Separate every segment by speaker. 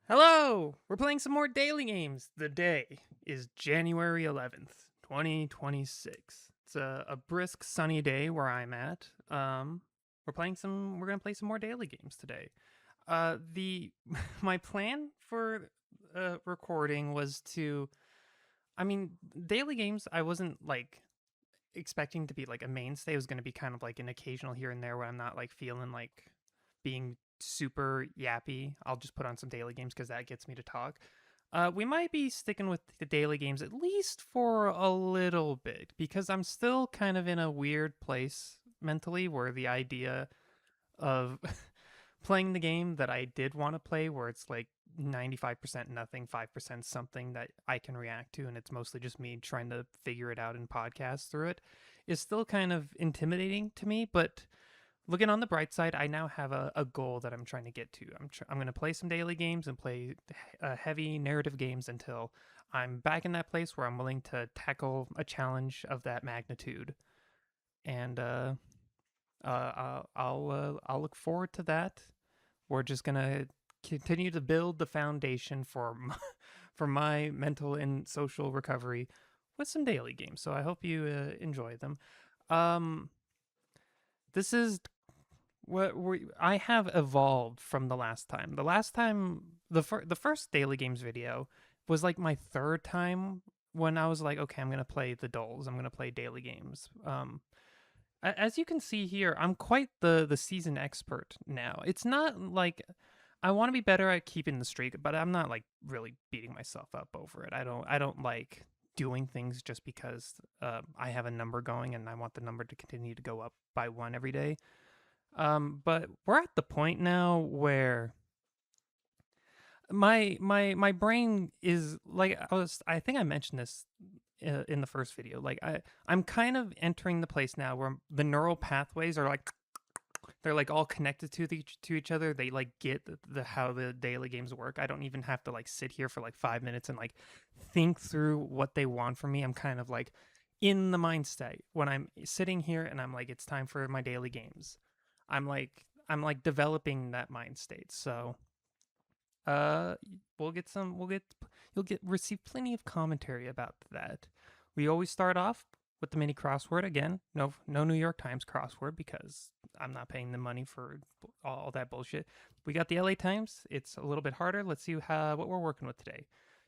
Speaker 1: Hello! We're playing some more daily games. The day is January 11th, 2026. It's a brisk sunny day where I'm at. We're gonna play some more daily games today. The my plan for recording was to I mean, daily games I wasn't like expecting to be like a mainstay. It was gonna be kind of like an occasional here and there where I'm not like feeling like being super yappy. I'll just put on some daily games because that gets me to talk. We might be sticking with the daily games at least for a little bit because I'm still kind of in a weird place mentally where the idea of playing the game that I did want to play, where it's like 95% nothing, 5% something that I can react to, and it's mostly just me trying to figure it out and podcast through it, is still kind of intimidating to me. But looking on the bright side, I now have a goal that I'm trying to get to. I'm going to play some daily games and play heavy narrative games until I'm back in that place where I'm willing to tackle a challenge of that magnitude. And I'll look forward to that. We're just gonna continue to build the foundation for for my mental and social recovery with some daily games. So I hope you enjoy them. Um, this is I have evolved from the last time. The last time, the first daily games video was like my third time when I was like, okay, I'm gonna play the dolls. I'm gonna play daily games. As you can see here, I'm quite the season expert now. It's not like I want to be better at keeping the streak, but I'm not like really beating myself up over it. I don't like doing things just because I have a number going and I want the number to continue to go up by one every day. But we're at the point now where my brain is like I think I mentioned this in the first video. Like I'm kind of entering the place now where the neural pathways are like they're like all connected to each other. They like get the how the daily games work. I don't even have to like sit here for like 5 minutes and like think through what they want from me. I'm kind of like in the mind state when I'm sitting here and I'm like it's time for my daily games. I'm like developing that mind state. So uh we'll get some we'll get you'll get receive plenty of commentary about that. We always start off with the mini crossword again. No New York Times crossword because I'm not paying the money for all that bullshit. We got the LA Times. It's a little bit harder. Let's see what we're working with today.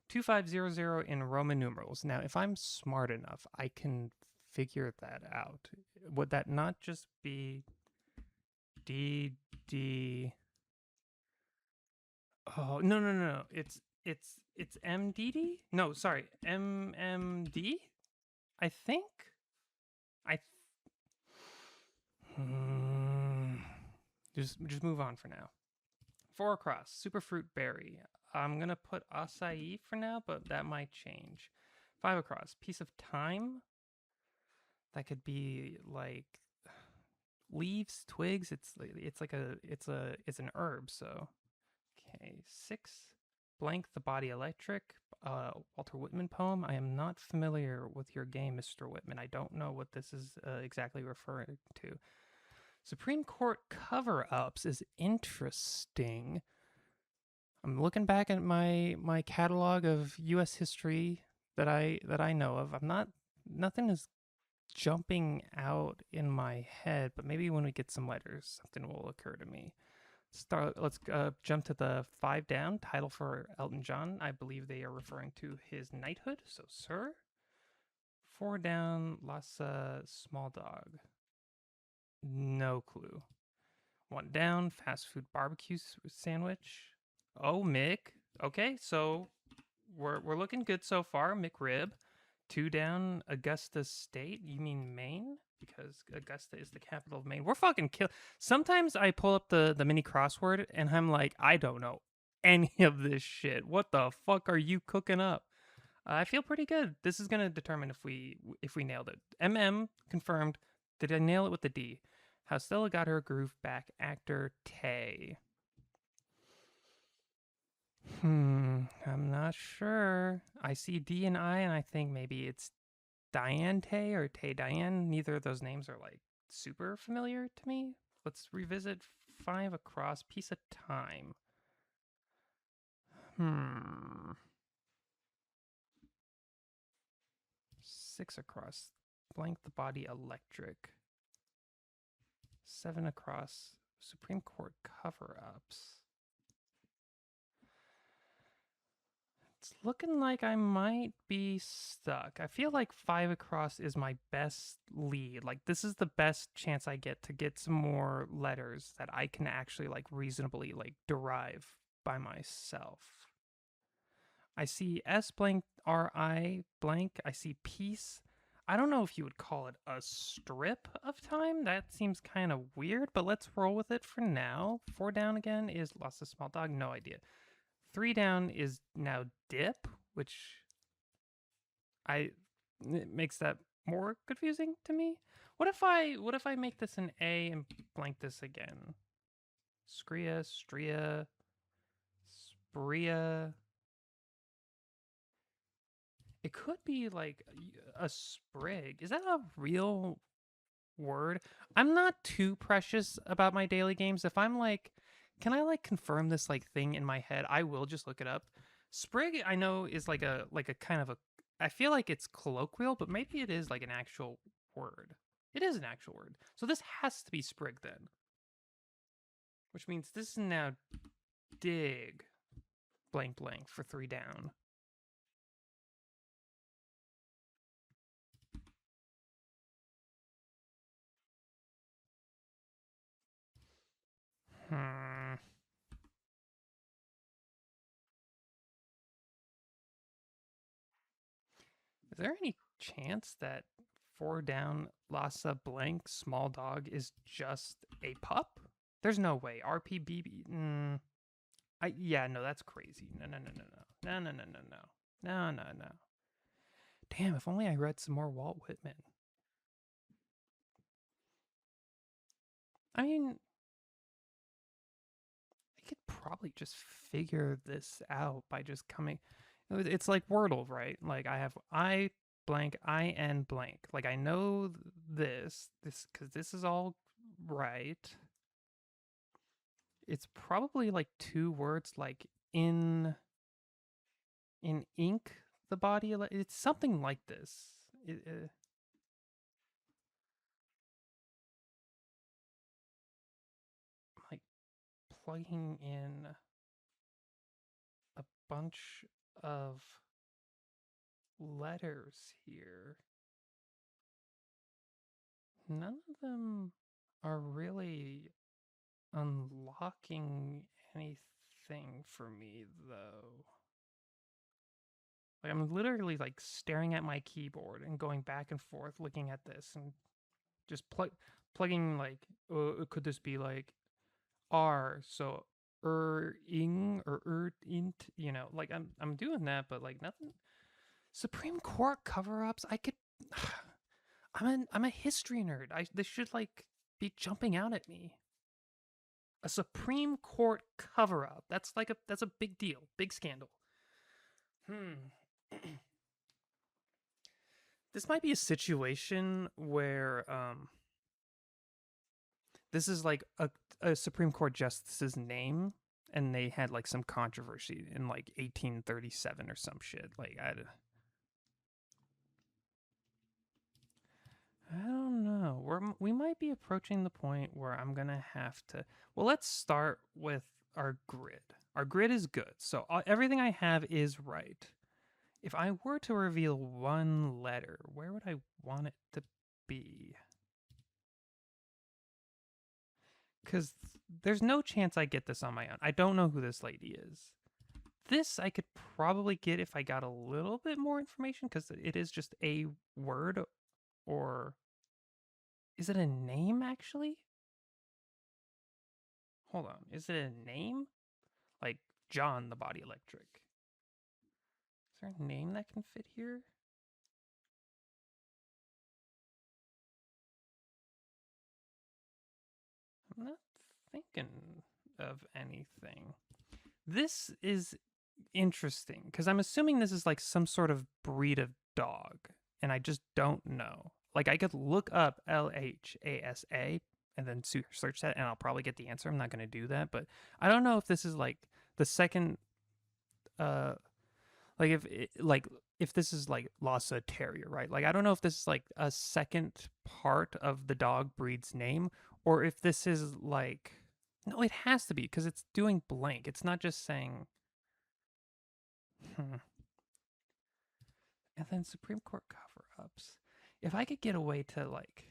Speaker 1: 2500 in Roman numerals. Now, if I'm smart enough, I can figure that out. Would that not just be D? Oh, no. It's MDD? No, sorry. MMD? I think. I Hmm. Just move on for now. 4 across. Superfruit berry. I'm gonna put acai for now, but that might change. 5 across. Piece of thyme. That could be like leaves, twigs. It's like it's an herb. So okay, 6. Blank the Body Electric. Walter Whitman poem. I am not familiar with your game, Mr. Whitman. I don't know what this is exactly referring to. Supreme Court cover ups is interesting. I'm looking back at my catalog of U.S. history that I know of. I'm not nothing is jumping out in my head, but maybe when we get some letters, something will occur to me. Let's jump to the 5 down title for Elton John. I believe they are referring to his knighthood. So, sir. 4 down, Lhasa Small Dog. No clue. 1 down, fast food barbecue sandwich. Oh, Mick. Okay, so we're looking good so far. McRib. 2 down, Augusta State. You mean Maine? Because Augusta is the capital of Maine. We're fucking kill. Sometimes I pull up the mini crossword and I'm like, I don't know any of this shit. What the fuck are you cooking up? I feel pretty good. This is gonna determine if we nailed it. MM confirmed. Did I nail it with the D? How Stella got her groove back. Actor Tay. I'm not sure. I see D and I, and I think maybe it's Diane Tay or Tay Diane. Neither of those names are like super familiar to me. Let's revisit 5 across. Piece of time. Hmm. 6 across. Blank the body electric. 7 across. Supreme Court cover-ups. It's looking like I might be stuck. I feel like 5 across is my best lead. Like, this is the best chance I get to get some more letters that I can actually, like, reasonably, like, derive by myself. I see S blank, RI blank. I see peace. I don't know if you would call it a strip of time. That seems kind of weird, but let's roll with it for now. 4 down again is lost a small dog. No idea. 3 down is now dip, which it makes that more confusing to me. What if I make this an A and blank this again? Scria, stria, spria. It could be like a sprig. Is that a real word? I'm not too precious about my daily games. If I'm like, can I like confirm this like thing in my head? I will just look it up. Sprig, I know, is like a kind of a. I feel like it's colloquial, but maybe it is like an actual word. It is an actual word. So this has to be sprig then, which means this is now dig blank blank for 3 down. Hmm. Is there any chance that 4 down Lhasa blank small dog is just a pup? There's no way. RPBB. Yeah, no, that's crazy. No. No. Damn, if only I read some more Walt Whitman. I mean, I could probably just figure this out by just coming. It's like Wordle, right? Like I have I blank, IN blank. Like I know this because this is all right. It's probably like 2 words, like in ink the body. It's something like this. Like plugging in a bunch of letters here. None of them are really unlocking anything for me, though. Like I'm literally like staring at my keyboard and going back and forth looking at this and just plugging like could this be like R, so ing or int, you know, like I'm doing that, but like nothing. Supreme Court cover-ups, I could I'm a history nerd. This should like be jumping out at me. A Supreme Court cover-up. That's a big deal, big scandal. This might be a situation where this is like a Supreme Court justice's name, and they had like some controversy in like 1837 or some shit. Like I don't know. We might be approaching the point where I'm gonna have to. Well, let's start with our grid. Our grid is good, so everything I have is right. If I were to reveal one letter, where would I want it to be? Because there's no chance I get this on my own. I don't know who this lady is. This I could probably get if I got a little bit more information, because it is just a word. Or is it a name, actually? Hold on. Is it a name? Like John the Body Electric. Is there a name that can fit here? I'm not thinking of anything. This is interesting because I'm assuming this is like some sort of breed of dog, and I just don't know. Like I could look up LHASA and then search that, and I'll probably get the answer. I'm not going to do that, but I don't know if this is like the second like if this is like Lhasa Terrier, right? Like I don't know if this is like a second part of the dog breed's name or if this is like no, it has to be because it's doing blank. It's not just saying And then Supreme Court cover-ups. If I could get away to like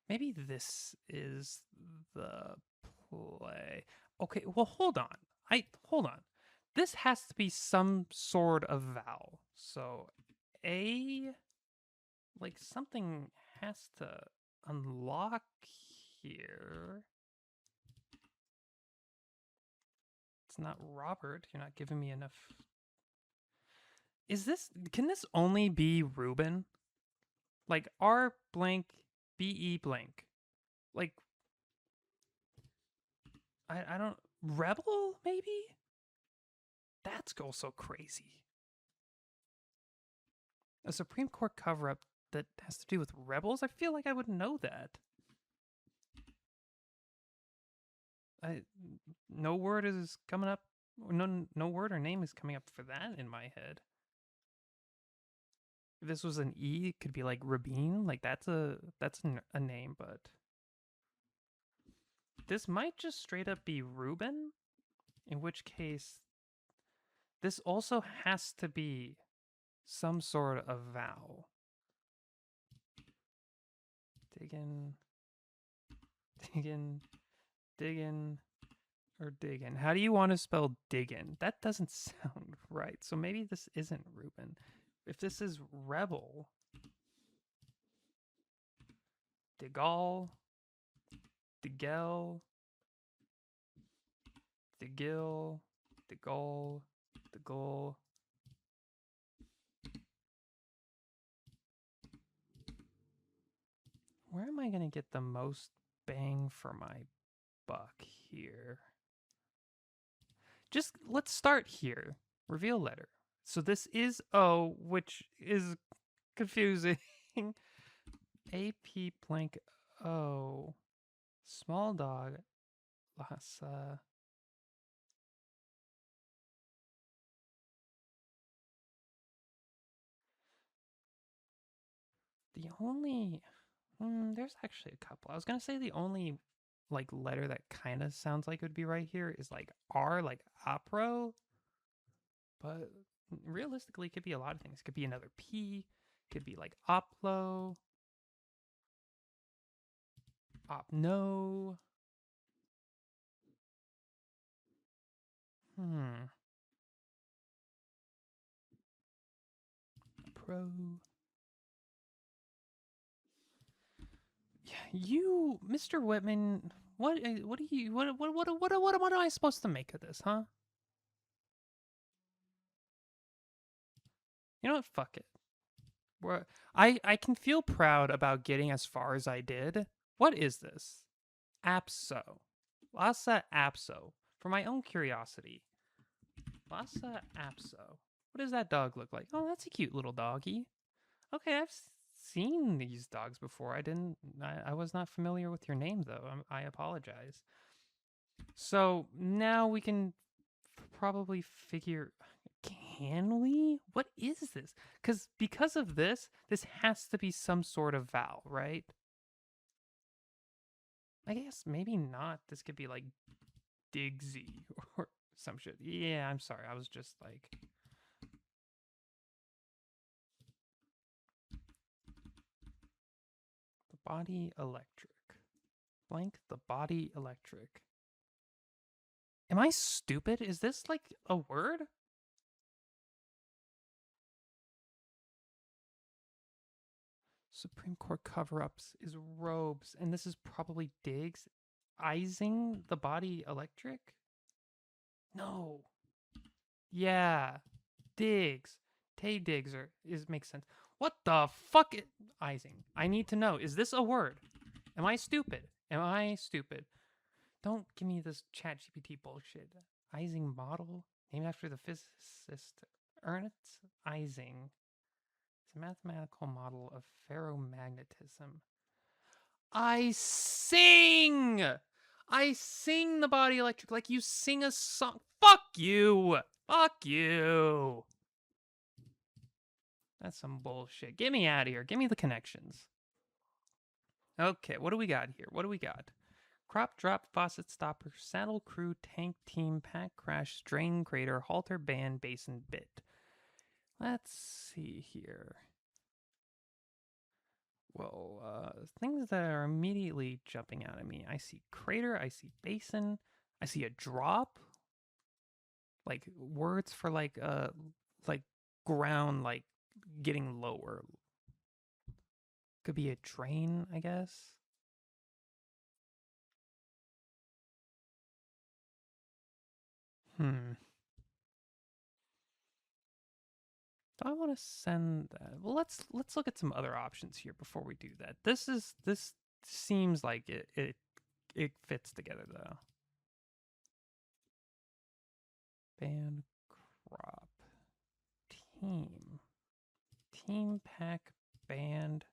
Speaker 1: maybe this is the play. Okay, well hold on. Hold on. This has to be some sort of vowel. So a like something has to unlock here. It's not Robert. You're not giving me enough. Can this only be Ruben? Like R blank BE blank. Like I don't Rebel maybe? That's also crazy. A Supreme Court cover up that has to do with rebels? I feel like I would know that. No word is coming up. No word or name is coming up for that in my head. If this was an E, it could be like Rabin. Like that's a name, but this might just straight up be Ruben. In which case, this also has to be some sort of vowel. Diggin, or diggin. How do you want to spell diggin? That doesn't sound right. So maybe this isn't Ruben. If this is rebel, Degal, Degel, Degil, Degol, Degol. Where am I going to get the most bang for my buck here? Just let's start here. Reveal letter. So this is O, which is confusing. AP blank O. Small dog. Lhasa. The only there's actually a couple. I was gonna say the only like letter that kind of sounds like it would be right here is like R, like opro, but realistically, it could be a lot of things. It could be another P. Could be like oplo, opno. Pro. Yeah, you, Mr. Whitman. What do you what am I supposed to make of this, huh? You know what? Fuck it. I can feel proud about getting as far as I did. What is this? Apso. Lhasa Apso. For my own curiosity. Lhasa Apso. What does that dog look like? Oh, that's a cute little doggy. Okay, I've seen these dogs before. I was not familiar with your name though. I apologize. So now we can probably figure. Can we? What is this? Because of this has to be some sort of vowel, right? I guess maybe not. This could be like Digsy or some shit. Yeah, I'm sorry. I was just like. The body electric. Blank the body electric. Am I stupid? Is this like a word? Supreme Court cover-ups is robes, and this is probably Diggs. Izing the body electric? No. Yeah. Diggs. Tay Diggs makes sense. What the fuck is Izing? I need to know. Is this a word? Am I stupid? Am I stupid? Don't give me this ChatGPT bullshit. Ising model named after the physicist Ernst Ising. It's a mathematical model of ferromagnetism. I sing! I sing the body electric like you sing a song. Fuck you. Fuck you. That's some bullshit. Get me out of here. Give me the connections. Okay, what do we got here? What do we got? Crop, drop, faucet stopper, saddle, crew, tank, team, pack, crash, drain, crater, halter, band, basin, bit. Let's see here. Whoa, things that are immediately jumping out at me. I see crater, I see basin, I see a drop. Like words for like ground, like getting lower. Could be a drain, I guess. Hmm. Do I want to send that? Well, let's look at some other options here before we do that. This seems like it fits together though. Band, crop, team, pack, band.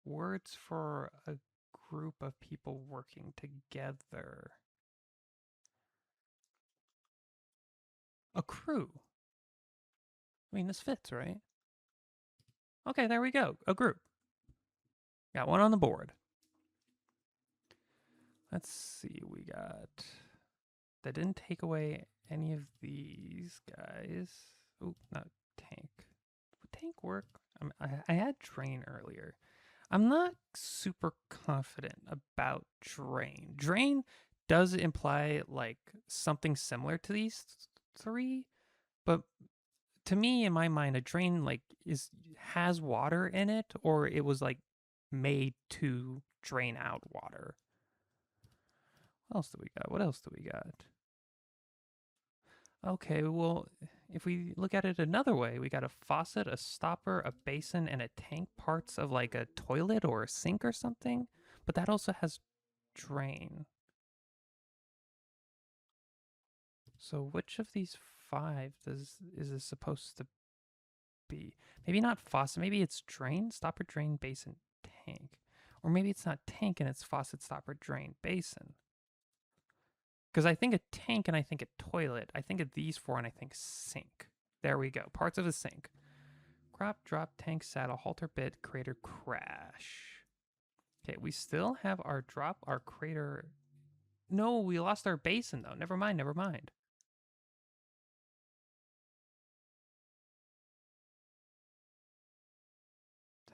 Speaker 1: Words for a group of people working together. A crew. I mean, this fits, right? Okay, there we go. A group. Got one on the board. Let's see. We got. That didn't take away any of these guys. Oh, not tank. Would tank work? I had drain earlier. I'm not super confident about drain. Drain does imply like something similar to these three, but to me, in my mind, a drain like has water in it, or it was like made to drain out water. What else do we got? What else do we got? Okay, well, if we look at it another way, we got a faucet, a stopper, a basin, and a tank, parts of like a toilet or a sink or something. But that also has drain. So which of these five is this supposed to be? Maybe not faucet. Maybe it's drain, stopper, drain, basin, tank. Or maybe it's not tank and it's faucet, stopper, drain, basin. Because I think a tank and I think a toilet. I think of these four and I think sink. There we go. Parts of a sink. Crop, drop, tank, saddle, halter, bit, crater, crash. Okay, we still have our drop, our crater. No, we lost our basin though. Never mind, never mind.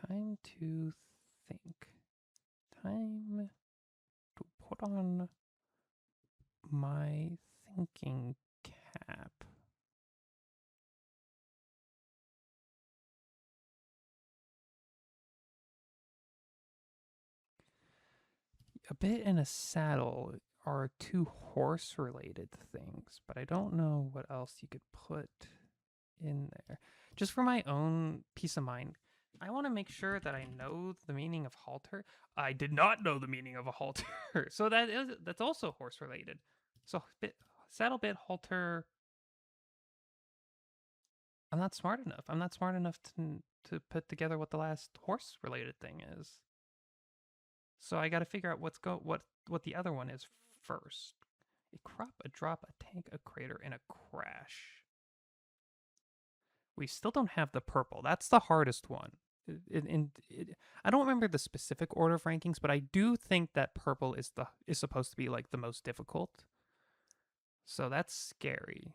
Speaker 1: Time to think. Time to put on my thinking cap. A bit and a saddle are two horse related things, but I don't know what else you could put in there. Just for my own peace of mind, I want to make sure that I know the meaning of halter. I did not know the meaning of a halter, so that's also horse related. So saddle bit halter. I'm not smart enough. I'm not smart enough to put together what the last horse related thing is. So I got to figure out what the other one is first. A crop, a drop, a tank, a crater, and a crash. We still don't have the purple. That's the hardest one. I don't remember the specific order of rankings, but I do think that purple is supposed to be like the most difficult. So that's scary.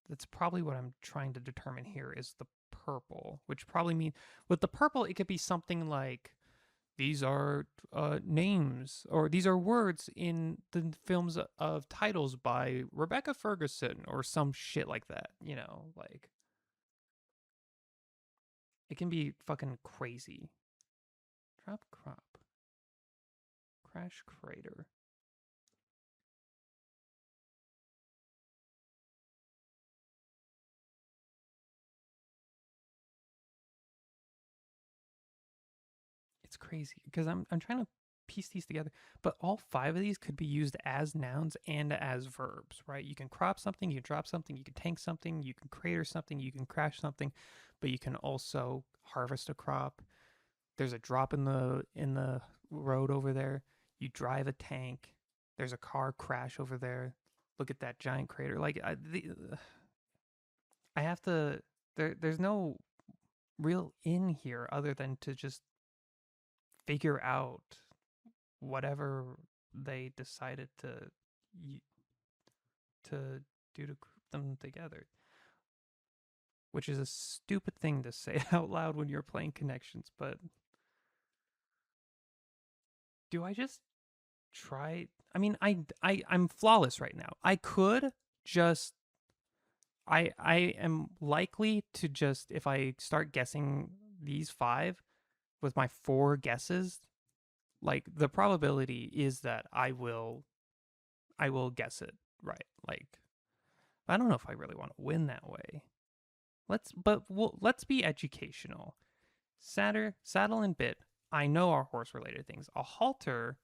Speaker 1: That's probably what I'm trying to determine here is the purple, which probably means with the purple it could be something like these are names or these are words in the films of titles by Rebecca Ferguson or some shit like that. You know, like it can be fucking crazy. Drop crop. Crash crater. It's crazy because I'm trying to piece these together, but all five of these could be used as nouns and as verbs, right? You can crop something, you can drop something, you can tank something, you can crater something, you can crash something, but you can also harvest a crop. There's a drop in the road over there. You drive a tank. There's a car crash over there. Look at that giant crater. Like I have to. There's no real in here other than to just figure out whatever they decided to do to group them together. Which is a stupid thing to say out loud when you're playing Connections, but do I just try? I mean, I'm flawless right now. I could just I am likely to just, if I start guessing these 5 with my 4 guesses, like the probability is that I will guess it right. Like I don't know if I really want to win that way. Let's be educational. Saddle and bit. I know are horse related things. A halter,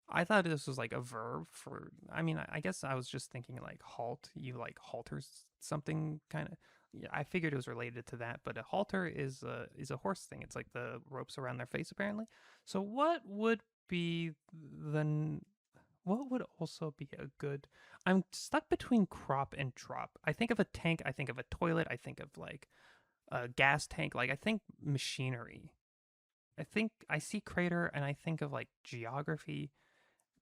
Speaker 1: I thought this was like a verb for. I mean, I guess I was just thinking like halt. You like halters something kind of. Yeah, I figured it was related to that, but a halter is a horse thing. It's like the ropes around their face, apparently. So what would be the what would also be a good? I'm stuck between crop and drop. I think of a tank. I think of a toilet. I think of like a gas tank. Like I think machinery. I think I see crater and I think of like geography.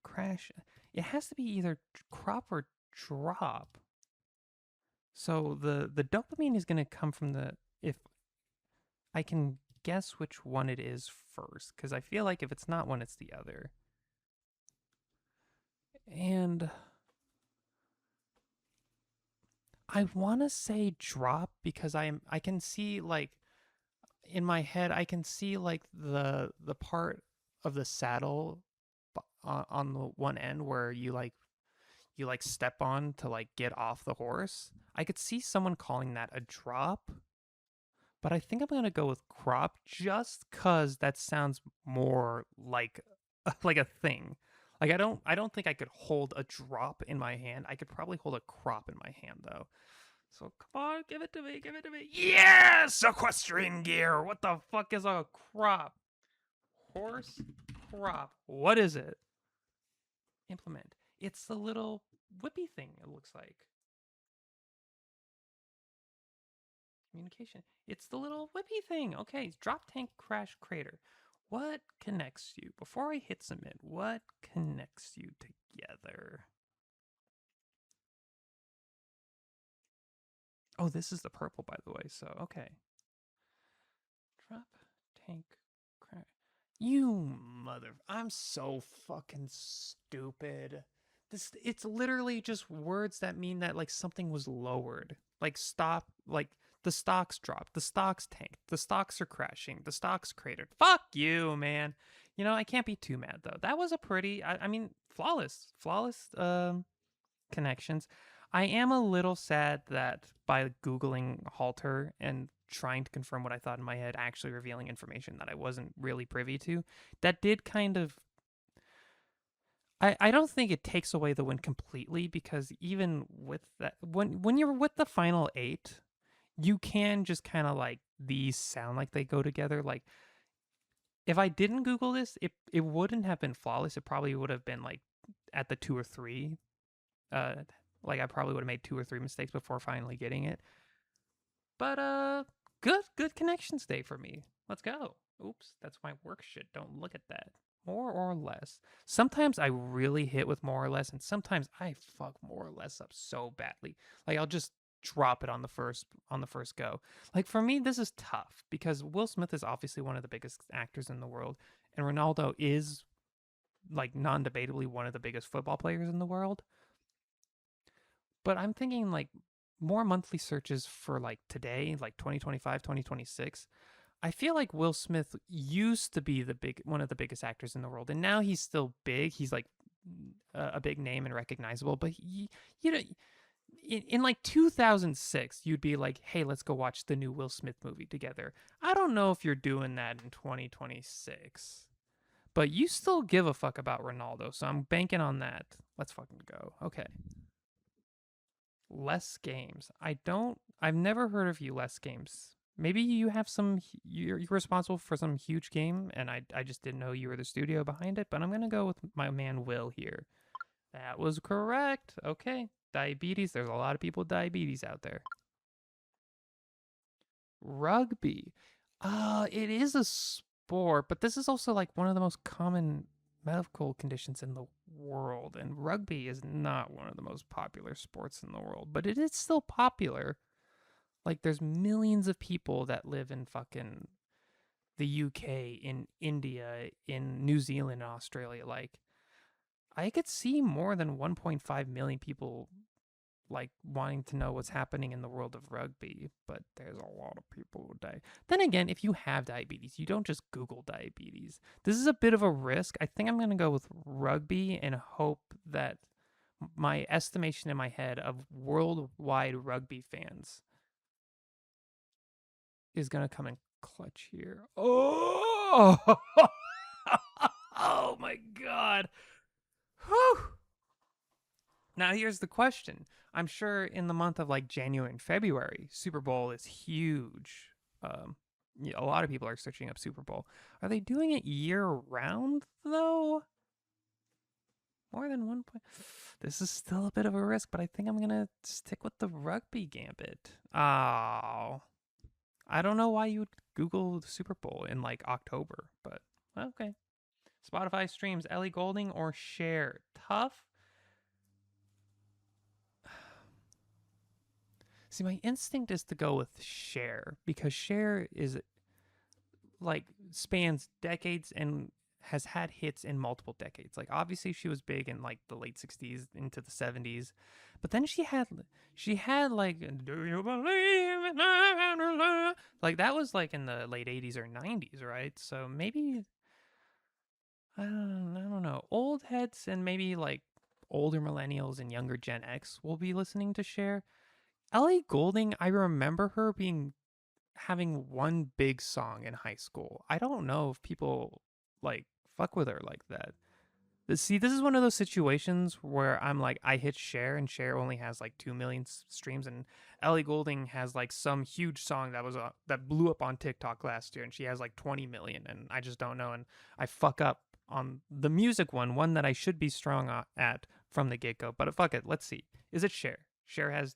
Speaker 1: Crash. It has to be either crop or drop. So the dopamine is going to come from the, if I can guess which one it is first, because I feel like if it's not one, it's the other. And I want to say drop because I can see like in my head I can see like the part of the saddle on the one end where you like step on to like get off the horse. I could see someone calling that a drop, but I think I'm going to go with crop just cuz that sounds more like like a thing. Like I don't think I could hold a drop in my hand. I could probably hold a crop in my hand though. So come on, give it to me, give it to me. Yes, equestrian gear. What the fuck is a crop? Horse crop. What is it? Implement. It's the little whippy thing, it looks like. Communication. It's the little whippy thing. Okay, drop tank crash crater. What connects you? Before I hit submit, what connects you together? Oh, this is the purple, by the way, so okay. Drop tank crash. You mother. I'm so fucking stupid. It's literally just words that mean that like something was lowered. Like stop, like the stocks dropped, the stocks tanked, the stocks are crashing, the stocks cratered. Fuck you, man. You know, I can't be too mad though. That was a pretty I mean, flawless connections. I am a little sad that by Googling halter and trying to confirm what I thought in my head, actually revealing information that I wasn't really privy to, that did kind of. I don't think it takes away the win completely because even with that, when you're with the final 8, you can just kind of like these sound like they go together. Like if I didn't Google this, it wouldn't have been flawless. It probably would have been like at the 2 or 3. Like I probably would have made 2 or 3 mistakes before finally getting it. But good connections day for me. Let's go. Oops, that's my work shit. Don't look at that. More or less. Sometimes I really hit with more or less, and sometimes I fuck more or less up so badly. Like I'll just drop it on the first go. Like for me, this is tough because Will Smith is obviously one of the biggest actors in the world, and Ronaldo is like non-debatably one of the biggest football players in the world. But I'm thinking like more monthly searches for like today, like 2025, 2026. I feel like Will Smith used to be one of the biggest actors in the world, and now he's still big. He's like a big name and recognizable. But you know, in like 2006, you'd be like, "Hey, let's go watch the new Will Smith movie together." I don't know if you're doing that in 2026, but you still give a fuck about Ronaldo, so I'm banking on that. Let's fucking go. Okay. Less games. I've never heard of you, Less Games. Maybe you have you're responsible for some huge game and I just didn't know you were the studio behind it, but I'm going to go with my man Will here. That was correct. Okay. Diabetes. There's a lot of people with diabetes out there. Rugby. It is a sport, but this is also like one of the most common medical conditions in the world. And rugby is not one of the most popular sports in the world, but it is still popular. Like, there's millions of people that live in fucking the UK, in India, in New Zealand, and Australia. Like, I could see more than 1.5 million people like wanting to know what's happening in the world of rugby, but there's a lot of people who die. Then again, if you have diabetes, you don't just Google diabetes. This is a bit of a risk. I think I'm going to go with rugby and hope that my estimation in my head of worldwide rugby fans is going to come in clutch here. Oh, oh my God. Whew. Now, here's the question. I'm sure in the month of like January and February, Super Bowl is huge. Um, yeah, a lot of people are searching up Super Bowl. Are they doing it year round though? More than one point. This is still a bit of a risk, but I think I'm gonna stick with the rugby gambit. Oh, I don't know why you would Google the Super Bowl in like October, but okay. Spotify streams Ellie Goulding or Cher. Tough. See, my instinct is to go with Cher because Cher is like spans decades and has had hits in multiple decades. Like, obviously she was big in like the late 60s into the 70s, but then she had like, do you believe in love? Like, that was like in the late 80s or 90s, right? So maybe I don't know. Old heads and maybe like older millennials and younger Gen X will be listening to Cher. Ellie Goulding, I remember her being having one big song in high school. I don't know if people like fuck with her like that. See, this is one of those situations where I'm like, I hit Cher and Cher only has like 2 million streams, and Ellie Goulding has like some huge song that was that blew up on TikTok last year, and she has like 20 million, and I just don't know, and I fuck up on the music one that I should be strong at from the get go. But fuck it, let's see. Is it Cher? Cher has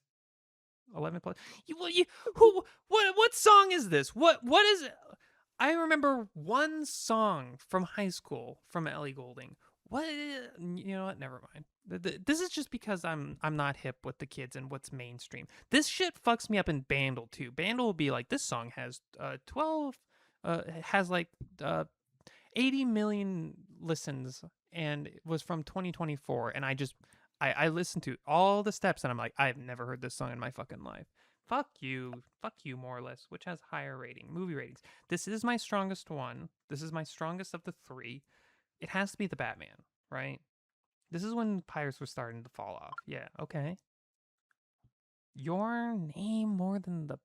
Speaker 1: 11 plus. What song is this? What is it? I remember one song from high school from Ellie Goulding. What? You know what? Never mind. This is just because I'm not hip with the kids and what's mainstream. This shit fucks me up in Bandle too. Bandle will be like, this song has 12 has like 80 million listens and it was from 2024, and I listened to all the steps and I'm like, I've never heard this song in my fucking life. Fuck you, more or less. Which has higher rating? Movie ratings. This is my strongest one. This is my strongest of the three. It has to be the Batman, right? This is when Pirates were starting to fall off. Yeah, okay. Your Name more than the.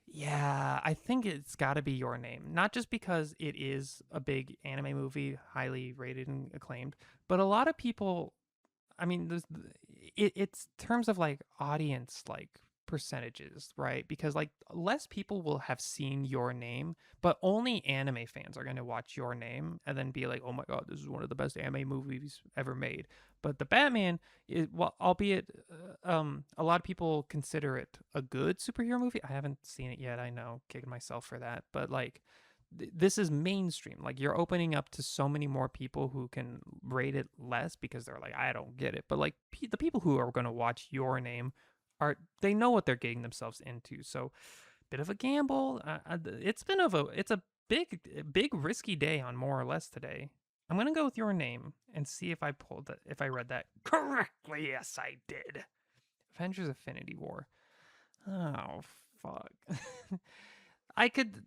Speaker 1: Yeah, I think it's got to be Your Name. Not just because it is a big anime movie, highly rated and acclaimed, but a lot of people, I mean, it's terms of like audience, like percentages, right? Because like less people will have seen Your Name, but only anime fans are going to watch Your Name and then be like, oh my God, this is one of the best anime movies ever made. But the Batman, well, albeit a lot of people consider it a good superhero movie. I haven't seen it yet. I know, kicking myself for that. But like, this is mainstream. Like, you're opening up to so many more people who can rate it less because they're like, I don't get it. But like, the people who are going to watch Your Name they know what they're getting themselves into. So, bit of a gamble. It's a big risky day on More or Less today. I'm gonna go with Your Name and see if I read that correctly. Yes, I did. Avengers: Infinity War. Oh fuck.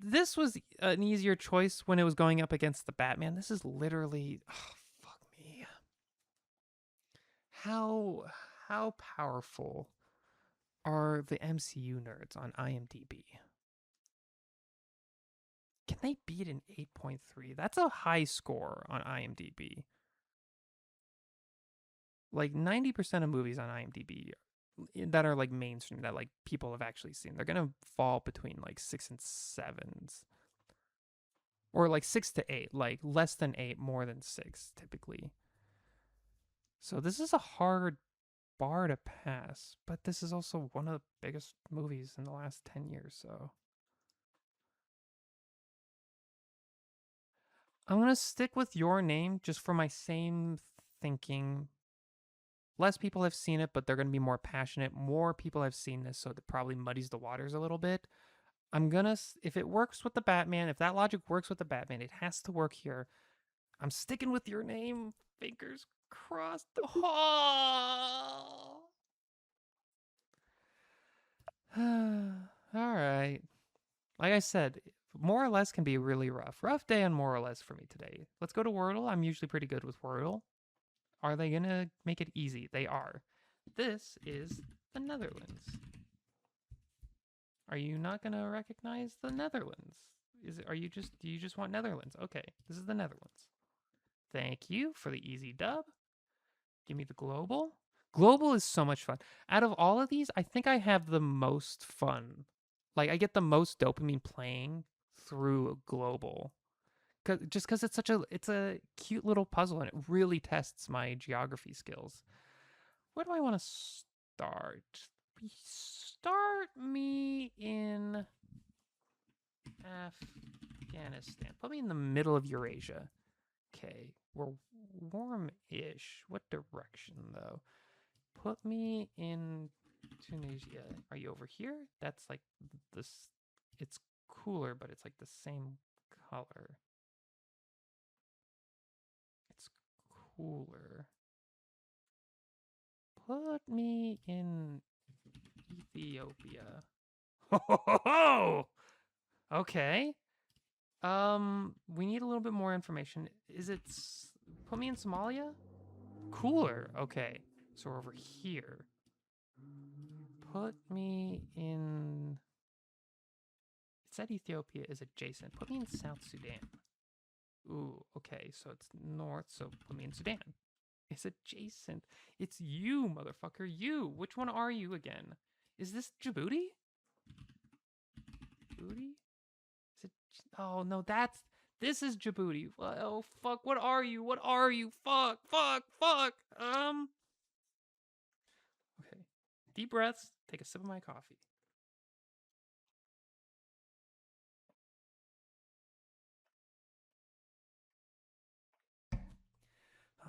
Speaker 1: This was an easier choice when it was going up against the Batman. This is literally, oh, fuck me. How powerful are the MCU nerds on IMDb? Can they beat an 8.3? That's a high score on IMDb. Like 90% of movies on IMDb that are like mainstream, that like people have actually seen, they're gonna fall between like 6 and 7s, or like 6 to 8, like less than 8, more than 6 typically. So this is a hard bar to pass, but this is also one of the biggest movies in the last 10 years, so I'm going to stick with Your Name just for my same thinking. Less people have seen it, but they're going to be more passionate. More people have seen this, so it probably muddies the waters a little bit. I'm going to, if it works with the Batman, if that logic works with the Batman, it has to work here. I'm sticking with Your Name. Fingers crossed. Oh. All right. Like I said, more or less can be really rough. Rough day on more or less for me today. Let's go to Wordle. I'm usually pretty good with Wordle. Are they going to make it easy? They are. This is the Netherlands. Are you not going to recognize the Netherlands? Do you just want Netherlands? Okay, this is the Netherlands. Thank you for the easy dub. Give me the global. Global is so much fun. Out of all of these, I think I have the most fun. Like I get the most dopamine playing through global. Cause it's a cute little puzzle and it really tests my geography skills. Where do I want to start? Start me in Afghanistan. Put me in the middle of Eurasia. Okay, we're warm-ish. What direction though? Put me in Tunisia. Are you over here? That's like this. It's cooler, but it's like the same color. It's cooler. Put me in Ethiopia. Ho! Okay. We need a little bit more information. Put me in Somalia? Cooler. Okay. So we're over here. Put me in. It said Ethiopia is adjacent. Put me in South Sudan. Ooh, okay. So it's north. So put me in Sudan. It's adjacent. It's you, motherfucker. You. Which one are you again? Is this Djibouti? Djibouti? Is it? Oh no, this is Djibouti. Oh fuck. What are you? What are you? Fuck. Fuck. Fuck. Okay. Deep breaths. Take a sip of my coffee.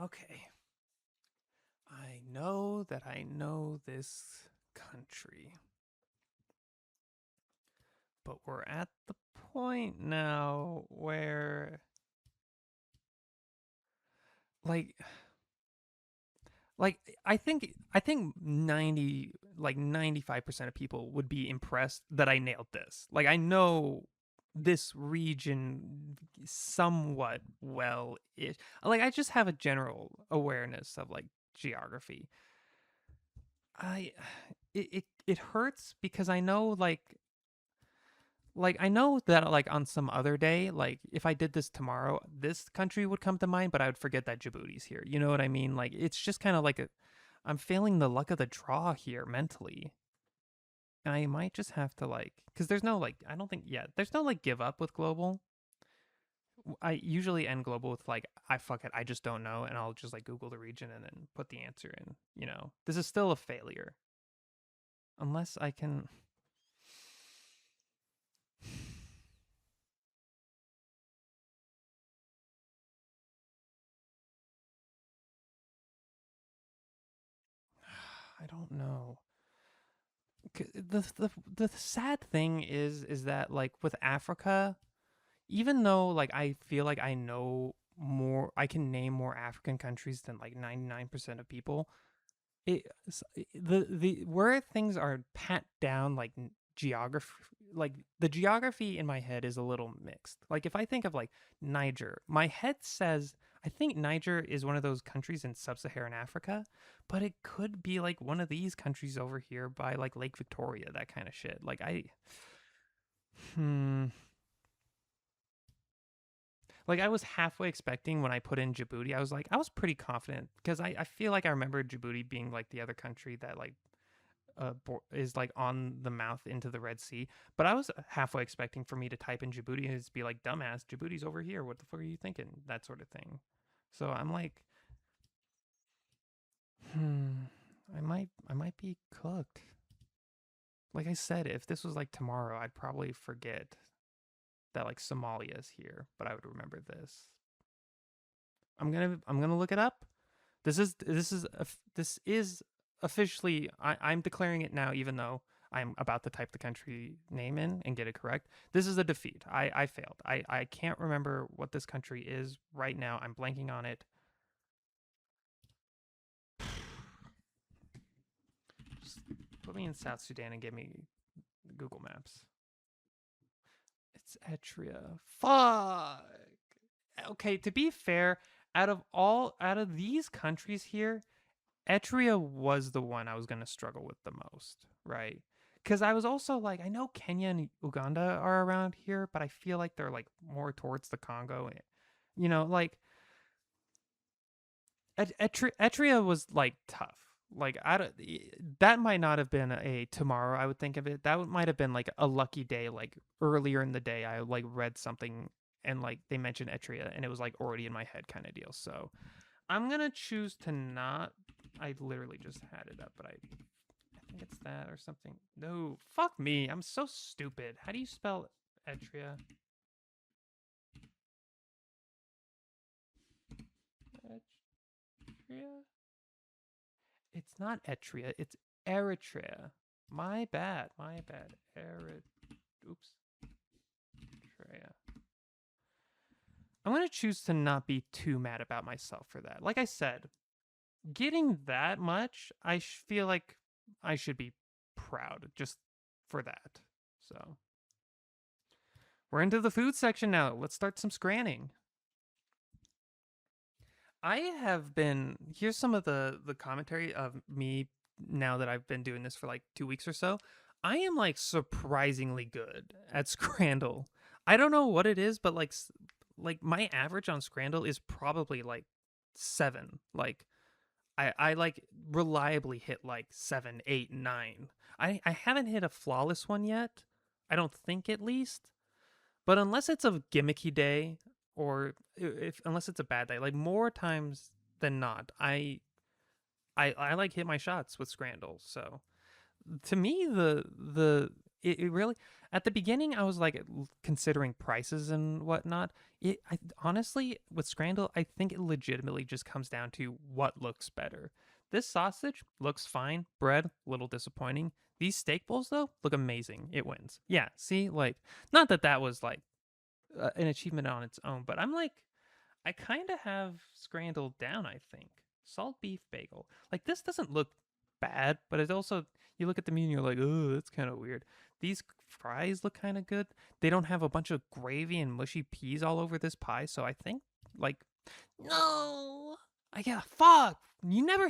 Speaker 1: Okay. I know that I know this country. But we're at the point now where like I think 95% of people would be impressed that I nailed this. Like I know this region somewhat well ish. Like I just have a general awareness of like geography. I it hurts because I know I know that like on some other day, like if I did this tomorrow, this country would come to mind, but I would forget that Djibouti's here. You know what I mean? Like it's just kind of like I'm failing the luck of the draw here mentally. I might just have to because there's no I don't think there's no give up with global. I usually end global with I fuck it, I just don't know, and I'll just Google the region and then put the answer in. This is still a failure unless I can. I don't know. The sad thing is that with Africa, even though I feel like I know more, I can name more African countries than 99% of people. It the where things are pat down geography, the geography in my head is a little mixed. If I think of Niger, my head says I think Niger is one of those countries in sub-Saharan Africa, but it could be one of these countries over here by Lake Victoria, that kind of shit. Hmm I was halfway expecting when I put in Djibouti. I was pretty confident because I feel like I remember Djibouti being the other country that is on the mouth into the Red Sea. But I was halfway expecting for me to type in Djibouti and just be like, dumbass, Djibouti's over here. What the fuck are you thinking? That sort of thing. So I'm might be cooked. Like I said, if this was like tomorrow, I'd probably forget that like Somalia is here, but I would remember this. I'm gonna look it up. This is officially I'm declaring it now, even though I'm about to type the country name in and get it correct. This is a defeat. I failed. I can't remember what this country is right now. I'm blanking on it. Just put me in South Sudan and give me Google Maps. It's Etria. Fuck. Okay, to be fair, out of these countries here, Etria was the one I was going to struggle with the most, right? Because I was also like, I know Kenya and Uganda are around here, but I feel like they're like more towards the Congo. Like Etria was like tough. Like that might not have been a tomorrow. I would think of it. That might have been like a lucky day. Like earlier in the day, I like read something and like they mentioned Etria, and it was like already in my head kind of deal. So I'm gonna choose to not. I literally just had it up, but I think it's that or something. No, fuck me. I'm so stupid. How do you spell Etria? Etria? It's not Etria. It's Eritrea. My bad. My bad. Oops. Eritrea. I'm going to choose to not be too mad about myself for that. Like I said, getting that much, I feel like I should be proud just for that. So, we're into the food section now. Let's start some scranning. I have been here's some of the commentary of me now that I've been doing this for like 2 weeks or so. I am like surprisingly good at Scrandle. I don't know what it is, but like my average on Scrandle is probably like 7. Like I like reliably hit like 7, 8, 9. I haven't hit a flawless one yet. I don't think, at least. But unless it's a gimmicky day, or if unless it's a bad day, like more times than not, I like hit my shots with Scrandle. So to me, it really, at the beginning I was like considering prices and whatnot. Honestly, with Scrandle, I think it legitimately just comes down to what looks better. This sausage looks fine. Bread, little disappointing. These steak bowls though look amazing. It wins. Yeah, see, like, not that that was like an achievement on its own, but I'm like, I kind of have Scrandle down, I think. Salt beef bagel. Like, this doesn't look bad, but it's also, you look at the menu and you're like, oh, that's kind of weird. These fries look kind of good. They don't have a bunch of gravy and mushy peas all over this pie, so I think, like, no. Yeah, fuck. You never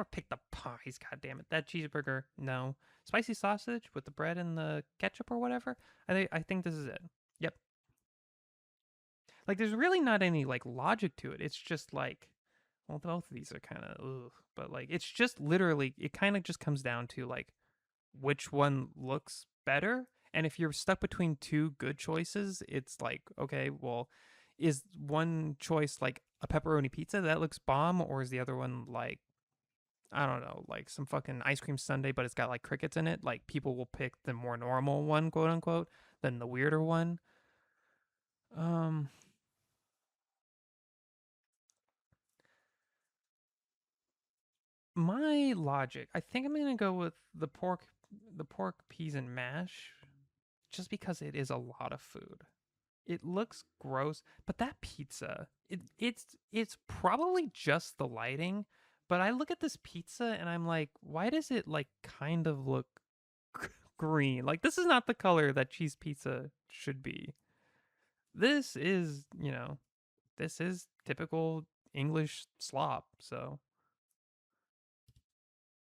Speaker 1: pick the pies, god damn it. That cheeseburger, no. Spicy sausage with the bread and the ketchup or whatever. I think this is it. Yep. Like, there's really not any like logic to it. It's just like, well, both of these are kind of ugh, but like it's just literally, it kind of just comes down to like which one looks better. And if you're stuck between two good choices, it's like, okay, well, is one choice like a pepperoni pizza that looks bomb, or is the other one like, I don't know, like some fucking ice cream sundae, but it's got like crickets in it? Like, people will pick the more normal one, quote unquote, than the weirder one. Um, my logic, I think I'm gonna go with the pork peas and mash, just because it is a lot of food. It looks gross, but that pizza, it's probably just the lighting, but I look at this pizza and I'm like, why does it like kind of look green? Like, this is not the color that cheese pizza should be. This is, this is typical English slop, so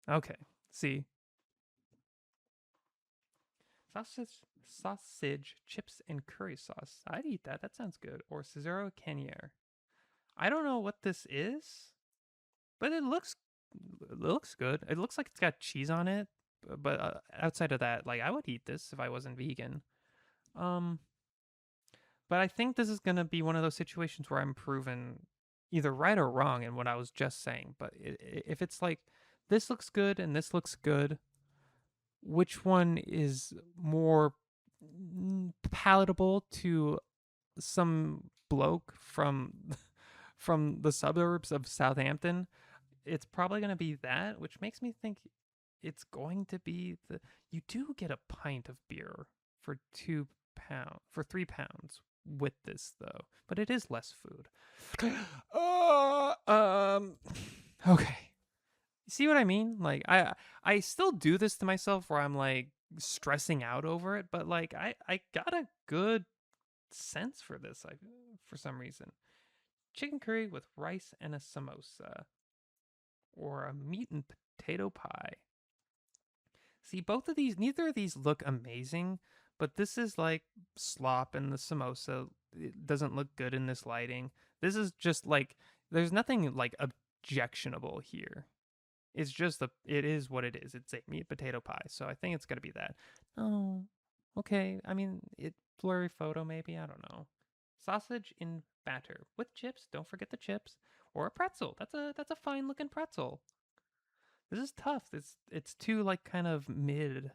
Speaker 1: okay. See, sausage, chips, and curry sauce. I'd eat that. That sounds good. Or Cesaro Canier. I don't know what this is, but it looks good. It looks like it's got cheese on it. But outside of that, like, I would eat this if I wasn't vegan. Um, but I think this is gonna be one of those situations where I'm proven either right or wrong in what I was just saying. But if it's like this looks good and this looks good. Which one is more palatable to some bloke from from the suburbs of Southampton? It's probably going to be that, which makes me think it's going to be the. You do get a pint of beer for £2 for £3 with this though, but it is less food. Okay. See what I mean? Like I still do this to myself where I'm like stressing out over it, but like I got a good sense for this. For some reason, chicken curry with rice and a samosa, or a meat and potato pie. See, both of these, neither of these look amazing, but this is like slop, and the samosa it doesn't look good in this lighting. This is just like there's nothing like objectionable here. It's just it is what it is. It's a meat potato pie, so I think it's gonna be that. Oh, okay. I mean, it blurry photo maybe. I don't know. Sausage in batter with chips. Don't forget the chips, or a pretzel. That's a fine looking pretzel. This is tough. It's too like kind of mid.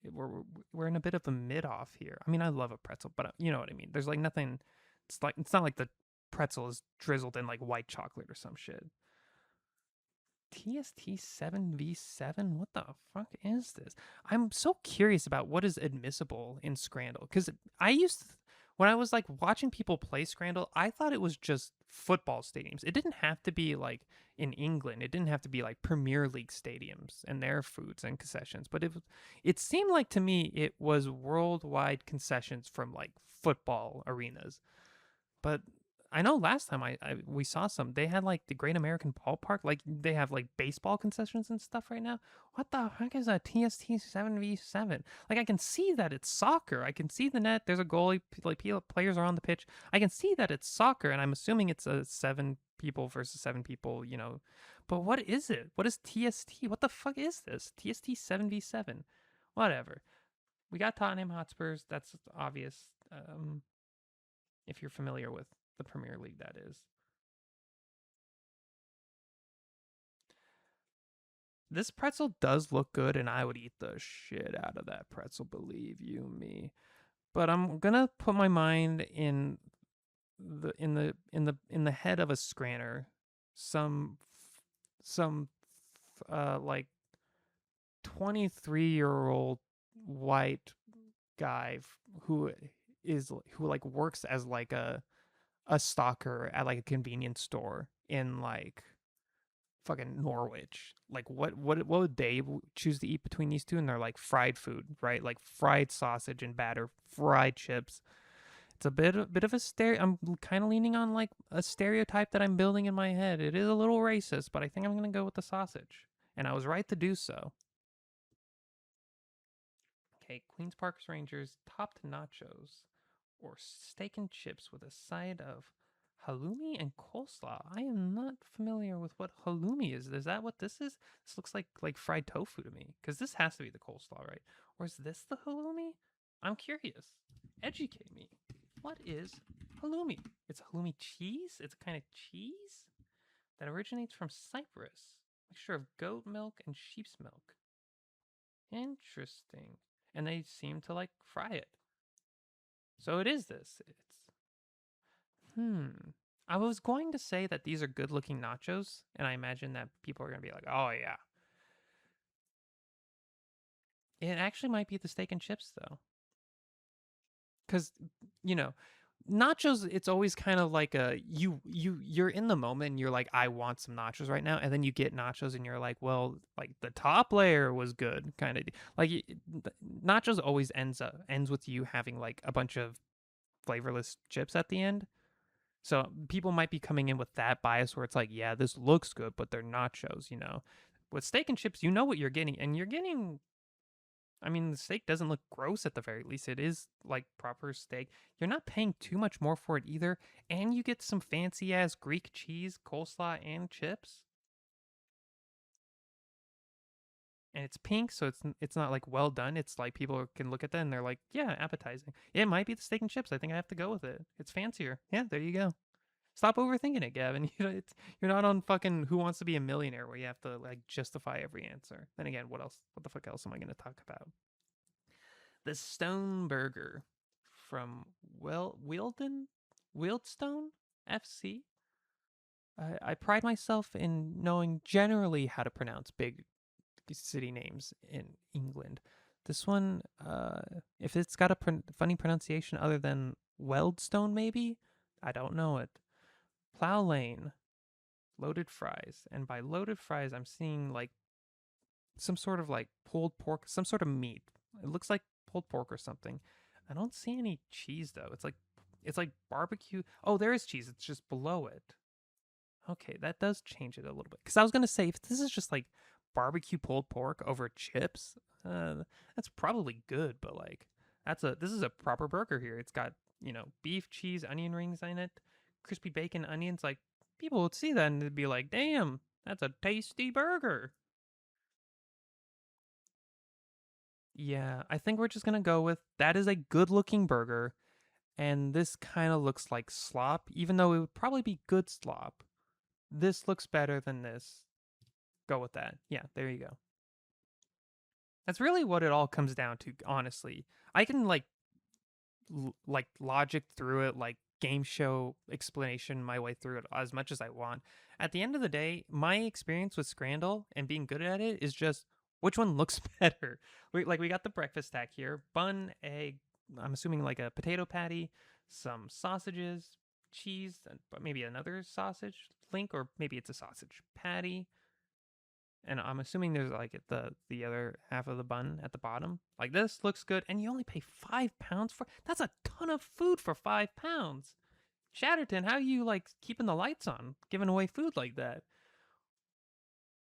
Speaker 1: We're in a bit of a mid off here. I mean, I love a pretzel, but you know what I mean. There's like nothing. It's not like the pretzel is drizzled in like white chocolate or some shit. TST 7v7? What the fuck is this? I'm so curious about what is admissible in Scrandle because when I was like watching people play Scrandle, I thought it was just football stadiums. It didn't have to be like in England. It didn't have to be like Premier League stadiums and their foods and concessions. But it seemed like to me it was worldwide concessions from like football arenas. But I know last time we saw some, they had like the Great American Ballpark, like they have like baseball concessions and stuff right now. What the heck is a TST 7v7? Like I can see that it's soccer. I can see the net. There's a goalie. Like players are on the pitch. I can see that it's soccer, and I'm assuming it's a 7 people versus 7 people. But what is it? What is TST? What the fuck is this? TST 7v7. Whatever. We got Tottenham Hotspurs. That's obvious. If you're familiar with the Premier League, that is. This pretzel does look good, and I would eat the shit out of that pretzel, believe you me. But I'm gonna put my mind in the head of a scranner, some like 23-year-old white guy who like works as like a stalker at like a convenience store in like fucking Norwich. Like what would they choose to eat between these two? And they're like fried food, right? Like fried sausage and batter, fried chips. It's a bit of a I'm kind of leaning on like a stereotype that I'm building in my head. It is a little racist, but I think I'm gonna go with the sausage, and I was right to do so. Okay, Queens Park Rangers topped nachos or steak and chips with a side of halloumi and coleslaw. I am not familiar with what halloumi is. Is that what this is? This looks like fried tofu to me because this has to be the coleslaw, right? Or is this the halloumi? I'm curious. Educate me. What is halloumi? It's halloumi cheese. It's a kind of cheese that originates from Cyprus. Mixture of goat milk and sheep's milk. Interesting. And they seem to like fry it. So it is this. I was going to say that these are good looking nachos, and I imagine that people are going to be like, oh, yeah. It actually might be the steak and chips, though. Because, you know, nachos, it's always kind of like you're in the moment and you're like, I want some nachos right now. And then you get nachos and you're like, well, like the top layer was good, kind of. Like nachos always ends with you having like a bunch of flavorless chips at the end. So people might be coming in with that bias where it's like, yeah, this looks good, but they're nachos. With steak and chips, you know what you're getting, and you're getting. I mean, the steak doesn't look gross at the very least. It is like proper steak. You're not paying too much more for it either, and you get some fancy ass Greek cheese, coleslaw, and chips. And it's pink, so it's not like well done. It's like people can look at that and they're like, yeah, appetizing. It might be the steak and chips. I think I have to go with it. It's fancier. Yeah, there you go. Stop overthinking it, Gavin. You're not on fucking Who Wants to Be a Millionaire where you have to like justify every answer. Then again, what else? What the fuck else am I gonna talk about? The Stone Burger from Wildstone FC. I pride myself in knowing generally how to pronounce big city names in England. This one, if it's got a funny pronunciation other than Weldstone, maybe I don't know it. Plow Lane, loaded fries, and by loaded fries, I'm seeing like some sort of like pulled pork, some sort of meat. It looks like pulled pork or something. I don't see any cheese though. It's like barbecue. Oh, there is cheese. It's just below it. Okay, that does change it a little bit. Because I was gonna say if this is just like barbecue pulled pork over chips, that's probably good. But like, this is a proper burger here. It's got beef, cheese, onion rings in it, crispy bacon, onions. Like people would see that and they'd be like, "Damn, that's a tasty burger." Yeah, I think we're just gonna go with that is a good looking burger, and this kind of looks like slop, even though it would probably be good slop. This looks better than this. Go with that. Yeah, there you go. That's really what it all comes down to, honestly. I can like logic through it, like game show explanation my way through it as much as I want. At the end of the day, my experience with Scrandle and being good at it is just which one looks better. We got the breakfast stack here: bun, egg. I'm assuming like a potato patty, some sausages, cheese, but maybe another sausage link, or maybe it's a sausage patty, and I'm assuming there's like the other half of the bun at the bottom. Like this looks good, and you only pay £5 for that's a ton of food for £5. Chatterton, how are you like keeping the lights on, giving away food like that?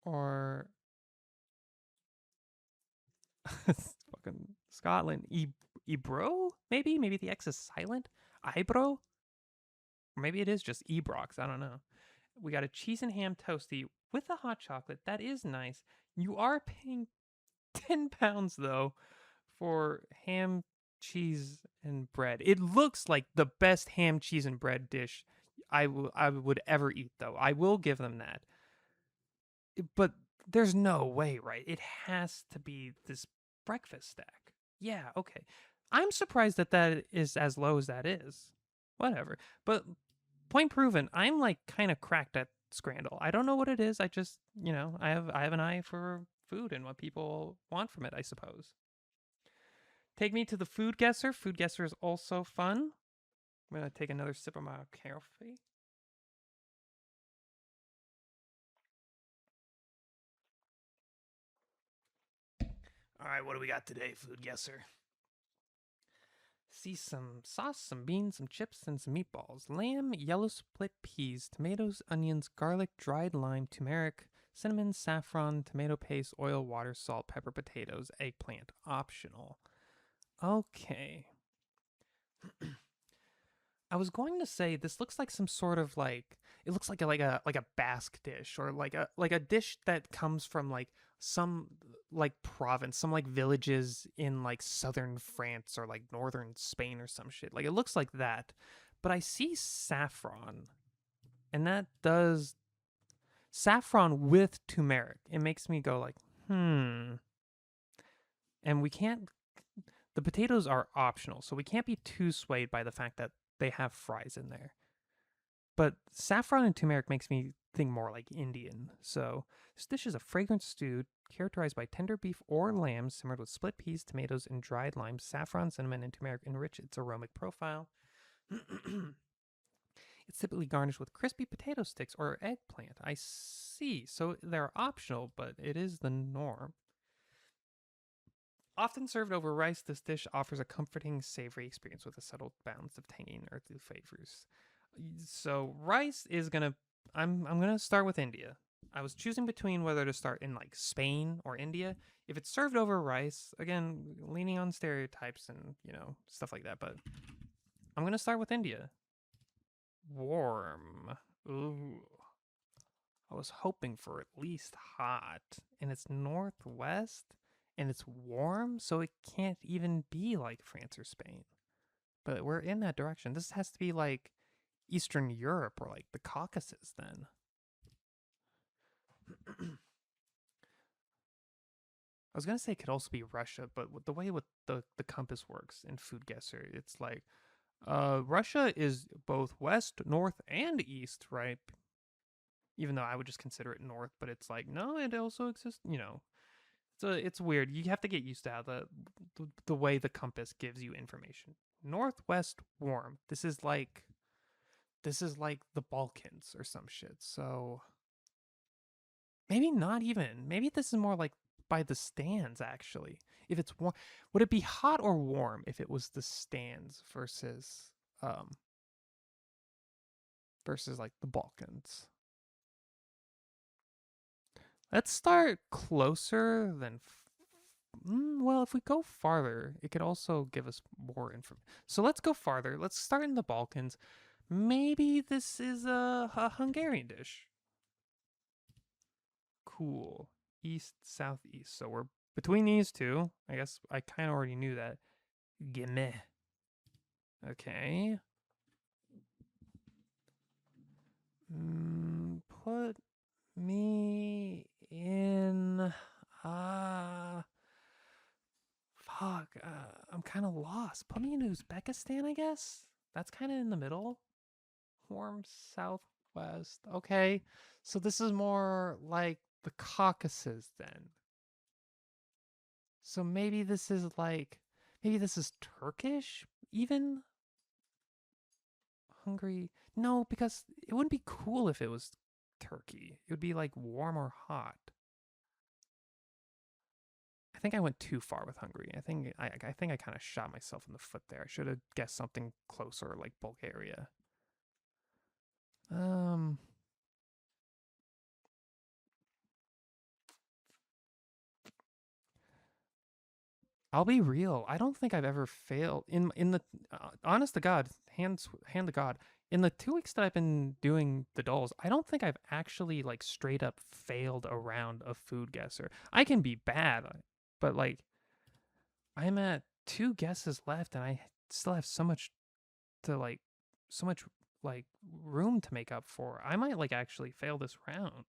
Speaker 1: Or fucking Scotland, Ebro? Maybe the X is silent. Ibro, or maybe it is just Ebrox. I don't know. We got a cheese and ham toasty with a hot chocolate. That is nice. You are paying £10 though for ham, cheese, and bread. It looks like the best ham, cheese, and bread dish I would ever eat though. I will give them that. But there's no way, right? It has to be this breakfast stack. Yeah, okay. I'm surprised that that is as low as that is. Whatever. But point proven. I'm like kind of cracked at Scrandle. I don't know what it is. I just, I have an eye for food and what people want from it, I suppose. Take me to the food guesser. Food guesser is also fun. I'm gonna take another sip of my coffee. All right, what do we got today, food guesser? See some sauce, some beans, some chips, and some meatballs. Lamb, yellow split peas, tomatoes, onions, garlic, dried lime, turmeric, cinnamon, saffron, tomato paste, oil, water, salt, pepper, potatoes, eggplant. Optional. Okay. I was going to say this looks like some sort of like it looks like a Basque dish or like a dish that comes from like some like province, some like villages in like southern France or like northern Spain or some shit. Like it looks like that. But I see saffron and that does saffron with turmeric. It makes me go like, "Hmm." And we can't the potatoes are optional, so we can't be too swayed by the fact that they have fries in there. But saffron and turmeric makes me think more like Indian. So this dish is a fragrant stew characterized by tender beef or lamb simmered with split peas, tomatoes, and dried lime. Saffron, cinnamon, and turmeric enrich its aromatic profile. It's typically garnished with crispy potato sticks or eggplant. I see. So they're optional, but it is the norm. Often served over rice, this dish offers a comforting, savory experience with a subtle balance of tangy and earthy flavors. So rice is gonna. I'm gonna start with India. I was choosing between whether to start in like Spain or India. If it's served over rice, again, leaning on stereotypes and stuff like that, but I'm gonna start with India. Warm. Ooh. I was hoping for at least hot, and it's northwest, and it's warm, so it can't even be like France or Spain. But we're in that direction. This has to be like Eastern Europe or like the Caucasus then. I was gonna say it could also be Russia, but with the way with the compass works in Food Guesser, it's like Russia is both west, north, and east, right? Even though I would just consider it north, but it's like no, it also exists. It's weird. You have to get used to how the way the compass gives you information. Northwest warm. This is like the Balkans or some shit. So maybe not even. Maybe this is more like by the stands actually. If it's warm, would it be hot or warm if it was the stands um versus like the Balkans? Let's start closer than. Well, if we go farther, it could also give us more information. So let's go farther. Let's start in the Balkans. Maybe this is a Hungarian dish. Cool. East, southeast. So we're between these two. I guess I kind of already knew that. Gimme. Okay. Put me in. Fuck. I'm kind of lost. Put me in Uzbekistan, I guess. That's kind of in the middle. Warm southwest. Okay. So this is more like the Caucasus then. So maybe this is Turkish even? Hungary? No, because it wouldn't be cool if it was Turkey. It would be like warm or hot. I think I went too far with Hungary. I think I kind of shot myself in the foot there. I should have guessed something closer like Bulgaria. Um I'll be real. I don't think I've ever failed in the honest to God, hand to God. In the 2 weeks that I've been doing the dolls, I don't think I've actually like straight up failed a round of food guesser. I can be bad, but like I'm at 2 guesses left, and I still have to like so much like room to make up for. I might like actually fail this round.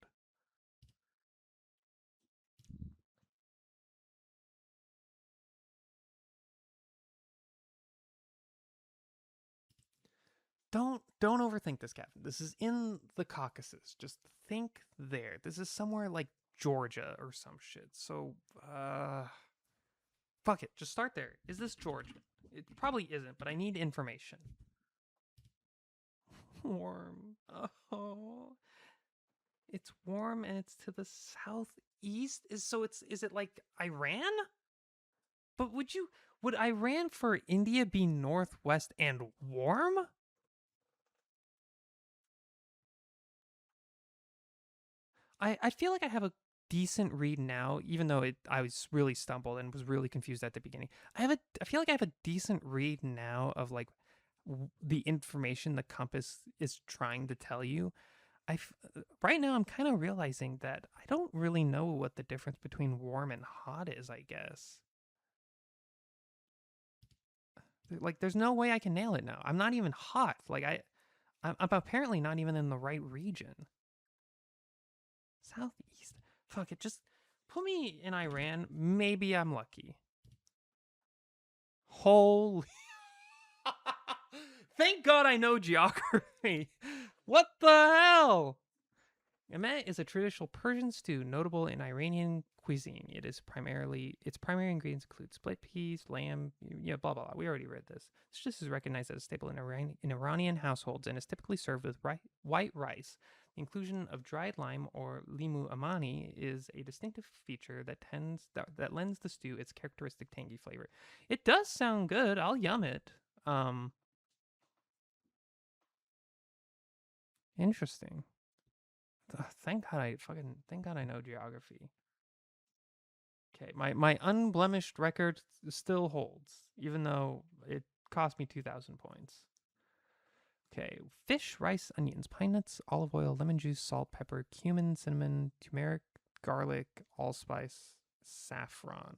Speaker 1: Don't overthink this, Captain. This is in the Caucasus. Just think there. This is somewhere like Georgia or some shit. So fuck it. Just start there. Is this Georgia? It probably isn't, but I need information. Warm. Oh. It's warm and it's to the southeast. Is it like Iran? But would Iran for India be northwest and warm? I feel like I have a decent read now, even though I was really stumbled and was really confused at the beginning. I feel like I have a decent read now of like the information the compass is trying to tell you. Right now I'm kind of realizing that I don't really know what the difference between warm and hot is, I guess. Like there's no way I can nail it now. I'm not even hot. I'm apparently not even in the right region. Southeast. Fuck it. Just put me in Iran. Maybe I'm lucky. Holy. Thank God I know geography. What the hell? Emet is a traditional Persian stew notable in Iranian cuisine. Its primary ingredients include split peas, lamb, blah blah blah. We already read this. This dish is recognized as a staple in Iranian households and is typically served with white rice. The inclusion of dried lime or limu amani is a distinctive feature that lends the stew its characteristic tangy flavor. It does sound good. I'll yum it. Interesting. Thank God I know geography. Okay, my unblemished record still holds, even though it cost me 2,000 points. Okay, fish, rice, onions, pine nuts, olive oil, lemon juice, salt, pepper, cumin, cinnamon, turmeric, garlic, allspice, saffron.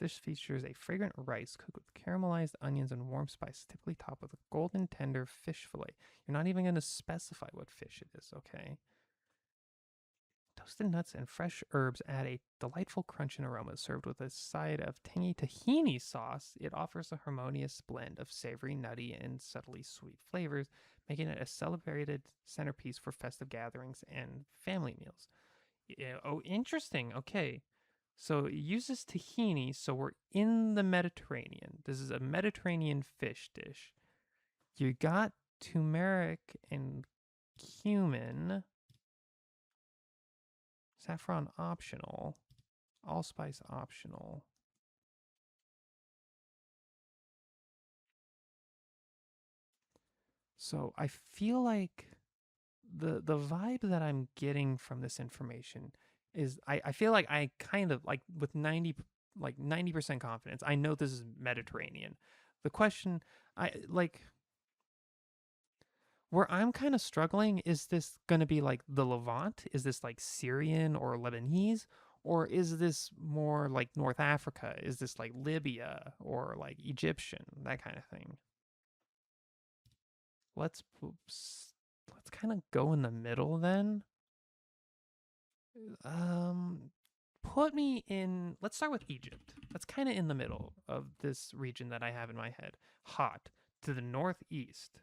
Speaker 1: This dish features a fragrant rice cooked with caramelized onions and warm spice, typically topped with a golden tender fish fillet. You're not even going to specify what fish it is, okay? Toasted nuts and fresh herbs add a delightful crunch and aroma. Served with a side of tangy tahini sauce, it offers a harmonious blend of savory, nutty, and subtly sweet flavors, making it a celebrated centerpiece for festive gatherings and family meals. Yeah, oh, interesting. Okay. So it uses tahini, so we're in the Mediterranean. This is a Mediterranean fish dish. You got turmeric and cumin, saffron optional, allspice optional. So I feel like the vibe that I'm getting from this information is I feel like I kind of like with 90% confidence I know this is Mediterranean. The question I like where I'm kind of struggling is this going to be like the Levant? Is this like Syrian or Lebanese? Or is this more like North Africa? Is this like Libya or like Egyptian? That kind of thing. Let's let's kind of go in the middle then. Um, put me in. Let's start with Egypt. That's kind of in the middle of this region that I have in my head. Hot to the northeast,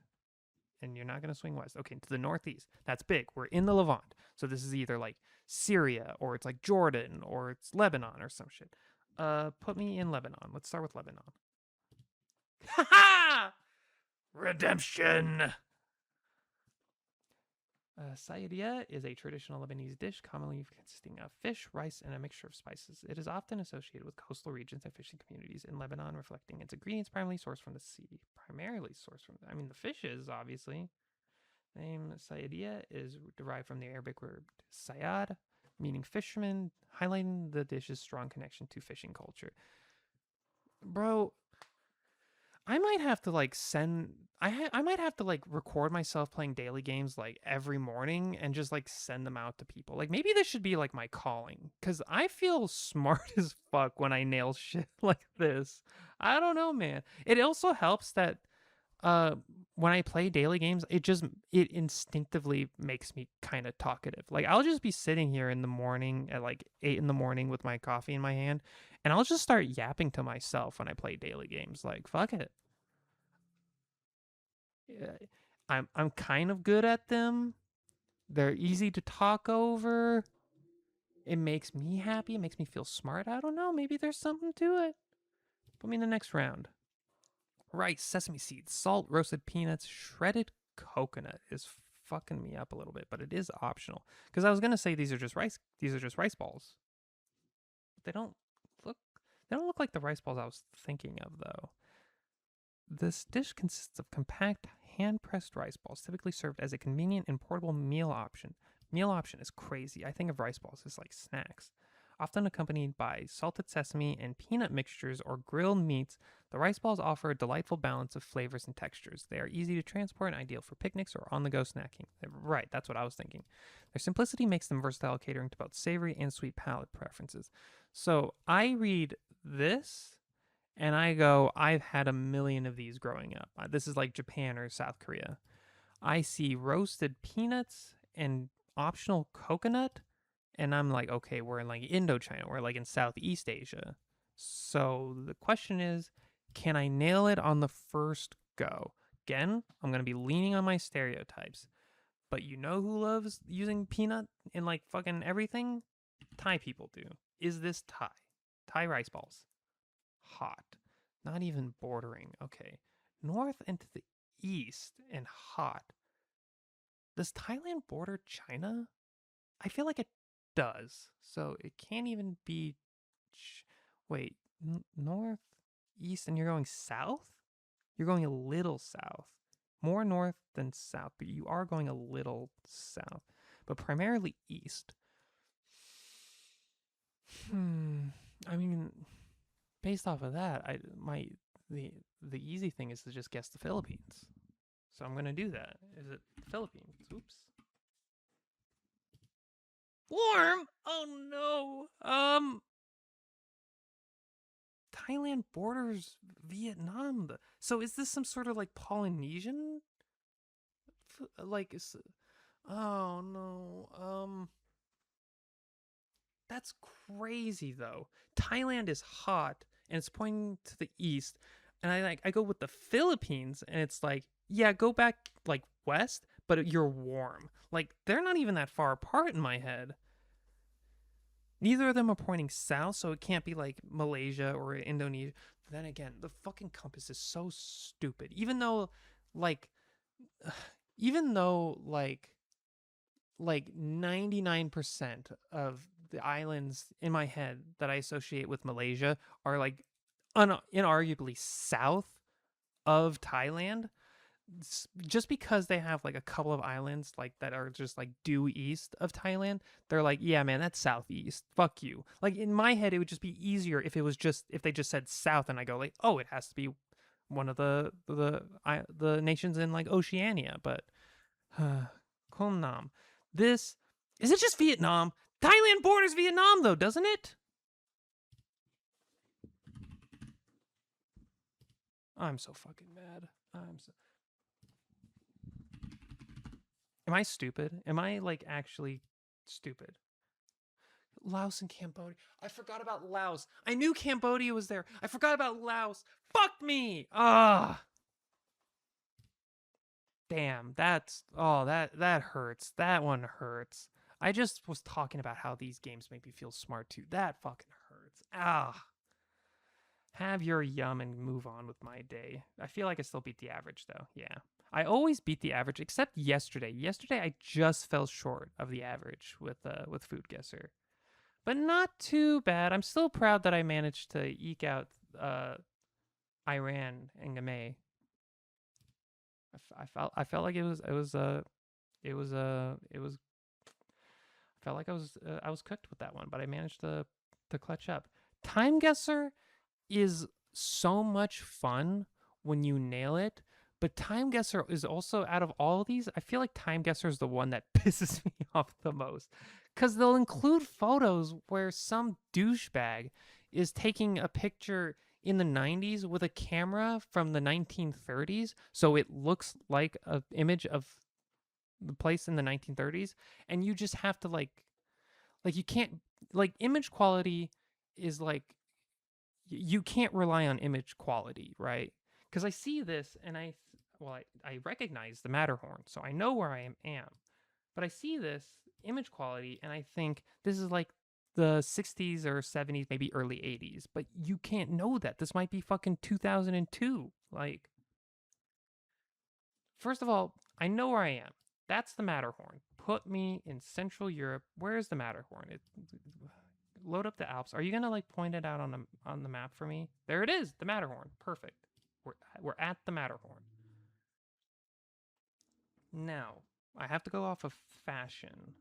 Speaker 1: and you're not gonna swing west. Okay, to the northeast. That's big. We're in the Levant, so this is either like Syria or it's like Jordan or it's Lebanon or some shit. Put me in Lebanon. Let's start with Lebanon. Ha ha! Redemption. Sayadiya is a traditional Lebanese dish commonly consisting of fish, rice, and a mixture of spices. It is often associated with coastal regions and fishing communities in Lebanon, reflecting its ingredients primarily sourced from the sea. I mean, the fishes, obviously. The name Sayadiya is derived from the Arabic word sayad, meaning fisherman, highlighting the dish's strong connection to fishing culture. Bro, I might have to like send I might have to like record myself playing daily games like every morning and just like send them out to people. Like maybe this should be like my calling cuz I feel smart as fuck when I nail shit like this. I don't know, man. It also helps that uh when I play daily games, it instinctively makes me kind of talkative. Like I'll just be sitting here in the morning at like 8 in the morning with my coffee in my hand and I'll just start yapping to myself when I play daily games. Like fuck it. Yeah, I'm kind of good at them. They're easy to talk over. It makes me happy. It makes me feel smart. I don't know. Maybe there's something to it. Put me in the next round. Rice, sesame seeds, salt, roasted peanuts, shredded coconut is fucking me up a little bit, but it is optional. Because I was gonna say these are just rice. These are just rice balls. But look. They don't look like the rice balls I was thinking of though. This dish consists of compact, hand-pressed rice balls, typically served as a convenient and portable meal option. Meal option is crazy. I think of rice balls as like snacks. Often accompanied by salted sesame and peanut mixtures or grilled meats, the rice balls offer a delightful balance of flavors and textures. They are easy to transport and ideal for picnics or on-the-go snacking. Right, that's what I was thinking. Their simplicity makes them versatile, catering to both savory and sweet palate preferences. So I read this and I go, I've had a million of these growing up. This is like Japan or South Korea. I see roasted peanuts and optional coconut, and I'm like, okay, we're in like Indochina, we're like in Southeast Asia. So the question is, can I nail it on the first go? Again, I'm going to be leaning on my stereotypes. But you know who loves using peanut in like fucking everything? Thai people do. Is this Thai? Thai rice balls. Hot. Not even bordering. Okay. North and to the east and hot. Does Thailand border China? I feel like it does. So it can't even be. Wait, north, east, and you're going south? You're going a little south. More north than south, but you are going a little south. But primarily east. I mean, based off of that, the easy thing is to just guess the Philippines. So I'm gonna do that. Is it the Philippines? Oops. Warm? Oh no. Thailand borders Vietnam. So is this some sort of like Polynesian? Like, oh no. That's crazy though. Thailand is hot and it's pointing to the east, and I go with the Philippines and it's like, yeah, go back like west, but you're warm. Like they're not even that far apart in my head. Neither of them are pointing south, so it can't be like Malaysia or Indonesia. But then again, the fucking compass is so stupid. Like, even though like 99% of the islands in my head that I associate with Malaysia are like inarguably south of Thailand, just because they have like a couple of islands like that are just like due east of Thailand, they're like, yeah, man, that's southeast. Fuck you. Like in my head, it would just be easier if they just said south, and I go like, oh, it has to be one of the nations in like Oceania. But Khon this is it just Vietnam? Thailand borders Vietnam though, doesn't it? I'm so fucking mad. Am I stupid? Am I like actually stupid? Laos and Cambodia. I forgot about Laos. I knew Cambodia was there. I forgot about Laos. Fuck me. Ah. Damn. That hurts. That one hurts. I just was talking about how these games make me feel smart too. That fucking hurts. Ah. Have your yum and move on with my day. I feel like I still beat the average though. Yeah. I always beat the average except yesterday. Yesterday I just fell short of the average with Food Guesser. But not too bad. I'm still proud that I managed to eke out Iran and Gamay. I felt like it was I felt like I was cooked with that one, but I managed to clutch up. Time Guesser is so much fun when you nail it, but Time Guesser is also, out of all of these, I feel like Time Guesser is the one that pisses me off the most, because they'll include photos where some douchebag is taking a picture in the 90s with a camera from the 1930s, so it looks like an image of the place in the 1930s, and you just have to like you can't, like, image quality is like, you can't rely on image quality, right? Because I see this and I recognize the Matterhorn, so I know where I am. But I see this image quality and I think this is like the 60s or 70s, maybe early 80s. But you can't know that. This might be fucking 2002. Like, first of all, I know where I am. That's the Matterhorn. Put me in Central Europe. Where's the Matterhorn? Load up the Alps. Are you gonna like point it out on the map for me? There it is, the Matterhorn. Perfect. We're at the Matterhorn. Now, I have to go off of fashion.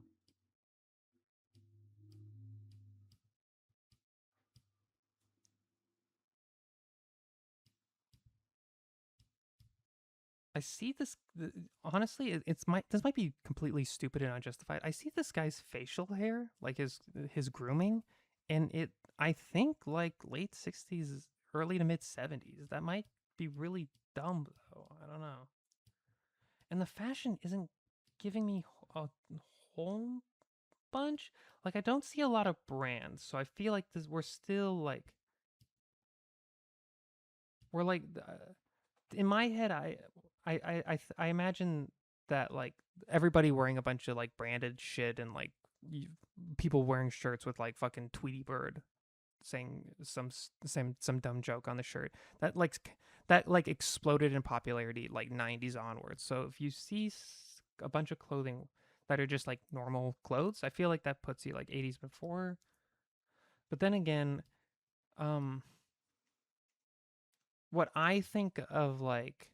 Speaker 1: I see this. Honestly, this might be completely stupid and unjustified. I see this guy's facial hair, like his grooming, and it. I think like late 60s, early to mid 70s. That might be really dumb though. I don't know. And the fashion isn't giving me a whole bunch. Like I don't see a lot of brands, so I feel like this we're like in my head I imagine that like everybody wearing a bunch of like branded shit and like people wearing shirts with like fucking Tweety Bird saying some dumb joke on the shirt that like exploded in popularity like 90s onwards. So if you see a bunch of clothing that are just like normal clothes, I feel like that puts you like 80s before. But then again, um what I think of like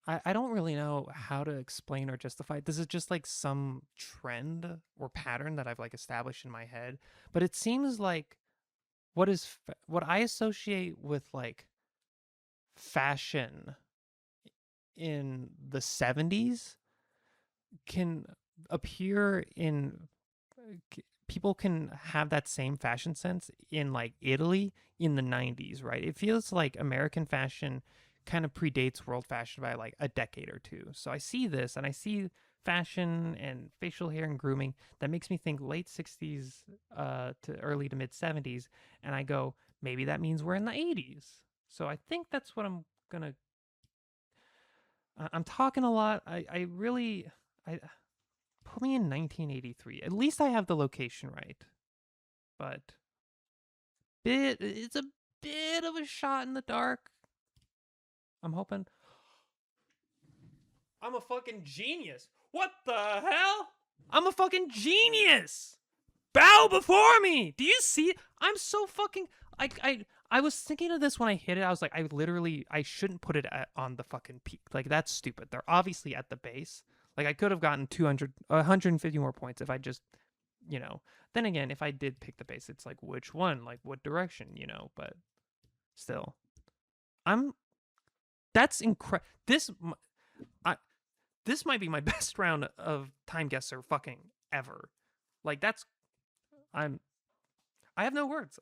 Speaker 1: I don't really know how to explain or justify. This is just like some trend or pattern that I've like established in my head. But it seems like what I associate with like fashion in the 70s can appear in people can have that same fashion sense in like Italy in the 90s, right? It feels like American fashion kind of predates world fashion by like a decade or two. So I see this and I see fashion and facial hair and grooming that makes me think late 60s to early to mid 70s, and I go, maybe that means we're in the 80s. So I think that's what I'm going to I'm talking a lot. I really I put me in 1983. At least I have the location right. But it's a bit of a shot in the dark. I'm hoping. I'm a fucking genius. What the hell? I'm a fucking genius. Bow before me. Do you see? I'm so fucking. I was thinking of this when I hit it. I was like, I shouldn't put it on the fucking peak. Like that's stupid. They're obviously at the base. Like I could have gotten 200, 150 more points if I just, you know. Then again, if I did pick the base, it's like which one, like what direction, you know. But still, I'm. That's incredible. I this might be my best round of time guesser fucking ever. Like that's I'm I have no words.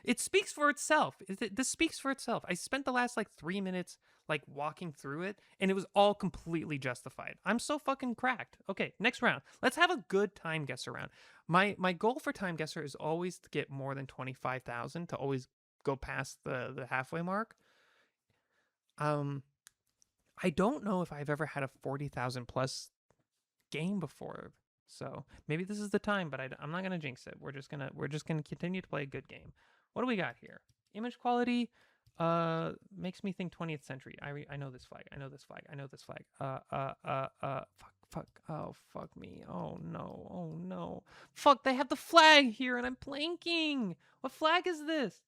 Speaker 1: It speaks for itself. This speaks for itself. I spent the last like 3 minutes like walking through it, and it was all completely justified. I'm so fucking cracked. Okay, next round. Let's have a good time guesser round. My goal for time guesser is always to get more than 25,000 to always go past the halfway mark. Um, I don't know if I've ever had a 40,000 plus game before. So maybe this is the time, but I'm not gonna jinx it. We're just gonna continue to play a good game. What do we got here? Image quality, makes me think 20th century. I know this flag. I know this flag. I know this flag. Fuck. Oh fuck me. Oh no. Oh no. Fuck. They have the flag here, and I'm blanking. What flag is this?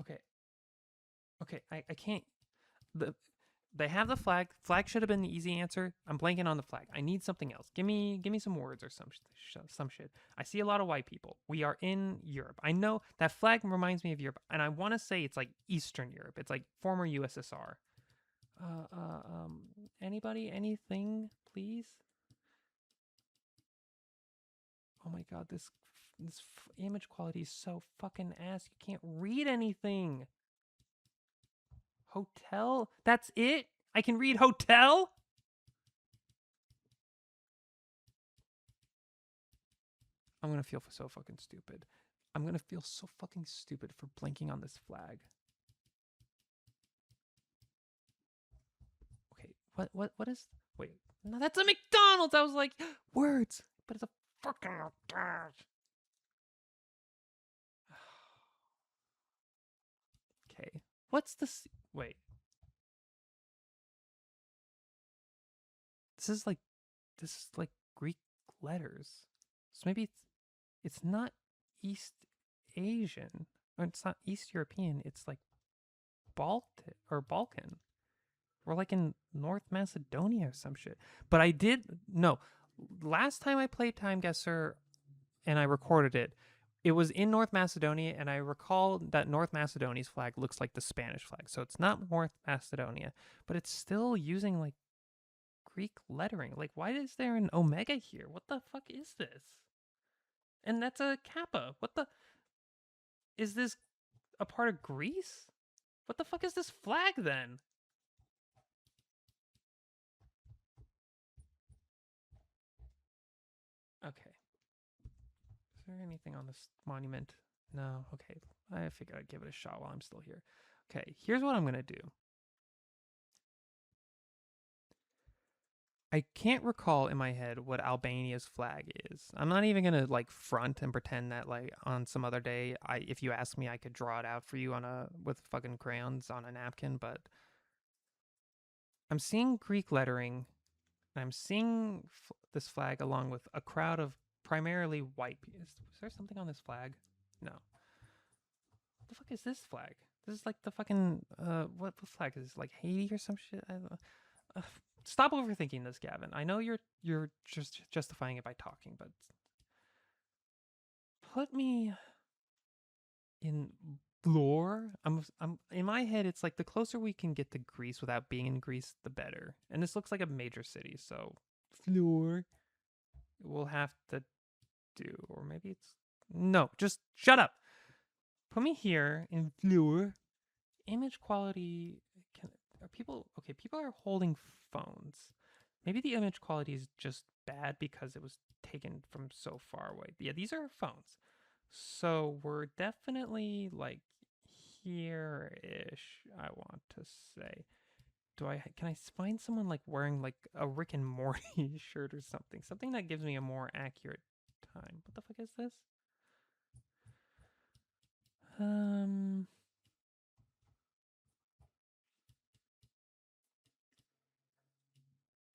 Speaker 1: Okay. Okay. I can't. The They have the flag. Flag should have been the easy answer. I'm blanking on the flag. I need something else. Give me some words or some shit. I see a lot of white people. We are in Europe. I know that flag reminds me of Europe, and I want to say it's like Eastern Europe. It's like former USSR. Uh, uh, um, Anybody, anything, please? Oh my god, this image quality is so fucking ass. You can't read anything. Hotel? That's it? I can read hotel? I'm gonna feel so fucking stupid. I'm gonna feel so fucking stupid for blinking on this flag. Okay, what is? Wait, no, that's a McDonald's. I was like, words, but it's a fucking McDonald's. Okay, what's this? Wait, this is like this is like Greek letters. So maybe it's not East Asian, or it's not East European. It's like Baltic or Balkan. We're like in North Macedonia or some shit. But I did no. Last time I played Time Guesser and I recorded it, it was in North Macedonia, and I recall that North Macedonia's flag looks like the Spanish flag. So it's not North Macedonia, but it's still using like Greek lettering. Like, why is there an omega here? What the fuck is this? And that's a kappa. What the is this a part of Greece? What the fuck is this flag then? Okay. Is there anything on this monument? No. Okay. I figured I'd give it a shot while I'm still here. Okay. Here's what I'm going to do. I can't recall in my head what Albania's flag is. I'm not even going to like front and pretend that like on some other day, if you ask me, I could draw it out for you with fucking crayons on a napkin, but I'm seeing Greek lettering, and I'm seeing this flag along with a crowd of primarily white people. Is there something on this flag? No. What the fuck is this flag? This is like the fucking what flag is this? Like Haiti or some shit? Stop overthinking this, Gavin. I know you're just justifying it by talking, but put me in lore. I'm in my head. It's like the closer we can get to Greece without being in Greece, the better. And this looks like a major city, so floor. we'll have to do, or maybe it's no, just shut up. Put me here in viewer. Image quality. Are people okay? People are holding phones. Maybe the image quality is just bad because it was taken from so far away. Yeah, these are phones. So we're definitely like here-ish, I want to say. Can I find someone like wearing like a Rick and Morty shirt or something? Something that gives me a more accurate time. What the fuck is this? Um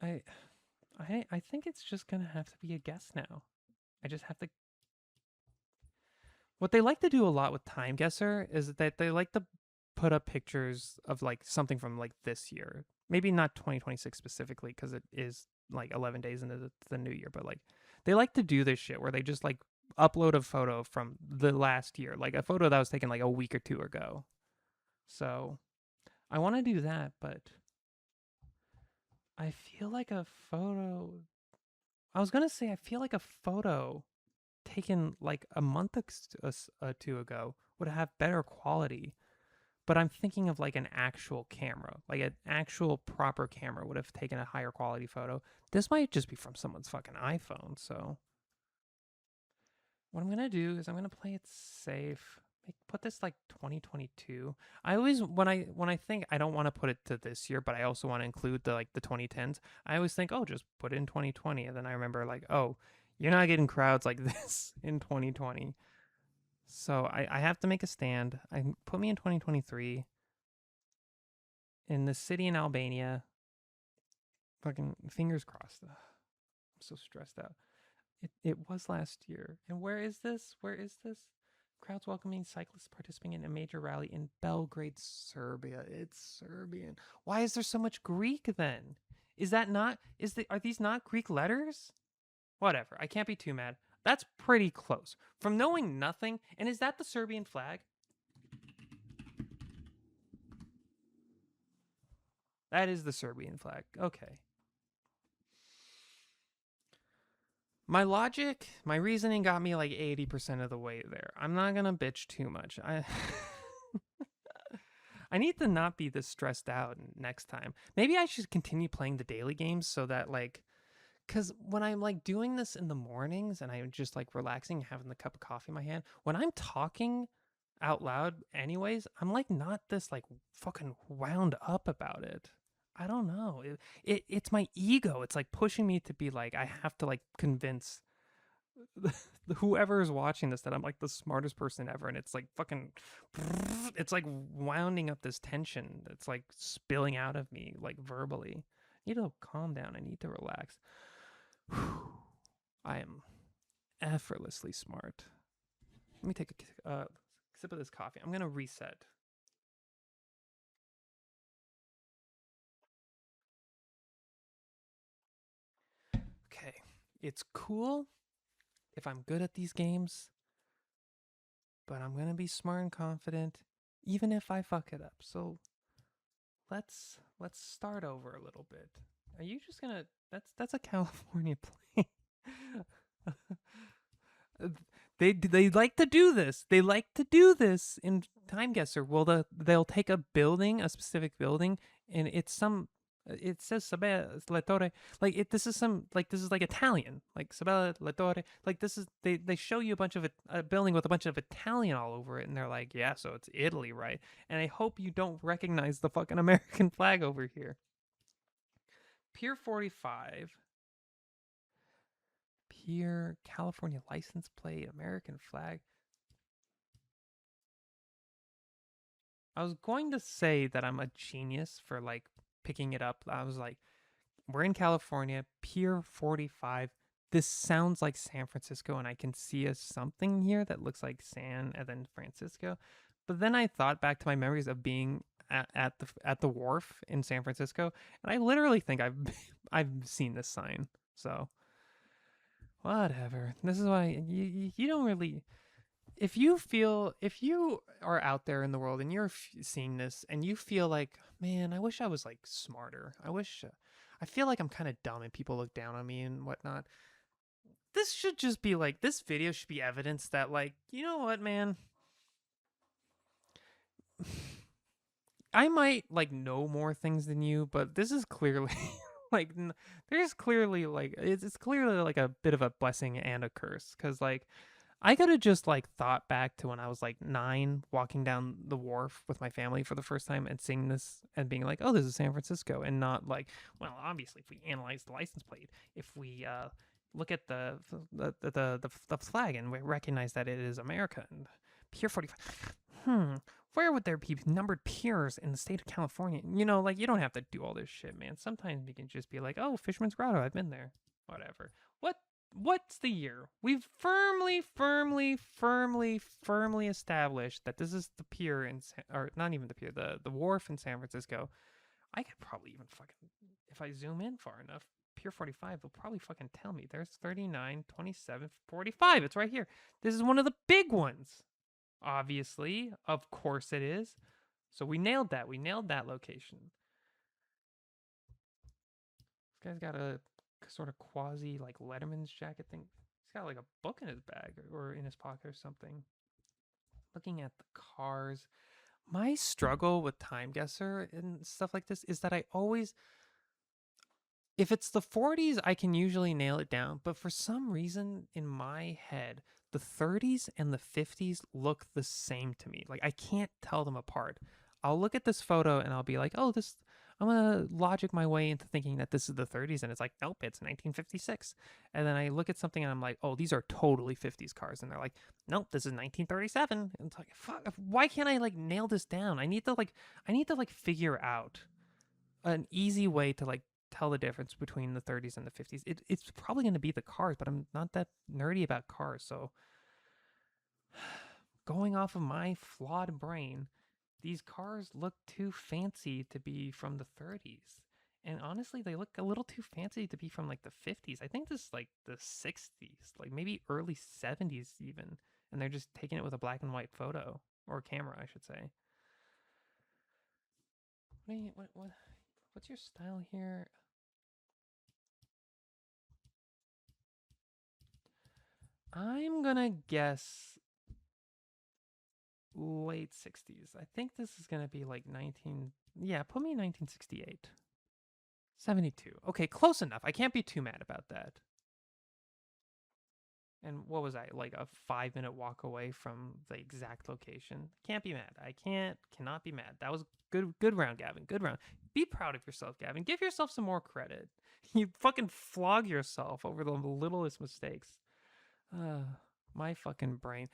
Speaker 1: I I think it's just gonna have to be a guess now. I just have to. What they like to do a lot with Time Guesser is that they like to put up pictures of like something from like this year. Maybe not 2026 specifically because it is like 11 days into the new year, but like they like to do this shit where they just like upload a photo from the last year, like a photo that was taken like a week or two ago. So I want to do that, but I feel like a photo. I was gonna say I feel like a photo taken like a month or two ago would have better quality. But I'm thinking of like an actual camera, like an actual proper camera would have taken a higher quality photo. This might just be from someone's fucking iPhone. So what I'm gonna do is I'm gonna play it safe. Put this like 2022. I always when I think I don't want to put it to this year, but I also want to include the like the 2010s. I always think, oh, just put it in 2020, and then I remember like, oh, you're not getting crowds like this in 2020. So I have to make a stand. I put me in 2023 in the city in Albania. Fucking fingers crossed. Ugh, I'm so stressed out. It was last year. And where is this? Where is this? Crowds welcoming cyclists participating in a major rally in Belgrade, Serbia. It's Serbian. Why is there so much Greek then? Is that not are these not Greek letters? Whatever. I can't be too mad. That's pretty close. From knowing nothing, and is that the Serbian flag? That is the Serbian flag. Okay. My logic, my reasoning got me like 80% of the way there. I'm not going to bitch too much. I need to not be this stressed out next time. Maybe I should continue playing the daily games so that like cuz when I'm like doing this in the mornings and I'm just like relaxing having the cup of coffee in my hand, when I'm talking out loud anyways, I'm like not this like fucking wound up about it. I don't know. It's my ego. It's like pushing me to be like I have to like convince whoever is watching this that I'm like the smartest person ever, and it's like fucking, it's like wounding up this tension that's like spilling out of me like verbally. I need to calm down. I need to relax. I am effortlessly smart. Let me take a sip of this coffee. I'm gonna reset. Okay, it's cool if I'm good at these games, but I'm gonna be smart and confident, even if I fuck it up. So let's start over a little bit. Are you just gonna? That's a California plane. They like to do this. They like to do this in Time Guesser. Well, they'll take a building, a specific building, and it's some. It says Sabella Le Torre. Like this is some like this is like Italian. Like Sabella Le Torre. Like this is they show you a bunch of a building with a bunch of Italian all over it, and they're like, yeah, so it's Italy, right? And I hope you don't recognize the fucking American flag over here. Pier 45. Pier, California license plate, American flag. I was going to say that I'm a genius for like picking it up. I was like, we're in California, Pier 45. This sounds like San Francisco, and I can see a something here that looks like San and then Francisco. But then I thought back to my memories of being at the wharf in San Francisco, and I literally think I've I've seen this sign. So whatever. This is why you don't really if you are out there in the world and you're seeing this and you feel like, man, I wish I was like smarter. I feel like I'm kind of dumb and people look down on me and whatnot. this should just be like, this video should be evidence that, like, you know what, man? I might like know more things than you, but this is clearly like there's clearly like it's clearly like a bit of a blessing and a curse, because like I could have just like thought back to when I was like 9, walking down the wharf with my family for the first time and seeing this and being like, oh, this is San Francisco, and not like, well, obviously if we analyze the license plate, if we look at the flag and we recognize that it is America and Pier 45. Where would there be numbered piers in the state of California? You know, like, you don't have to do all this shit, man. Sometimes you can just be like, oh, Fisherman's Grotto, I've been there. Whatever. What's the year? We've firmly established that this is the pier or not even the pier, the wharf in San Francisco. I could probably even fucking, if I zoom in far enough, Pier 45, they'll probably fucking tell me. There's 39, 27, 45. It's right here. This is one of the big ones. Obviously, of course it is. So we nailed that. We nailed that location. This guy's got a sort of quasi like Letterman's jacket thing. He's got like a book in his bag or in his pocket or something. Looking at the cars. My struggle with Time Guesser and stuff like this is that I always, if it's the 40s, I can usually nail it down. But for some reason in my head, the 30s and the 50s look the same to me. Like, I can't tell them apart. I'll look at this photo and I'll be like, oh, this, I'm going to logic my way into thinking that this is the 30s. And it's like, nope, it's 1956. And then I look at something and I'm like, oh, these are totally 50s cars. And they're like, nope, this is 1937. And it's like, fuck, why can't I like nail this down? I need to like figure out an easy way to like tell the difference between the 30s and the 50s. It's probably going to be the cars, but I'm not that nerdy about cars. So going off of my flawed brain, these cars look too fancy to be from the 30s. And honestly, they look a little too fancy to be from like the 50s. I think this is like the 60s, like maybe early 70s even. And they're just taking it with a black and white photo or camera, I should say. What's your style here? I'm gonna guess late 60s. I think this is gonna be like 19. Yeah, put me in 1968. 72. Okay, close enough. I can't be too mad about that. And what was I, like a 5-minute walk away from the exact location? Can't be mad. Cannot be mad. That was good round, Gavin. Good round. Be proud of yourself, Gavin. Give yourself some more credit. You fucking flog yourself over the littlest mistakes. My fucking brain.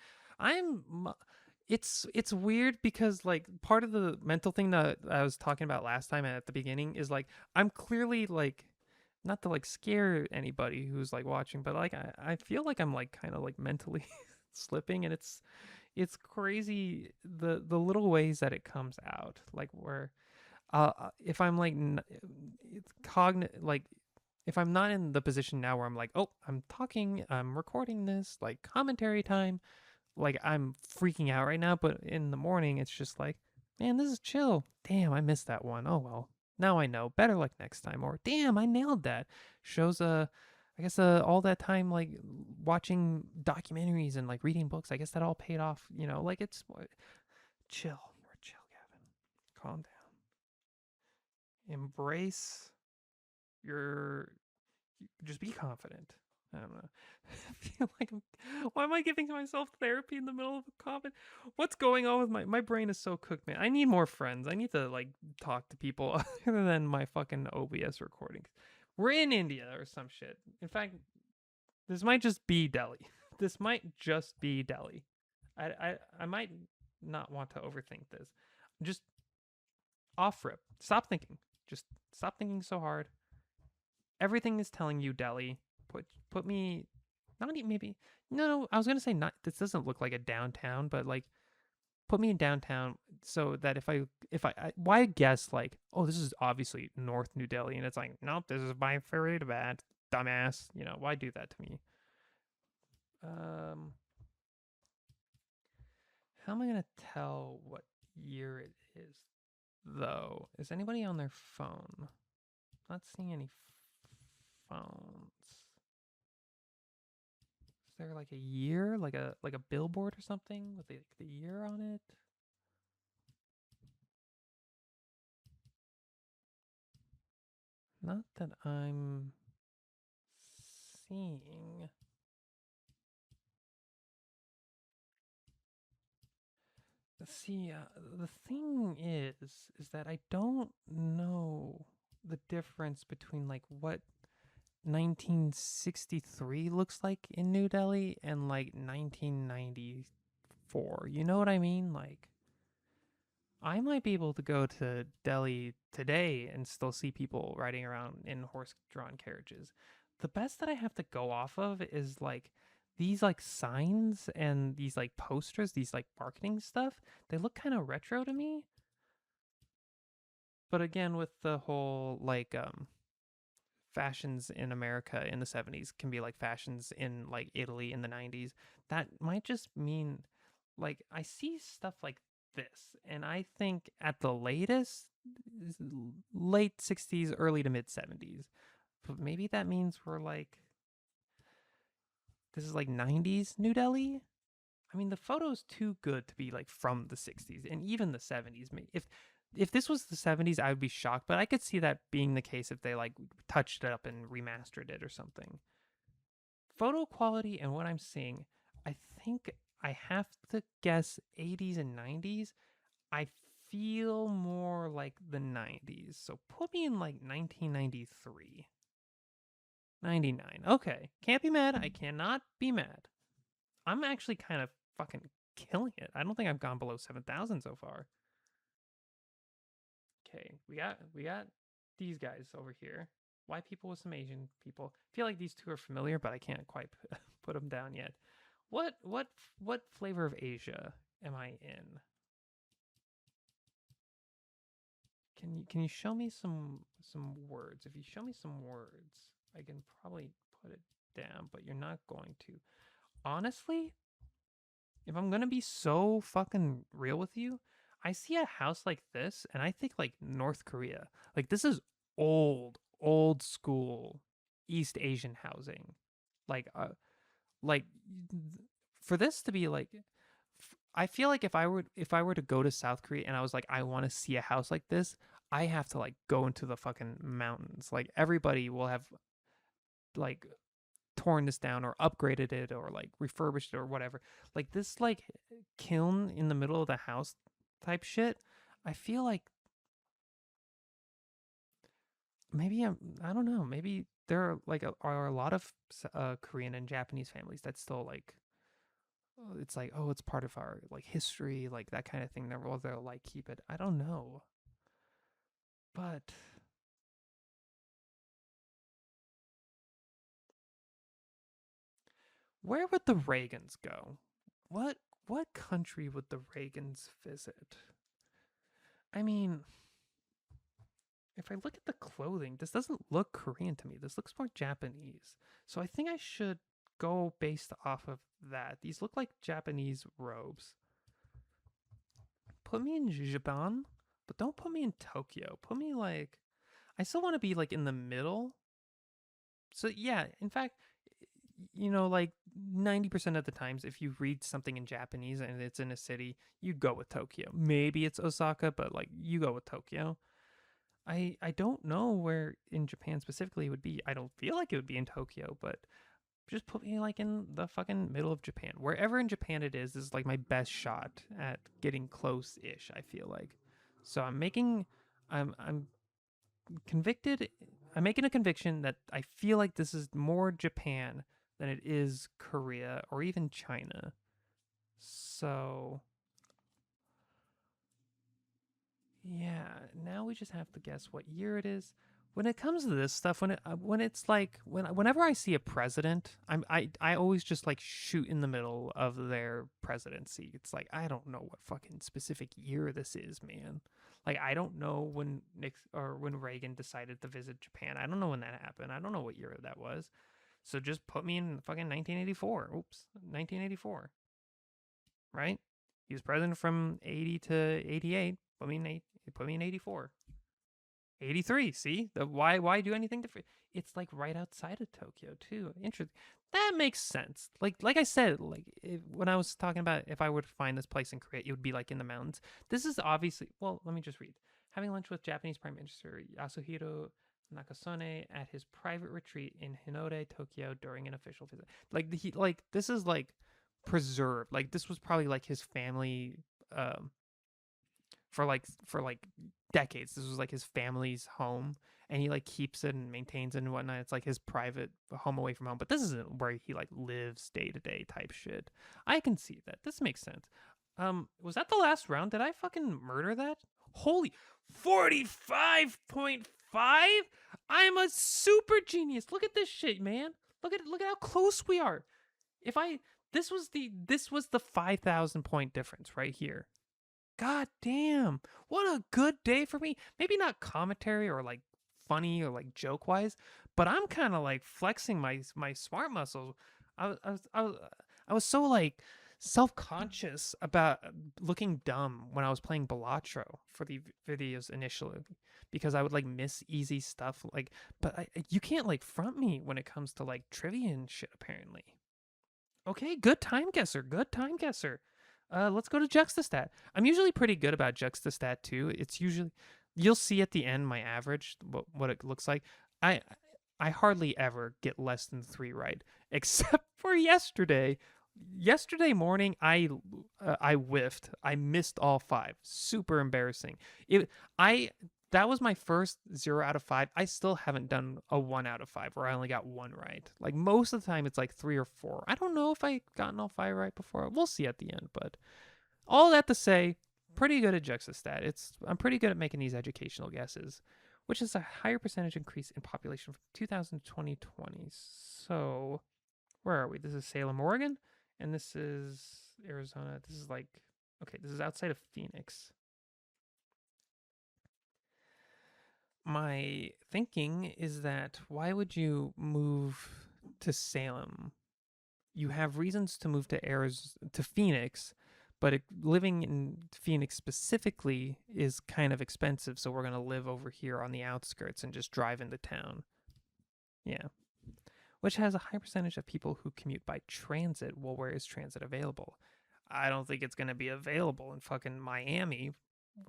Speaker 1: It's weird because like part of the mental thing that I was talking about last time at the beginning is like I'm clearly like, not to like scare anybody who's like watching, but like I feel like I'm like kind of like mentally slipping, and it's crazy the little ways that it comes out, like where if I'm like like if I'm not in the position now where I'm like, oh, I'm talking, I'm recording this, like commentary time, like I'm freaking out right now, but in the morning it's just like, man, this is chill. Damn, I missed that one. Oh well. Now I know. Better luck next time. Or damn, I nailed that. Shows I guess all that time like watching documentaries and like reading books, I guess that all paid off, you know, like it's chill. We're chill, Gavin. Calm down. Embrace your, just be confident. I don't know. I feel like why am I giving myself therapy in the middle of a comment? What's going on with my brain is so cooked, man. I need more friends. I need to like talk to people other than my fucking OBS recordings. We're in India or some shit. In fact, this might just be Delhi. This might just be Delhi. I might not want to overthink this. Just off rip. Stop thinking. Just stop thinking so hard. Everything is telling you Delhi. Put me, not even maybe, no, I was gonna say, not, this doesn't look like a downtown, but like put me in downtown so that if I why guess like, oh, this is obviously North New Delhi, and it's like, nope, this is by Faridabad, dumbass. You know, why do that to me? How am I gonna tell what year it is though? Is anybody on their phone? Not seeing any phones. there like a year, like a billboard or something with the year on it? Not that I'm seeing. See, the thing is that I don't know the difference between like what 1963 looks like in New Delhi and like 1994. You know what I mean? Like, I might be able to go to Delhi today and still see people riding around in horse-drawn carriages. The best that I have to go off of is like these like signs and these like posters, these like marketing stuff. They look kind of retro to me. But again, with the whole like fashions in America in the 70s can be like fashions in like Italy in the 90s. That might just mean like I see stuff like this and I think at the latest late 60s, early to mid 70s. But maybe that means we're like this is like 90s New Delhi. I mean, the photo's too good to be like from the 60s and even the 70s. If this was the 70s, I would be shocked, but I could see that being the case if they like touched it up and remastered it or something. Photo quality and what I'm seeing, I think I have to guess 80s and 90s. I feel more like the 90s. So put me in like 1993. 99. Okay. Can't be mad. I cannot be mad. I'm actually kind of fucking killing it. I don't think I've gone below 7,000 so far. Okay, we got these guys over here. White people with some Asian people. I feel like these two are familiar, but I can't quite put them down yet. What flavor of Asia am I in? Can you show me some words? If you show me some words, I can probably put it down, but you're not going to. Honestly, if I'm gonna be so fucking real with you, I see a house like this and I think like North Korea. Like this is old school East Asian housing. Like like for this to be like I feel like if I were to go to South Korea and I was like I want to see a house like this, I have to like go into the fucking mountains. Like everybody will have like torn this down or upgraded it or like refurbished it or whatever. Like this like kiln in the middle of the house type shit. I feel like maybe I don't know. Maybe there are like are a lot of Korean and Japanese families that still like it's like oh it's part of our like history like that kind of thing. They'll like keep it. I don't know, but where would the Reagans go? What country would the Reagans visit? I mean, if I look at the clothing, this doesn't look Korean to me. This looks more Japanese. So I think I should go based off of that. These look like Japanese robes. Put me in Japan, but don't put me in Tokyo. Put me like I still want to be like in the middle. So yeah, in fact, like 90% of the times if you read something in Japanese and it's in a city, you go with Tokyo. Maybe it's Osaka, but like you go with Tokyo. I don't know where in Japan specifically it would be. I don't feel like it would be in Tokyo, but just put me like in the fucking middle of Japan. Wherever in Japan it is like my best shot at getting close-ish, I feel like. So I'm convicted I'm making a conviction that I feel like this is more Japan than it is Korea or even China. So yeah, now we just have to guess what year it is. When it comes to this stuff, when it's like whenever I see a president, I always just like shoot in the middle of their presidency. It's like I don't know what fucking specific year this is, man. Like I don't know when when Reagan decided to visit Japan. I don't know when that happened. I don't know what year that was. So just put me in fucking 1984. Oops, 1984. Right? He was president from 80 to 88. Put me in 84. 83. See? Why do anything different? it's like right outside of Tokyo too. Interesting. That makes sense. Like I said, when I was talking about if I were to find this place in Korea, it would be like in the mountains. This is obviously, well, let me just read. Having lunch with Japanese Prime Minister Yasuhiro Nakasone at his private retreat in Hinode, Tokyo during an official visit. Like this is like preserved. Like this was probably like his family um for like decades. This was like his family's home, and he like keeps it and maintains it and whatnot. It's like his private home away from home. But this isn't where he like lives day to day type shit. I can see that. This makes sense. Was that the last round? Did I fucking murder that? Holy 45.5? I'm a super genius. Look at this shit, man. Look at how close we are. If I this was the 5,000 point difference right here. God damn. What a good day for me. Maybe not commentary or like funny or like joke wise, but I'm kind of like flexing my smart muscles. I was so like self-conscious about looking dumb when I was playing Balatro for the videos initially because I would like miss easy stuff like but you can't like front me when it comes to like trivia and shit apparently. Okay, good time guesser. Good time guesser. Let's go to Juxtastat. I'm usually pretty good about Juxtastat too. It's usually you'll see at the end my average, what it looks like. I I hardly ever get less than 3 right, except for yesterday. Yesterday morning, I whiffed. I missed all 5. Super embarrassing. It I That was my first 0 out of 5. I still haven't done a 1 out of 5 where I only got 1 right. Like most of the time it's like 3 or 4. I don't know if I gotten all 5 right before. We'll see at the end, but all that to say, pretty good at Juxtastat. I'm pretty good at making these educational guesses, which is a higher percentage increase in population from 2000 to 2020. So, where are we? This is Salem, Oregon, and this is Arizona. This is like okay, this is outside of Phoenix. My thinking is that why would you move to Salem? You have reasons to move to Phoenix, but living in Phoenix specifically is kind of expensive, so we're going to live over here on the outskirts and just drive into town. Yeah. Which has a high percentage of people who commute by transit. Well, where is transit available? I don't think it's going to be available in fucking Miami.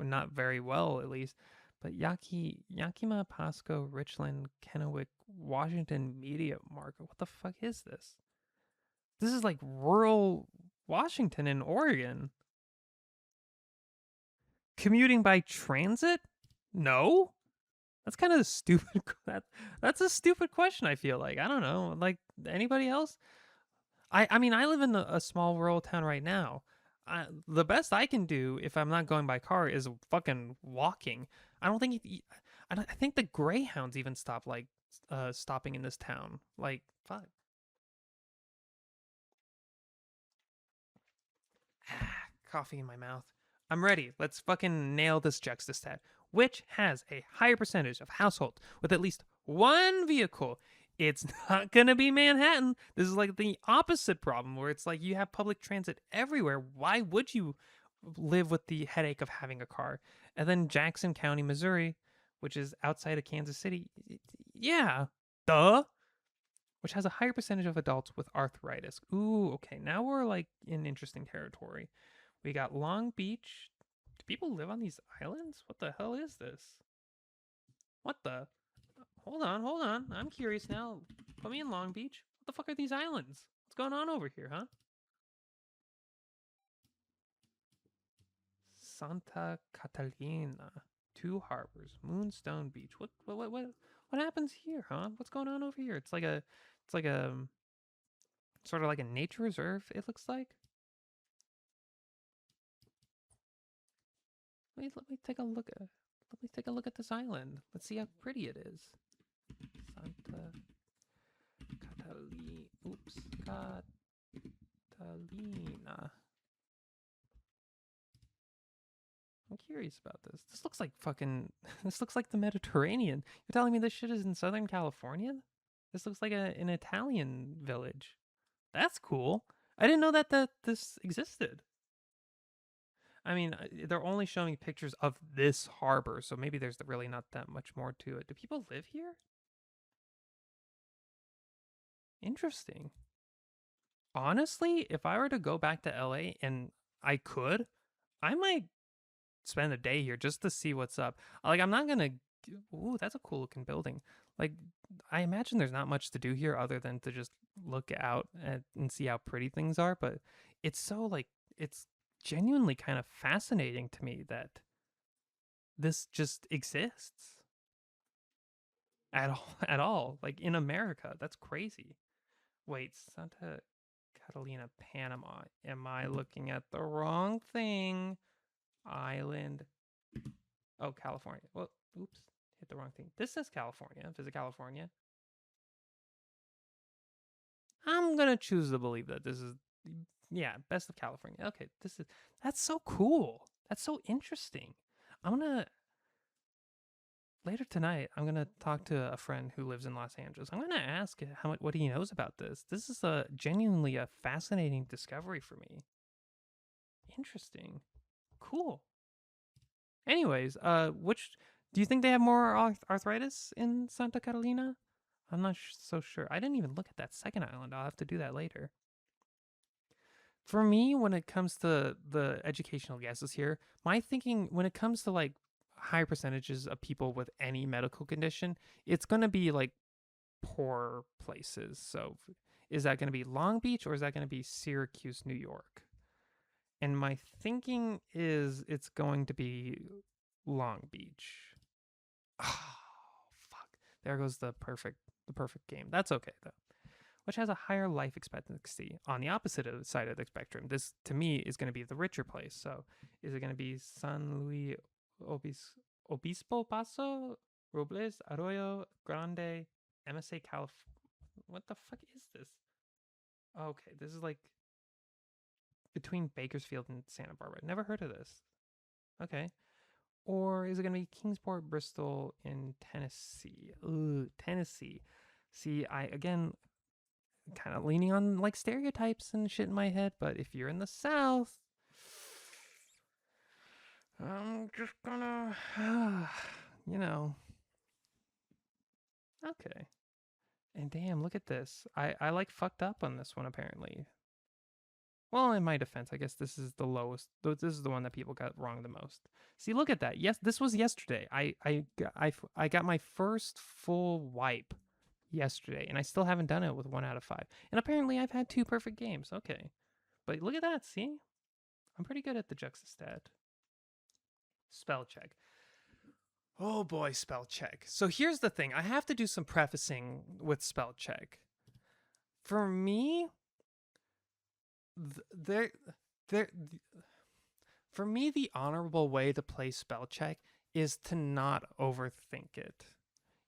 Speaker 1: Not very well, at least. But Yakima, Pasco, Richland, Kennewick, Washington Media Market. What the fuck is this? This is like rural Washington and Oregon. Commuting by transit? No. That's kind of stupid. That's a stupid question. I feel like I don't know. Like anybody else? I mean I live in a small rural town right now. The best I can do if I'm not going by car is fucking walking. I don't think I think the Greyhounds even stop like stopping in this town. Like fuck. Coffee in my mouth. I'm ready. Let's fucking nail this Juxtastat. Which has a higher percentage of households with at least one vehicle? It's not gonna be Manhattan. This is like the opposite problem where it's like you have public transit everywhere. Why would you live with the headache of having a car? And then Jackson County, Missouri, which is outside of Kansas City. Yeah, duh. Which has a higher percentage of adults with arthritis. Ooh, okay. Now we're like in interesting territory. We got Long Beach. Do people live on these islands? What the hell is this? What the? Hold on, hold on. I'm curious now. Put me in Long Beach. What the fuck are these islands? What's going on over here, huh? Santa Catalina. 2 harbors. Moonstone Beach. What happens here, huh? What's going on over here? It's like a sort of like a nature reserve, it looks like. Let me take a look at this island. Let's see how pretty it is. Santa Catalina. Oops, Catalina. I'm curious about this. This looks like fucking. This looks like the Mediterranean. You're telling me this shit is in Southern California? This looks like an Italian village. That's cool. I didn't know that this existed. I mean, they're only showing pictures of this harbor, so maybe there's really not that much more to it. Do people live here? Interesting. Honestly, if I were to go back to LA and I could, I might spend a day here just to see what's up. Like, I'm not gonna. Ooh, that's a cool looking building. Like, I imagine there's not much to do here other than to just look out and see how pretty things are. But it's so like it's genuinely kind of fascinating to me that this just exists at all. At all, like in America. That's crazy. Wait, Santa Catalina, Panama. Am I looking at the wrong thing? Island. Oh, California. Well, oops, hit the wrong thing. This says California. Visit California. I'm gonna choose to believe that this is, yeah, best of California. Okay, that's so cool. That's so interesting. I'm gonna later tonight. I'm gonna talk to a friend who lives in Los Angeles. I'm gonna ask what he knows about this. This is a genuinely a fascinating discovery for me. Interesting. Cool. Anyways, which do you think they have more arthritis in Santa Catalina? I'm not so sure. I didn't even look at that second island. I'll have to do that later. For me, when it comes to the educational guesses here, my thinking when it comes to like higher percentages of people with any medical condition, it's going to be like poor places. So is that going to be Long Beach or is that going to be Syracuse, New York? And my thinking is it's going to be Long Beach. Oh, fuck. There goes the perfect game. That's okay though. Which has a higher life expectancy on the opposite side of the spectrum. This to me is going to be the richer place. So is it going to be San Luis Obispo Paso, Robles, Arroyo Grande, MSA California? What the fuck is this? Okay, this is like between Bakersfield and Santa Barbara. Never heard of this. Okay. Or is it going to be Kingsport, Bristol, in Tennessee? Ooh, Tennessee. See, I, again, kind of leaning on like stereotypes and shit in my head, but if you're in the South, I'm just gonna, you know. Okay. And damn, look at this. I like fucked up on this one apparently. Well, in my defense, I guess this is the lowest. This is the one that people got wrong the most. See, look at that. Yes, this was yesterday. I got my first full wipe yesterday, and I still haven't done it with 1 out of 5. And apparently, I've had 2 perfect games. Okay, but look at that. See, I'm pretty good at the juxtastat. Spell check. Oh boy, spell check. So here's the thing. I have to do some prefacing with spell check. For me, there for me the honorable way to play spell check is to not overthink it.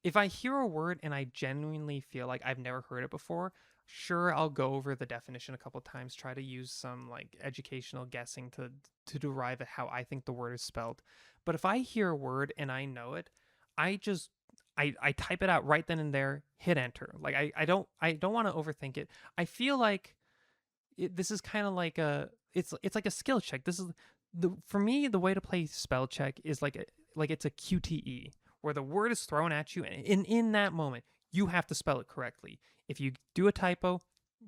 Speaker 1: If I hear a word and I genuinely feel like I've never heard it before, sure, I'll go over the definition a couple times, try to use some like educational guessing to derive at how I think the word is spelled. But if I hear a word and I know it, I just I type it out right then and there, hit enter. Like I don't want to overthink it. I feel like this is kind of like it's like a skill check. This is the for me the way to play spell check is like it's a QTE where the word is thrown at you and in that moment you have to spell it correctly. If you do a typo,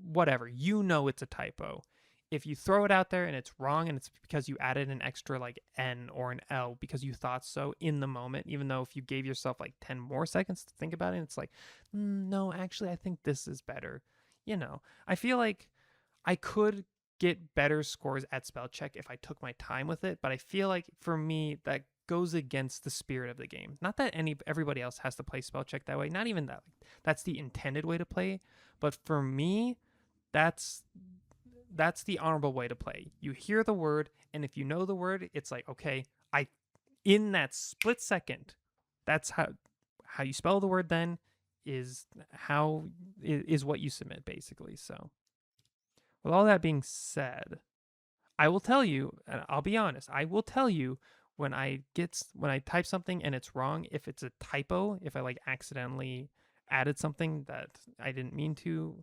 Speaker 1: whatever, you know it's a typo. If you throw it out there and it's wrong and it's because you added an extra like N or an L because you thought so in the moment, even though if you gave yourself like 10 more seconds to think about it, it's like, no, actually, I think this is better. You know, I feel like I could get better scores at spell check if I took my time with it, but I feel like for me that goes against the spirit of the game. Not that everybody else has to play spell check that way. Not even that. That's the intended way to play, but for me, that's the honorable way to play. You hear the word, and if you know the word, it's like, okay, I in that split second, that's how you spell the word then is how is what you submit basically. So with all that being said, I will tell you, and I'll be honest, I will tell you when I type something and it's wrong, if it's a typo, if I like accidentally added something that I didn't mean to,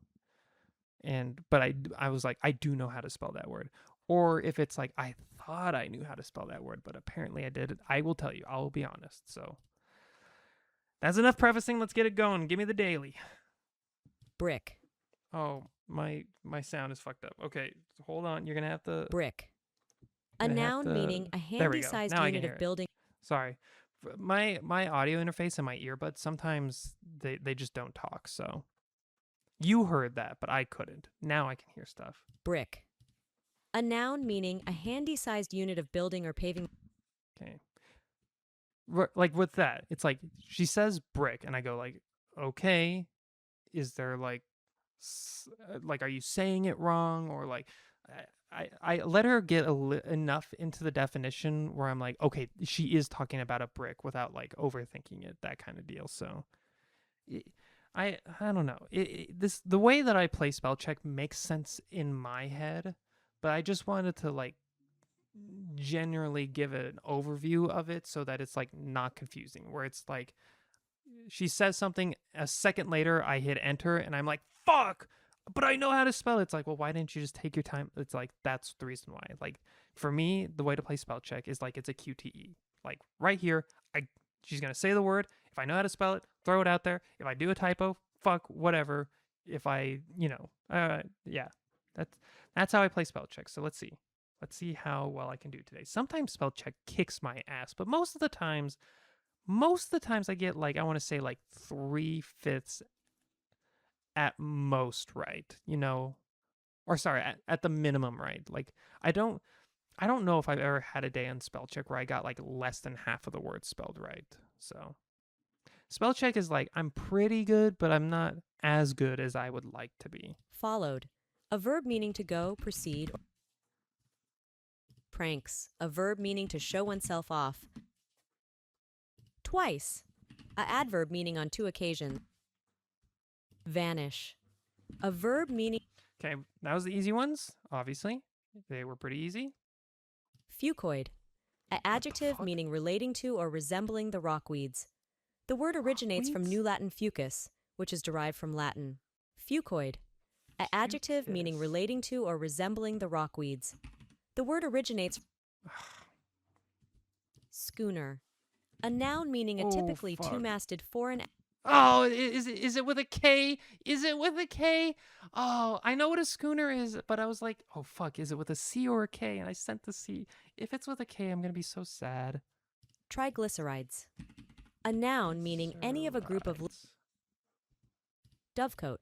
Speaker 1: but I was like, I do know how to spell that word. Or if it's like I thought I knew how to spell that word, but apparently I did, I will tell you. I will be honest. So that's enough prefacing. Let's get it going. Give me the daily.
Speaker 2: Brick.
Speaker 1: Oh, my sound is fucked up. Okay, hold on. You're gonna have to.
Speaker 2: Brick. A
Speaker 1: Gonna have
Speaker 2: noun
Speaker 1: to.
Speaker 2: meaning a
Speaker 1: There we go.
Speaker 2: handy-sized
Speaker 1: Now I can
Speaker 2: unit
Speaker 1: hear
Speaker 2: of
Speaker 1: it.
Speaker 2: building.
Speaker 1: Sorry. My audio interface and my earbuds sometimes they just don't talk. So you heard that, but I couldn't. Now I can hear stuff.
Speaker 2: Brick. A noun meaning a handy-sized unit of building or paving.
Speaker 1: Okay. Like with that, it's like she says brick, and I go like, okay, is there like are you saying it wrong or like I let her get enough into the definition where I'm like, okay, she is talking about a brick without like overthinking it, that kind of deal. So it, I don't know. This the way that I play spell check makes sense in my head, but I just wanted to like generally give an overview of it so that it's like not confusing. Where it's like she says something a second later, I hit enter and I'm like, fuck, but I know how to spell it. It's like, well, why didn't you just take your time? It's like, that's the reason why. Like, for me, the way to play spell check is like it's a QTE. Like, right here, she's going to say the word. If I know how to spell it, throw it out there. If I do a typo, fuck, whatever. If I, yeah, that's how I play spell check. So let's see. Let's see how well I can do today. Sometimes spell check kicks my ass, but most of the times I get like I want to say like 3/5 at most right, or sorry, at the minimum right. Like I don't know if I've ever had a day on spell check where I got like less than half of the words spelled right. So spell check is like I'm pretty good, but I'm not as good as I would like to be.
Speaker 2: Followed. A verb meaning to go, proceed. Pranks. A verb meaning to show oneself off. Twice. A adverb meaning on 2 occasions. Vanish. A verb meaning.
Speaker 1: Okay, that was the easy ones. Obviously, they were pretty easy.
Speaker 2: Fucoid. A adjective meaning relating to or resembling the rockweeds. The word originates from New Latin fucus, which is derived from Latin. Fucoid. A adjective meaning relating to or resembling the rockweeds. The word originates. Schooner. A noun meaning a typically two-masted foreign.
Speaker 1: Oh, is it with a K? Is it with a K? Oh, I know what a schooner is, but I was like, oh fuck, is it with a C or a K? And I sent the C. If it's with a K, I'm gonna be so sad.
Speaker 2: Triglycerides. A noun meaning any of a group of. Dovecote.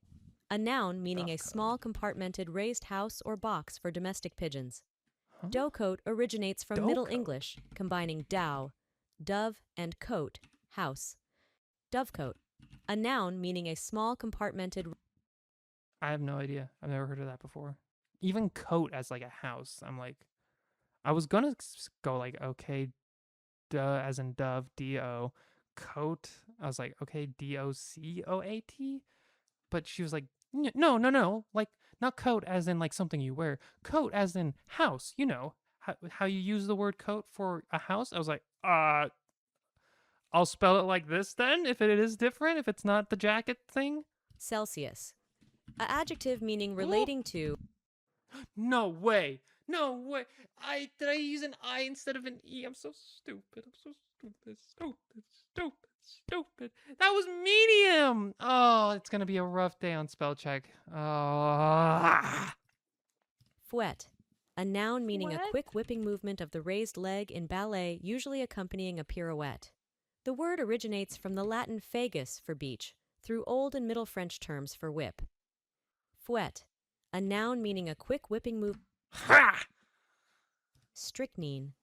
Speaker 2: A noun meaning a small compartmented raised house or box for domestic pigeons.
Speaker 1: Huh?
Speaker 2: Dovecote originates from Middle English, combining dow, dove, and cote, house. Dovecote. A noun meaning a small compartmented.
Speaker 1: I have no idea. I've never heard of that before. Even coat as like a house. I'm like, I was gonna go like, okay, duh, as in dove, D-O, coat. I was like, okay, D-O-C-O-A-T. But she was like, no, like not coat as in like something you wear. Coat as in house. You know how you use the word coat for a house. I was like, I'll spell it like this then. If it is different, if it's not the jacket thing.
Speaker 2: Celsius. A adjective meaning relating to.
Speaker 1: No way. No way. Did I use an I instead of an E? I'm so stupid. I'm so stupid. Stupid. That was medium. Oh, it's gonna be a rough day on spell check. Oh.
Speaker 2: Fouette. A noun meaning a quick whipping movement of the raised leg in ballet, usually accompanying a pirouette. The word originates from the Latin fagus for beach, through Old and Middle French terms for whip. Fouette. A noun meaning a quick whipping move.
Speaker 1: Ha!
Speaker 2: Strychnine.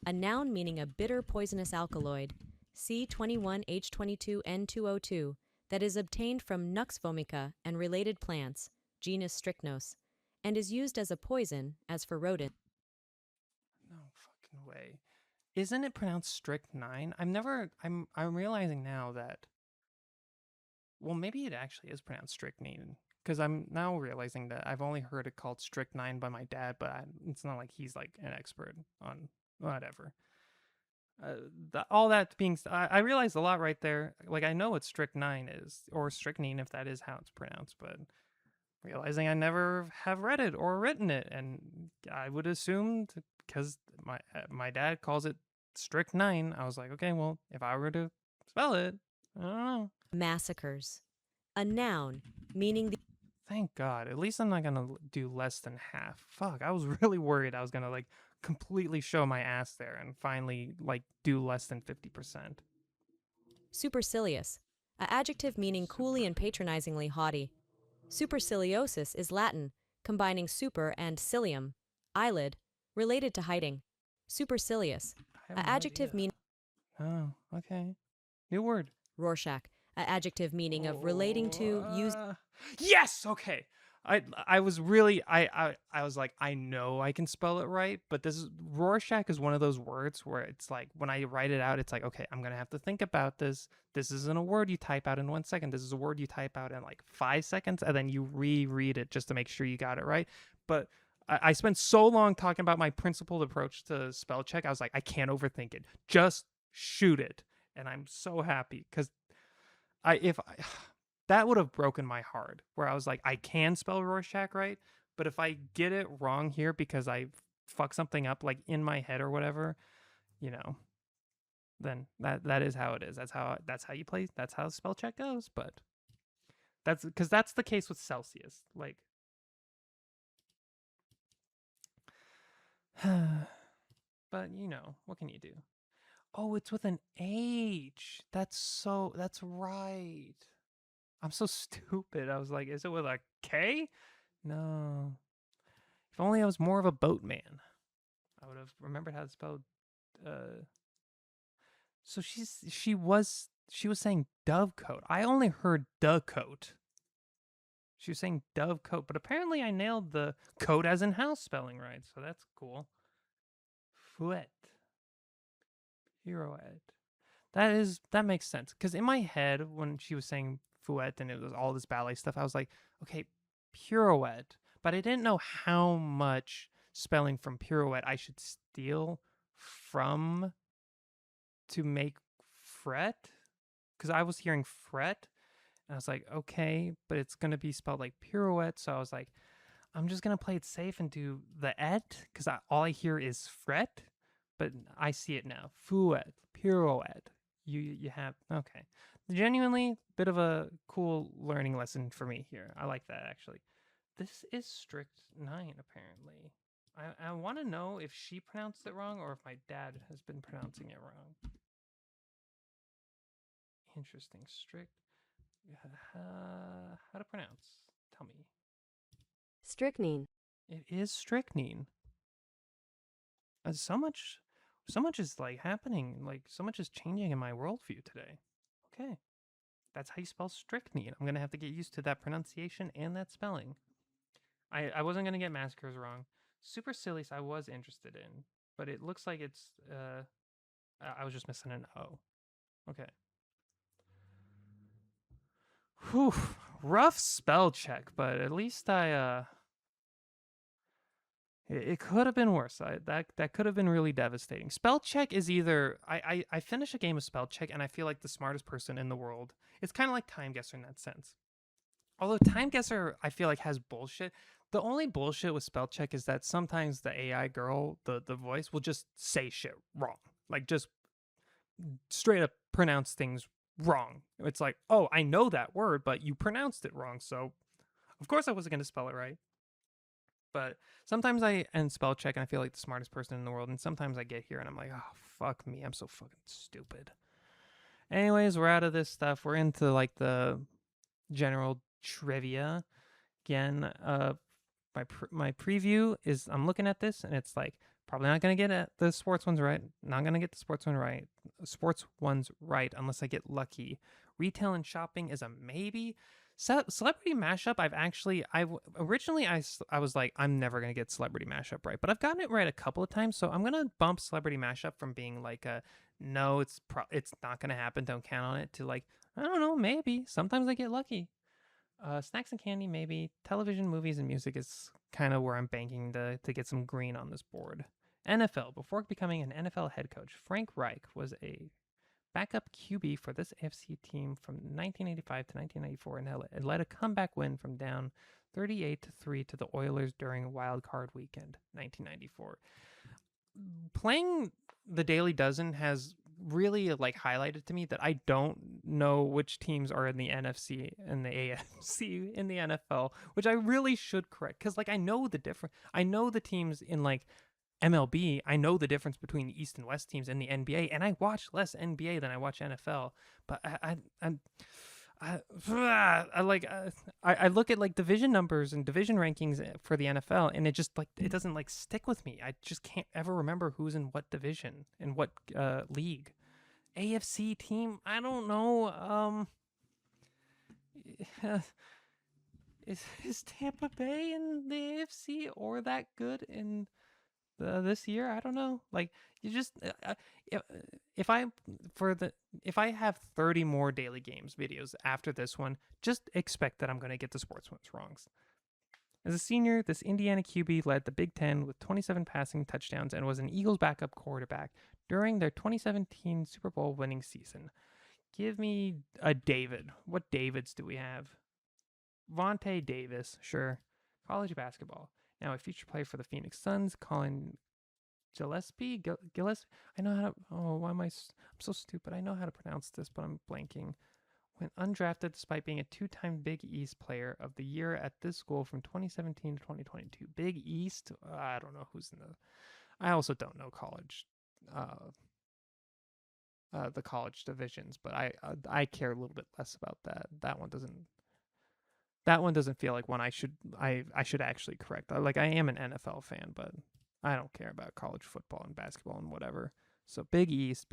Speaker 2: A noun meaning a bitter poisonous alkaloid, C21H22N2O2, that is obtained from Nux vomica and related plants, genus Strychnos, and is used as a poison, as for rodent.
Speaker 1: No fucking way. Isn't it pronounced strychnine? I'm realizing now that, well, maybe it actually is pronounced strychnine, because I'm now realizing that I've only heard it called strychnine by my dad, but it's not like he's like an expert on whatever. All that being, I realized a lot right there. Like I know what strychnine is, or strychnine if that is how it's pronounced, but realizing I never have read it or written it, and I would assume because my dad calls it strychnine, I was like, okay, well, if I were to spell it, I don't know.
Speaker 2: Massacres. A noun meaning the.
Speaker 1: Thank God. At least I'm not gonna do less than half. Fuck, I was really worried I was gonna like completely show my ass there and finally like do less than 50%.
Speaker 2: Supercilious, an adjective meaning coolly and patronizingly haughty. Superciliosis is Latin, combining super and cilium, eyelid, related to hiding. Supercilious,
Speaker 1: I
Speaker 2: an
Speaker 1: have no
Speaker 2: adjective
Speaker 1: idea.
Speaker 2: meaning
Speaker 1: Oh, okay. New word.
Speaker 2: Rorschach, an adjective meaning of relating to, use.
Speaker 1: Yes. Okay. I was really I was like I know I can spell it right, but this is Rorschach is one of those words where it's like when I write it out, it's like okay, I'm gonna have to think about this. This isn't a word you type out in 1 second. This is a word you type out in like 5 seconds, and then you reread it just to make sure you got it right. But I spent so long talking about my principled approach to spell check. I was like, I can't overthink it. Just shoot it, and I'm so happy because I if I, that would have broken my heart where I was like, I can spell Rorschach right, but if I get it wrong here because I fuck something up like in my head or whatever, you know, then that is how it is. That's how you play. That's how spell check goes. But that's because that's the case with Celsius. Like, but you know, what can you do? Oh, it's with an H. That's right. I'm so stupid. I was like, is it with a K? No. If only I was more of a boatman, I would have remembered how to spell. Uh, so she was saying dovecoat. I only heard coat. She was saying dovecoat, but apparently I nailed the coat as in house spelling right. So that's cool. Fouette, pirouette. That makes sense because in my head when she was saying fouette and it was all this ballet stuff, I was like, okay, pirouette, but I didn't know how much spelling from pirouette I should steal from to make fret because I was hearing fret and I was like, okay, but it's gonna be spelled like pirouette, so I was like, I'm just gonna play it safe and do the et because all I hear is fret, but I see it now. Fouette, pirouette. You have okay. Genuinely, bit of a cool learning lesson for me here. I like that actually. This is strict 9 apparently. I want to know if she pronounced it wrong or if my dad has been pronouncing it wrong. Interesting. Strict. How to pronounce? Tell me.
Speaker 2: Strychnine.
Speaker 1: It is strychnine. So much is like happening. Like so much is changing in my worldview today. Okay, that's how you spell strychnine. I'm gonna have to get used to that pronunciation and that spelling. I wasn't gonna get massacres wrong. Supercilious I was interested in, but it looks like it's I was just missing an O. Okay. Whew. Rough spell check, but at least it could have been worse. That could have been really devastating. Spell check is either I finish a game of spell check and I feel like the smartest person in the world. It's kind of like time guesser in that sense. Although time guesser I feel like has bullshit. The only bullshit with spell check is that sometimes the AI girl, the voice will just say shit wrong. Like just straight up pronounce things wrong. It's like, "Oh, I know that word, but you pronounced it wrong." So, of course I wasn't going to spell it right. But sometimes I end spell check and I feel like the smartest person in the world. And sometimes I get here and I'm like, oh, fuck me. I'm so fucking stupid. Anyways, we're out of this stuff. We're into like the general trivia. Again, my preview is I'm looking at this and it's like probably not going to get the sports ones right. Not going to get the sports ones right unless I get lucky. Retail and shopping is a maybe. Celebrity mashup I originally I was like I'm never going to get celebrity mashup right, but I've gotten it right a couple of times, so I'm going to bump celebrity mashup from being like a no, it's not going to happen, don't count on it, to like I don't know, maybe sometimes I get lucky. Snacks and candy, maybe. Television, movies, and music is kind of where I'm banking to get some green on this board. NFL. Before becoming an NFL head coach, Frank Reich was a backup QB for this AFC team from 1985 to 1994 and led a comeback win from down 38-3 to the Oilers during Wild Card Weekend 1994. Playing the Daily Dozen has really like highlighted to me that I don't know which teams are in the NFC and the AFC in the NFL, which I really should correct, because like I know the difference. I know the teams in like MLB. I know the difference between the East and West teams in the NBA, and I watch less NBA than I watch NFL. But I look at like division numbers and division rankings for the NFL, and it just like it doesn't like stick with me. I just can't ever remember who's in what division and what league. AFC team, I don't know. Is Tampa Bay in the AFC or that good in this year? I don't know. Like you just if I if I have 30 more daily games videos after this one, just expect that I'm going to get the sports ones wrong. As a senior, this Indiana QB led the Big Ten with 27 passing touchdowns and was an Eagles backup quarterback during their 2017 Super Bowl winning season. Give me a David. What Davids do we have? Vontae Davis, sure. College basketball. Now a future player for the Phoenix Suns, Colin Gillespie. I know how to. Oh, why am I? I'm so stupid. I know how to pronounce this, but I'm blanking. Went undrafted despite being a 2-time Big East Player of the Year at this school from 2017 to 2022. Big East. I don't know who's in the. I also don't know college. The college divisions, but I care a little bit less about that. That one doesn't feel like one I should actually correct. Like I am an NFL fan, but I don't care about college football and basketball and whatever. So Big East.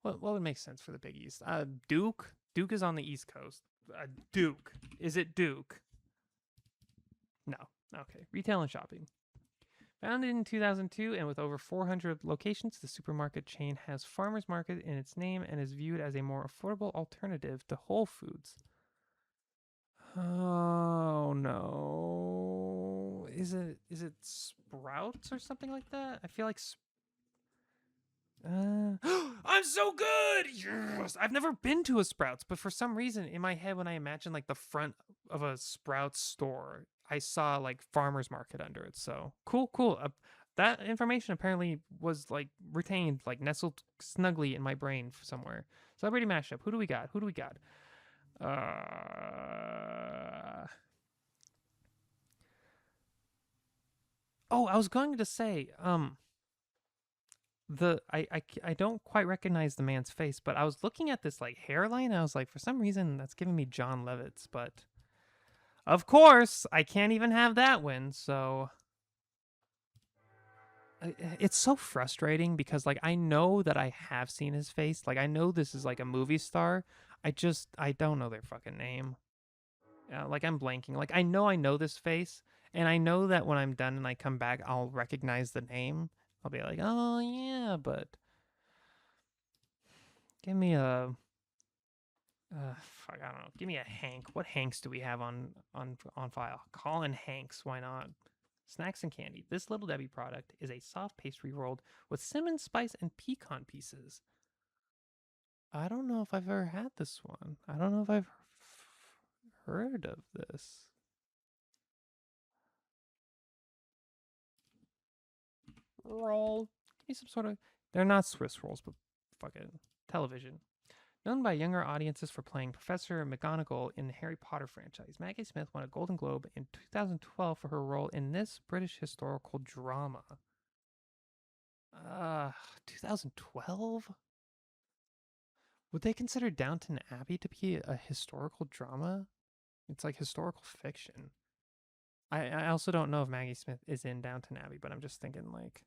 Speaker 1: What would make sense for the Big East? Duke is on the East Coast. Duke. Is it Duke? No. Okay. Retail and shopping. Founded in 2002 and with over 400 locations, the supermarket chain has Farmers Market in its name and is viewed as a more affordable alternative to Whole Foods. Oh no. Is it Sprouts or something like that? I feel like I'm so good. Yes. I've never been to a Sprouts, but for some reason in my head when I imagine like the front of a Sprouts store, I saw like Farmers Market under it. So cool. That information apparently was like retained, like nestled snugly in my brain somewhere. Celebrity mashup. Who do we got? Oh, I was going to say, I don't quite recognize the man's face, but I was looking at this like hairline, and I was like, for some reason that's giving me John Lovitz, but of course I can't even have that win. So it's so frustrating because like I know that I have seen his face, like I know this is like a movie star. I don't know their fucking name. Like I'm blanking. Like I know this face, and I know that when I'm done and I come back, I'll recognize the name. I'll be like, oh yeah, but give me a, fuck, I don't know. Give me a Hank. What Hanks do we have on file? Colin Hanks. Why not? Snacks and candy. This Little Debbie product is a soft pastry rolled with cinnamon spice and pecan pieces. I don't know if I've ever had this one. I don't know if I've heard of this. Roll. Give me some sort of. They're not Swiss rolls, but fucking television. Known by younger audiences for playing Professor McGonagall in the Harry Potter franchise, Maggie Smith won a Golden Globe in 2012 for her role in this British historical drama. 2012? Would they consider Downton Abbey to be a historical drama? It's like historical fiction. I also don't know if Maggie Smith is in Downton Abbey, but I'm just thinking like,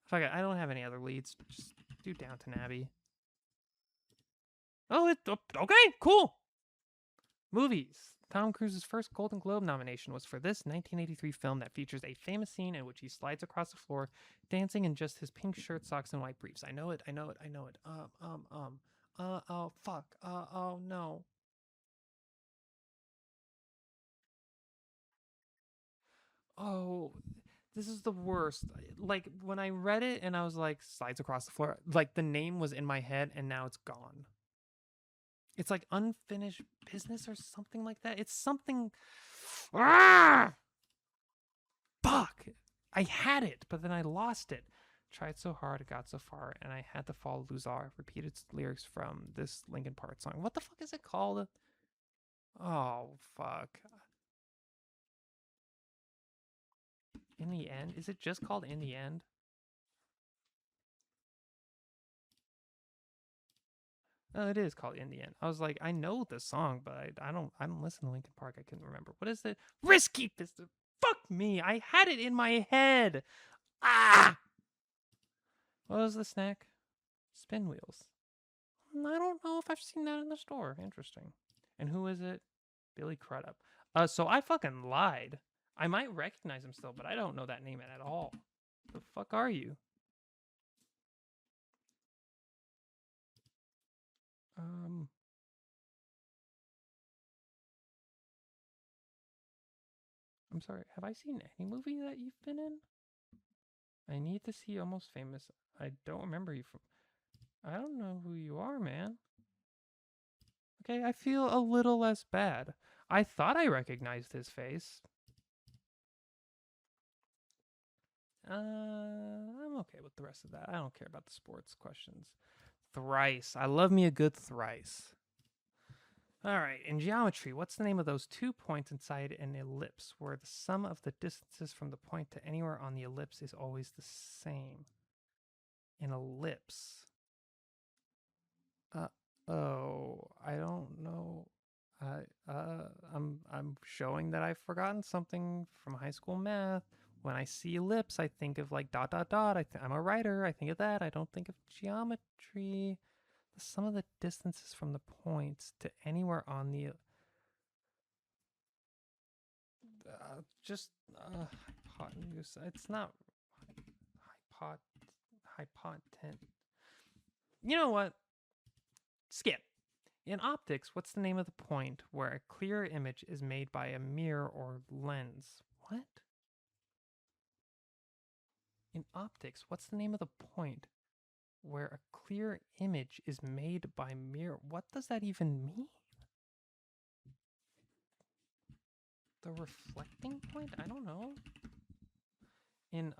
Speaker 1: fuck it, I don't have any other leads. Just do Downton Abbey. Oh, okay, cool. Movies. Tom Cruise's first Golden Globe nomination was for this 1983 film that features a famous scene in which he slides across the floor, dancing in just his pink shirt, socks, and white briefs. I know it. Oh, fuck. Oh, no. Oh, this is the worst. Like, when I read it and I was like, slides across the floor, like, the name was in my head and now it's gone. It's like unfinished business or something like that. It's something. Fuck! I had it, but then I lost it. Tried so hard, it got so far, and I had to follow Luzar. Repeated lyrics from this Linkin Park song. What the fuck is it called? Oh, fuck. In the End? Is it just called In the End? No, it is called In the End. I was like, I know the song, but I don't listen to Linkin Park. I couldn't remember. What is it? Risky Business. Fuck me. I had it in my head. Ah! What was the snack? Spin wheels. I don't know if I've seen that in the store. Interesting. And who is it? Billy Crudup. So I fucking lied. I might recognize him still, but I don't know that name at all. The fuck are you? I'm sorry. Have I seen any movie that you've been in? I need to see Almost Famous. I don't remember you from. I don't know who you are, man. Okay, I feel a little less bad. I thought I recognized his face. I'm okay with the rest of that. I don't care about the sports questions. Thrice. I love me a good thrice. All right, in geometry, what's the name of those 2 points inside an ellipse where the sum of the distances from the point to anywhere on the ellipse is always the same? An ellipse. Oh, I don't know. I'm showing that I've forgotten something from high school math. When I see ellipse, I think of like dot dot dot. I'm a writer. I think of that. I don't think of geometry. The sum of the distances from the points to anywhere on the hypotenuse. It's not hypotent. You know what? Skip. In optics, what's the name of the point where a clear image is made by a mirror or lens? What? In optics, what's the name of the point where a clear image is made by mirror? What does that even mean? The reflecting point? I don't know. In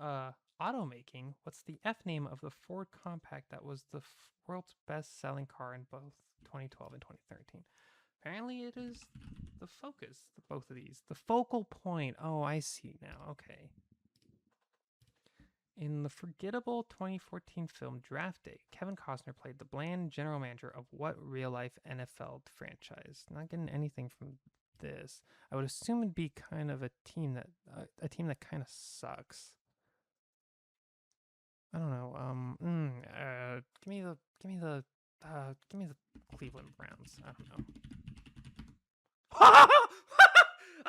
Speaker 1: automaking, what's the F name of the Ford Compact that was the world's best-selling car in both 2012 and 2013? Apparently it is the Focus, both of these. The focal point. Oh, I see now. Okay. In the forgettable 2014 film Draft Day, Kevin Costner played the bland general manager of what real-life NFL franchise? Not getting anything from this. I would assume it'd be kind of a team that kind of sucks. I don't know. Give me the Cleveland Browns. I don't know.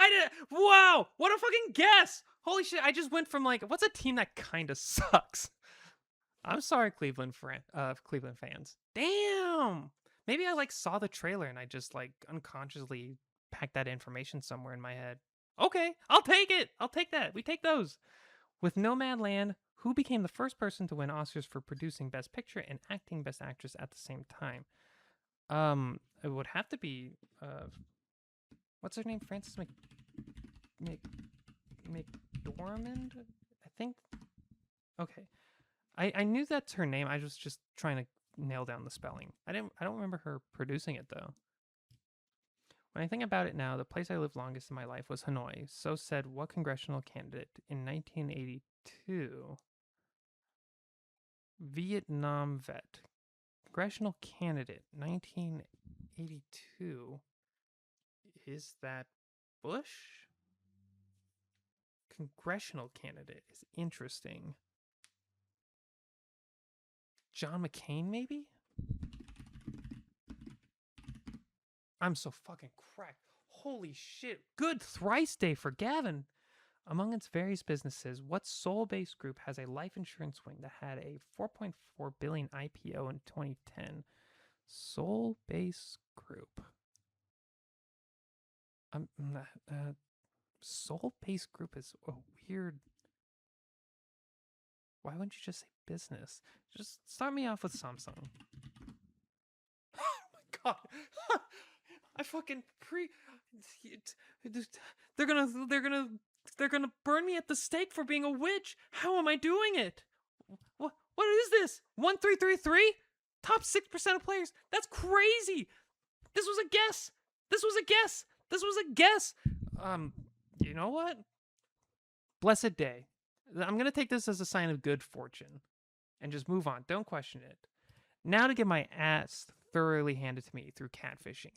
Speaker 1: I did. Wow, what a fucking guess! Holy shit! I just went from like, what's a team that kind of sucks? I'm sorry, Cleveland fans. Damn. Maybe I like saw the trailer and I just like unconsciously packed that information somewhere in my head. Okay, I'll take it. I'll take that. We take those. With Nomadland, who became the first person to win Oscars for producing Best Picture and acting Best Actress at the same time? It would have to be what's her name? Frances McDormand, I think. Okay, I knew that's her name. I was just trying to nail down the spelling. I don't remember her producing it though. When I think about it now, the place I lived longest in my life was Hanoi. So said what congressional candidate in 1982? Vietnam vet. Congressional candidate, 1982. Is that Bush? Congressional candidate is interesting. John McCain, maybe? I'm so fucking cracked. Holy shit. Good thrice day for Gavin. Among its various businesses, what Soul-based group has a life insurance wing that had a $4.4 billion IPO in 2010? Soul-based group. Soul-based group is a weird. Why wouldn't you just say business? Just start me off with Samsung. Oh my god. I fucking they're gonna burn me at the stake for being a witch. How am I doing it? What is this? 1333? Top 6% of players. That's crazy. This was a guess. This was a guess. This was a guess. You know what? Blessed day. I'm going to take this as a sign of good fortune and just move on. Don't question it. Now to get my ass thoroughly handed to me through catfishing.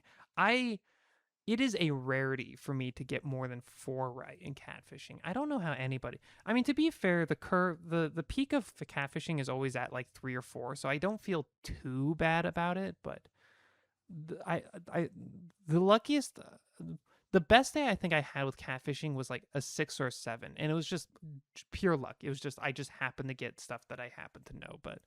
Speaker 1: It is a rarity for me to get more than 4 right in catfishing. I don't know how anybody. I mean, to be fair, the peak of the catfishing is always at like 3 or 4, so I don't feel too bad about it. But the luckiest, the best day I think I had with catfishing was like a 6 or a 7, and it was just pure luck. It was just I just happened to get stuff that I happened to know, but.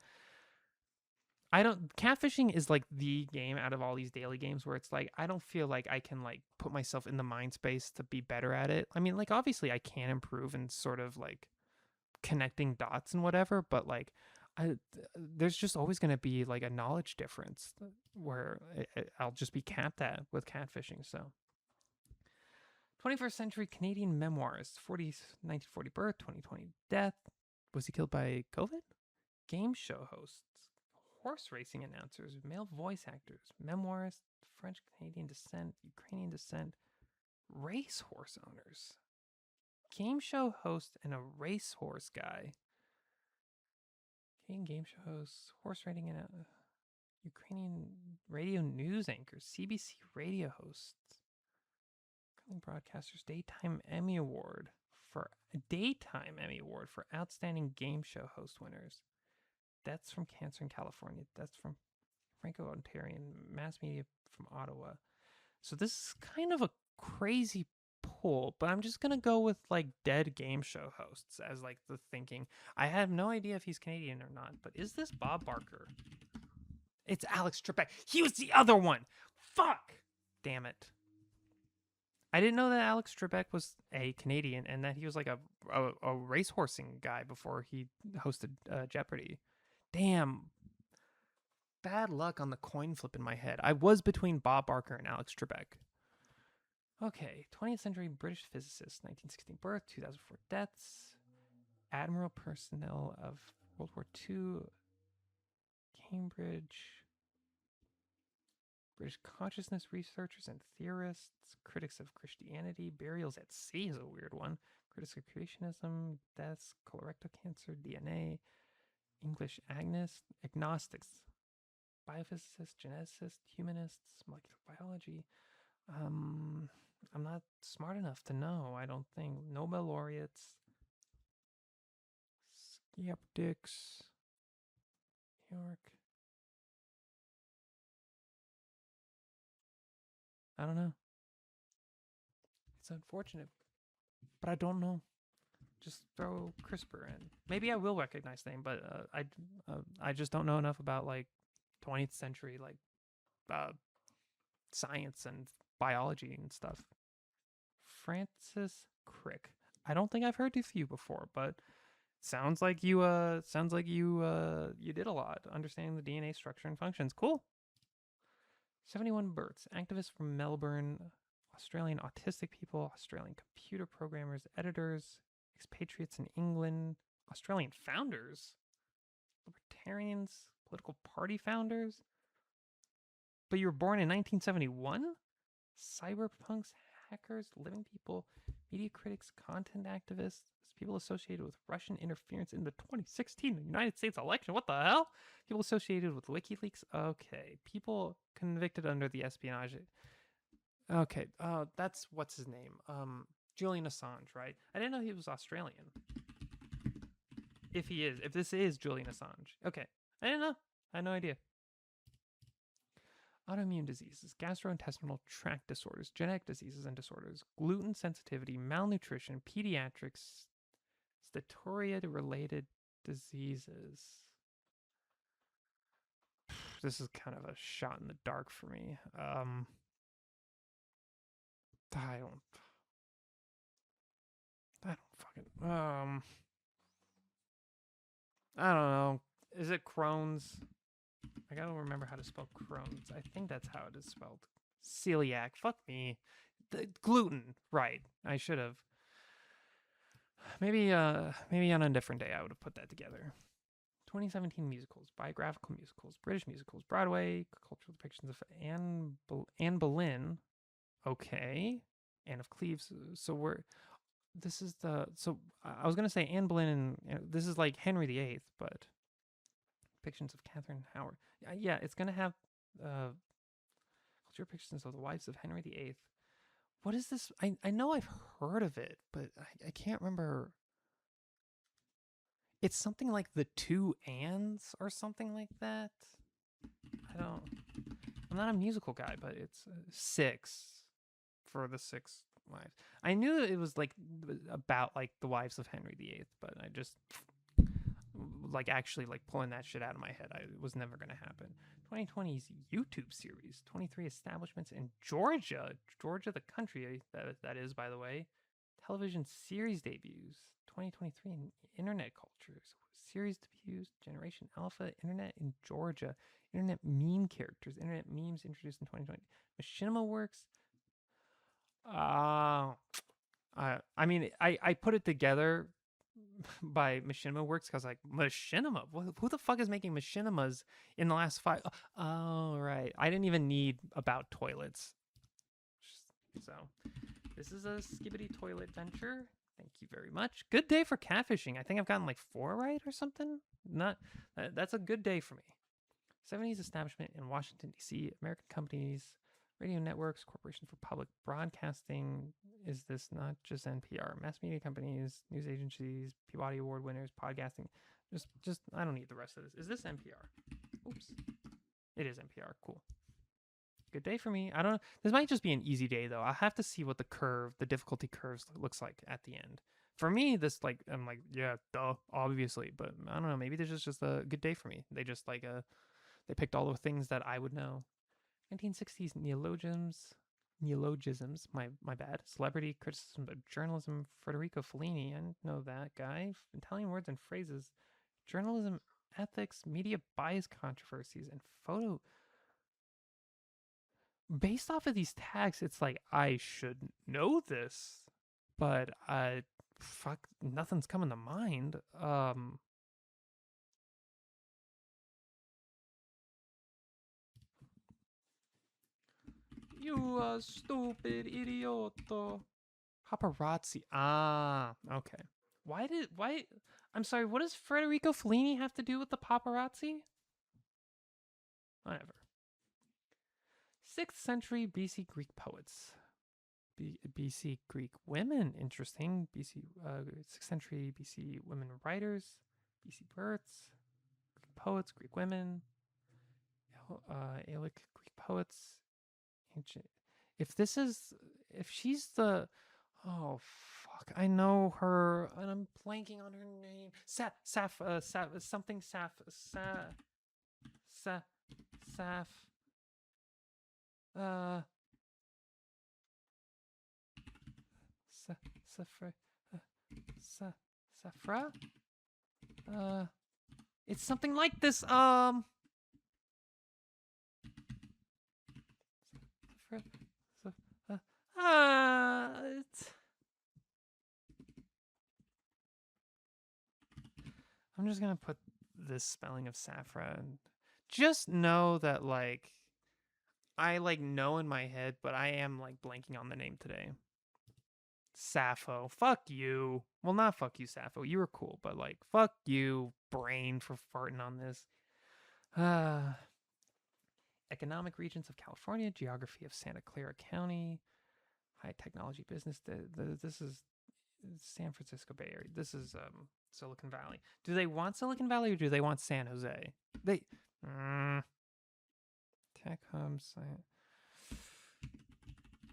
Speaker 1: Catfishing is like the game out of all these daily games where it's like I don't feel like I can like put myself in the mind space to be better at it. I mean, like obviously I can improve and sort of like connecting dots and whatever, but like there's just always going to be like a knowledge difference where I'll just be capped at with catfishing. So 21st century Canadian memoirist, 1940 birth, 2020 death. Was he killed by COVID? Game show hosts. Horse racing announcers, male voice actors, memoirists, French Canadian descent, Ukrainian descent, racehorse owners, game show host, and a racehorse guy. Canadian game show hosts, horse riding, and Ukrainian radio news anchors, CBC radio hosts, broadcasters, Daytime Emmy Award for outstanding game show host winners. Deaths from cancer in California. Deaths from Franco-Ontarian mass media from Ottawa. So this is kind of a crazy pull, but I'm just going to go with like dead game show hosts as like the thinking. I have no idea if he's Canadian or not, but is this Bob Barker? It's Alex Trebek. He was the other one. Fuck. Damn it. I didn't know that Alex Trebek was a Canadian and that he was like a racehorsing guy before he hosted Jeopardy. Damn. Bad luck on the coin flip in my head. I was between Bob Barker and Alex Trebek. Okay, 20th century British physicist, 1916 birth, 2004 deaths. Admiral personnel of World War II. Cambridge. British consciousness researchers and theorists. Critics of Christianity. Burials at sea is a weird one. Critics of creationism. Deaths. Colorectal cancer. DNA. English agnostics, biophysicists, geneticists, humanists, molecular biology. I'm not smart enough to know, I don't think. Nobel laureates, skeptics, New York. I don't know. It's unfortunate, but I don't know. Just throw CRISPR in. Maybe I will recognize the name, but I just don't know enough about like 20th century like science and biology and stuff. Francis Crick. I don't think I've heard of you before, but sounds like you did a lot understanding the DNA structure and functions. Cool. 71 births. Activists from Melbourne, Australian autistic people, Australian computer programmers, editors. Expatriates in England, Australian founders, libertarians, political party founders. But you were born in 1971? Cyberpunks, hackers, living people, media critics, content activists, people associated with Russian interference in the 2016 United States election. What the hell? People associated with WikiLeaks? Okay. People convicted under the espionage. Okay. That's what's his name? Julian Assange, right? I didn't know he was Australian. If this is Julian Assange. Okay. I didn't know. I had no idea. Autoimmune diseases, gastrointestinal tract disorders, genetic diseases and disorders, gluten sensitivity, malnutrition, pediatrics, steatoria-related diseases. This is kind of a shot in the dark for me. I don't know. Is it Crohn's? I gotta remember how to spell Crohn's. I think that's how it is spelled. Celiac. Fuck me. The gluten. Right. I should have. Maybe on a different day I would have put that together. 2017 musicals, biographical musicals, British musicals, Broadway, cultural depictions of Anne Boleyn. Okay. Anne of Cleves. So I was going to say Anne Boleyn, and this is like Henry VIII, but depictions of Catherine Howard. Yeah, it's going to have cultural depictions of the wives of Henry VIII. What is this? I know I've heard of it, but I can't remember. It's something like the Two Annes or something like that. I'm not a musical guy, but it's six for the six wives. I knew it was like about like the wives of Henry VIII, but I just like actually like pulling that shit out of my head. It was never going to happen. 2020's YouTube series, 23 establishments in Georgia, the country that is, by the way. Television series debuts, 2023 internet cultures, series debuts, Generation Alpha, internet in Georgia, internet meme characters, internet memes introduced in 2020. Machinima Works. I mean, I put it together by Machinima Works because like Machinima, who the fuck is making machinimas in the last 5? Oh right, I didn't even need about toilets. So this is a Skibidi toilet venture. Thank you very much. Good day for catfishing. I think I've gotten like 4 right or something. That's a good day for me. 70s establishment in Washington, D.C. American companies, radio networks, Corporation for Public Broadcasting. Is this not just NPR? Mass media companies, news agencies, Peabody Award winners, podcasting. Just I don't need the rest of this. Is this NPR? Oops. It is NPR. Cool. Good day for me. I don't know. This might just be an easy day though. I'll have to see what the difficulty curves looks like at the end. For me, this like I'm like, yeah, duh, obviously, but I don't know, maybe this is just a good day for me. They just like they picked all the things that I would know. 1960s neologisms, my bad. Celebrity criticism of journalism, Federico Fellini, I didn't know that guy. Italian words and phrases, journalism ethics, media bias controversies, and photo. Based off of these tags, it's like I should know this, but fuck, nothing's coming to mind. You stupid idioto. Paparazzi. Ah, okay. Why? I'm sorry, what does Federico Fellini have to do with the paparazzi? Whatever. 6th century BC Greek poets. BC Greek women, interesting. 6th century BC women writers. BC births. Greek poets, Greek women. Aeolic Greek poets. Ancient. If she's the, oh fuck, I know her, and I'm blanking on her name. Something Saf. Safra. It's something like this. I'm just gonna put this spelling of Safra and just know that like I like know in my head, but I am like blanking on the name today. Sappho. Fuck you. Well, not fuck you, Sappho. You were cool, but like fuck you, brain, for farting on this. Economic regions of California, geography of Santa Clara County, high technology business. This is San Francisco Bay Area. This is Silicon Valley. Do they want Silicon Valley or do they want San Jose? Tech hubs.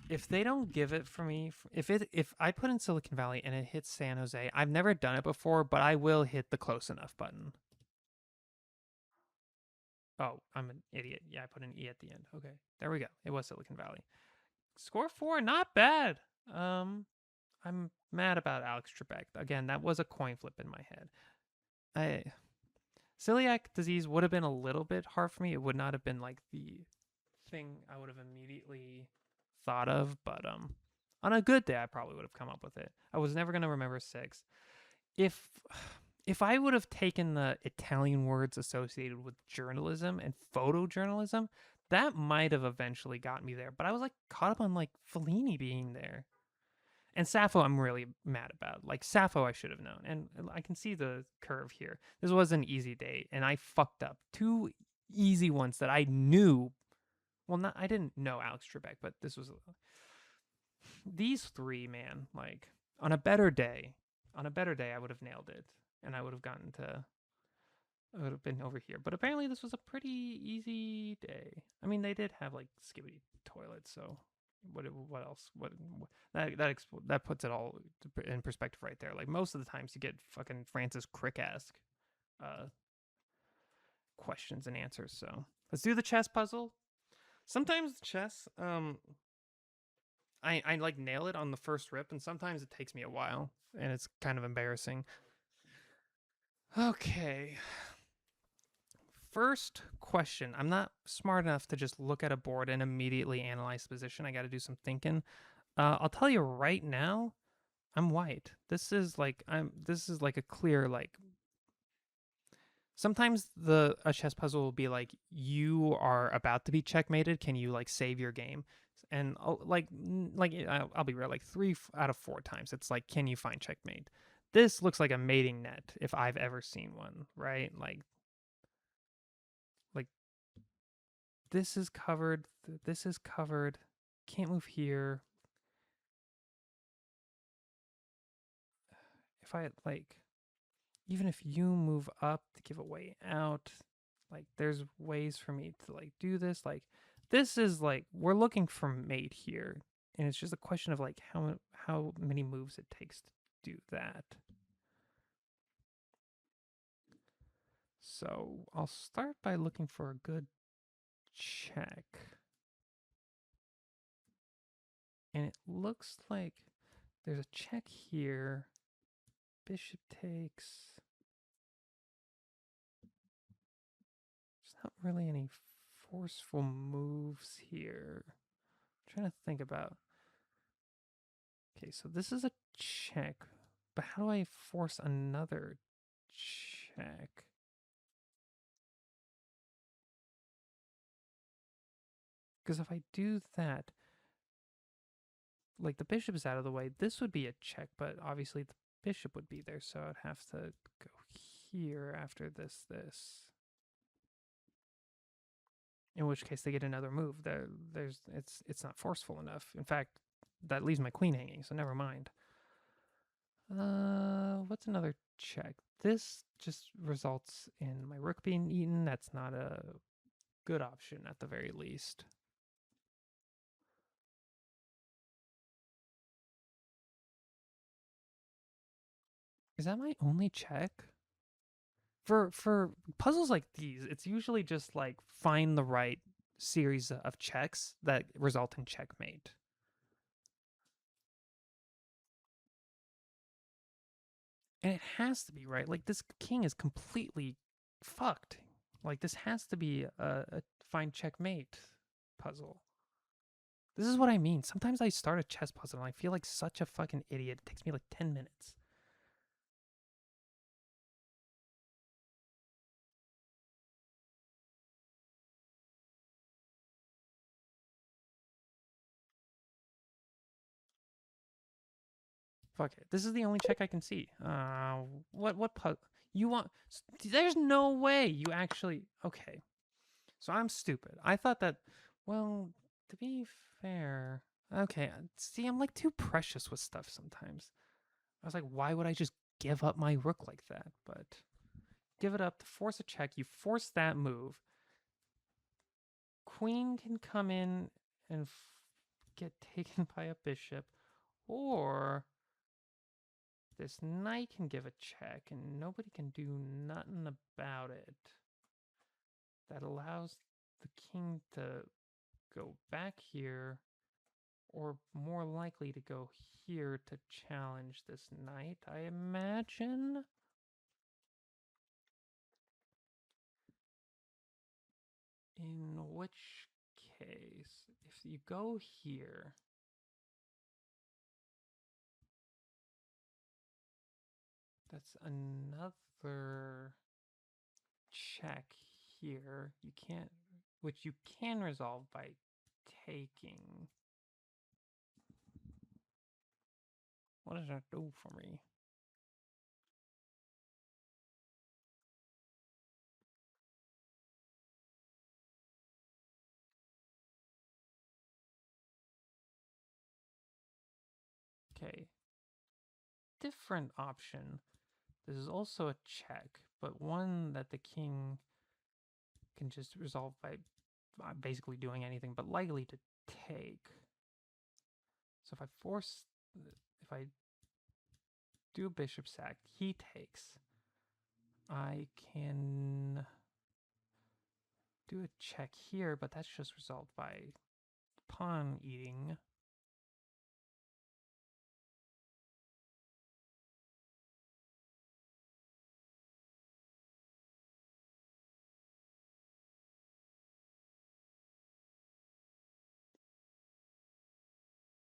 Speaker 1: If they don't give it for me, if I put in Silicon Valley and it hits San Jose, I've never done it before, but I will hit the close enough button. Oh, I'm an idiot. Yeah, I put an E at the end. Okay, there we go. It was Silicon Valley. Score 4, not bad. I'm mad about Alex Trebek. Again, that was a coin flip in my head. Celiac disease would have been a little bit hard for me. It would not have been like the thing I would have immediately thought of, but on a good day I probably would have come up with it. I was never going to remember 6. If if I would have taken the Italian words associated with journalism and photojournalism, that might have eventually got me there. But I was like caught up on like Fellini being there. And Sappho, I'm really mad about. Like Sappho, I should have known, and I can see the curve here. This was an easy date, and I fucked up two easy ones that I knew. Well, not I didn't know Alex Trebek, but this was these three, man. Like on a better day, I would have nailed it, and I would have gotten to. I would have been over here, but apparently this was a pretty easy day. I mean, they did have like skibidi toilets, so what else? That puts it all in perspective right there. Like most of the times you get fucking Francis Crick-esque uh, questions and answers. So let's do the chess puzzle. Sometimes chess, I like nail it on the first rip, and sometimes it takes me a while, and it's kind of embarrassing. Okay. First question. I'm not smart enough to just look at a board and immediately analyze the position. I got to do some thinking. I'll tell you right now, I'm white. This is like a clear like. Sometimes a chess puzzle will be like you are about to be checkmated. Can you like save your game? And I'll be real. Like 3 out of 4 times, it's like, can you find checkmate? This looks like a mating net if I've ever seen one. Right? Like this is covered. This is covered. Can't move here. If I like, even if you move up to give a way out, like there's ways for me to like do this. Like this is like we're looking for mate here, and it's just a question of like how many moves it takes to do that. So I'll start by looking for a good check. And it looks like there's a check here. Bishop takes. There's not really any forceful moves here. I'm trying to think about. Okay, so this is a check, but how do I force another check? Because if I do that, like the bishop is out of the way, this would be a check, but obviously the bishop would be there, so I'd have to go here after this. In which case they get another move. It's not forceful enough. In fact, that leaves my queen hanging, so never mind. What's another check? This just results in my rook being eaten. That's not a good option at the very least. Is that my only check? For puzzles like these, it's usually just like find the right series of checks that result in checkmate. And it has to be, right? Like this king is completely fucked. Like this has to be a find checkmate puzzle. This is what I mean. Sometimes I start a chess puzzle and I feel like such a fucking idiot. It takes me like 10 minutes. Fuck it. This is the only check I can see. What puzzle? You want? There's no way you actually. Okay. So I'm stupid. I thought that. Well, to be fair. Okay. See, I'm like too precious with stuff sometimes. I was like, why would I just give up my rook like that? But give it up to force a check. You force that move. Queen can come in and get taken by a bishop, or this knight can give a check and nobody can do nothing about it. That allows the king to go back here, or more likely to go here to challenge this knight, I imagine. In which case, if you go here, That's another check here. You can't, which you can resolve by taking. What does that do for me? Okay. Different option. This is also a check, but one that the king can just resolve by basically doing anything, but likely to take. So if I do a bishop sack, he takes. I can do a check here, but that's just resolved by pawn eating.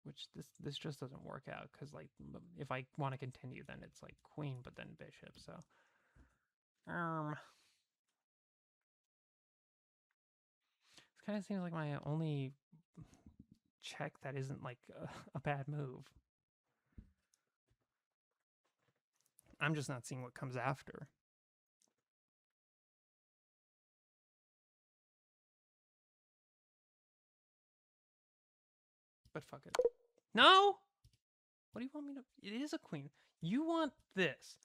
Speaker 1: Which this just doesn't work out, because like if I want to continue, then it's like queen, but then bishop. So it kind of seems like my only check that isn't like a bad move. I'm just not seeing what comes after. But fuck it. No! What do you want me to... It is a queen. You want this.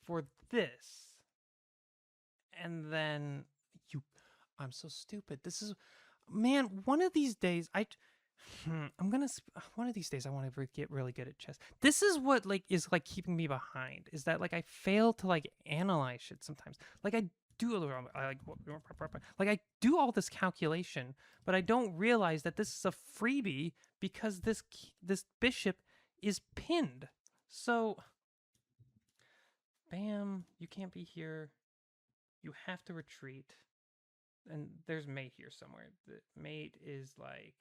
Speaker 1: For this. And then you... I'm so stupid. This is... Man, one of these days, one of these days I want to get really good at chess. This is what like is like keeping me behind. Is that like I fail to like analyze shit sometimes. Like I do I do all this calculation, but I don't realize that this is a freebie because this bishop is pinned. So bam, you can't be here. You have to retreat. And there's mate here somewhere. The mate is like...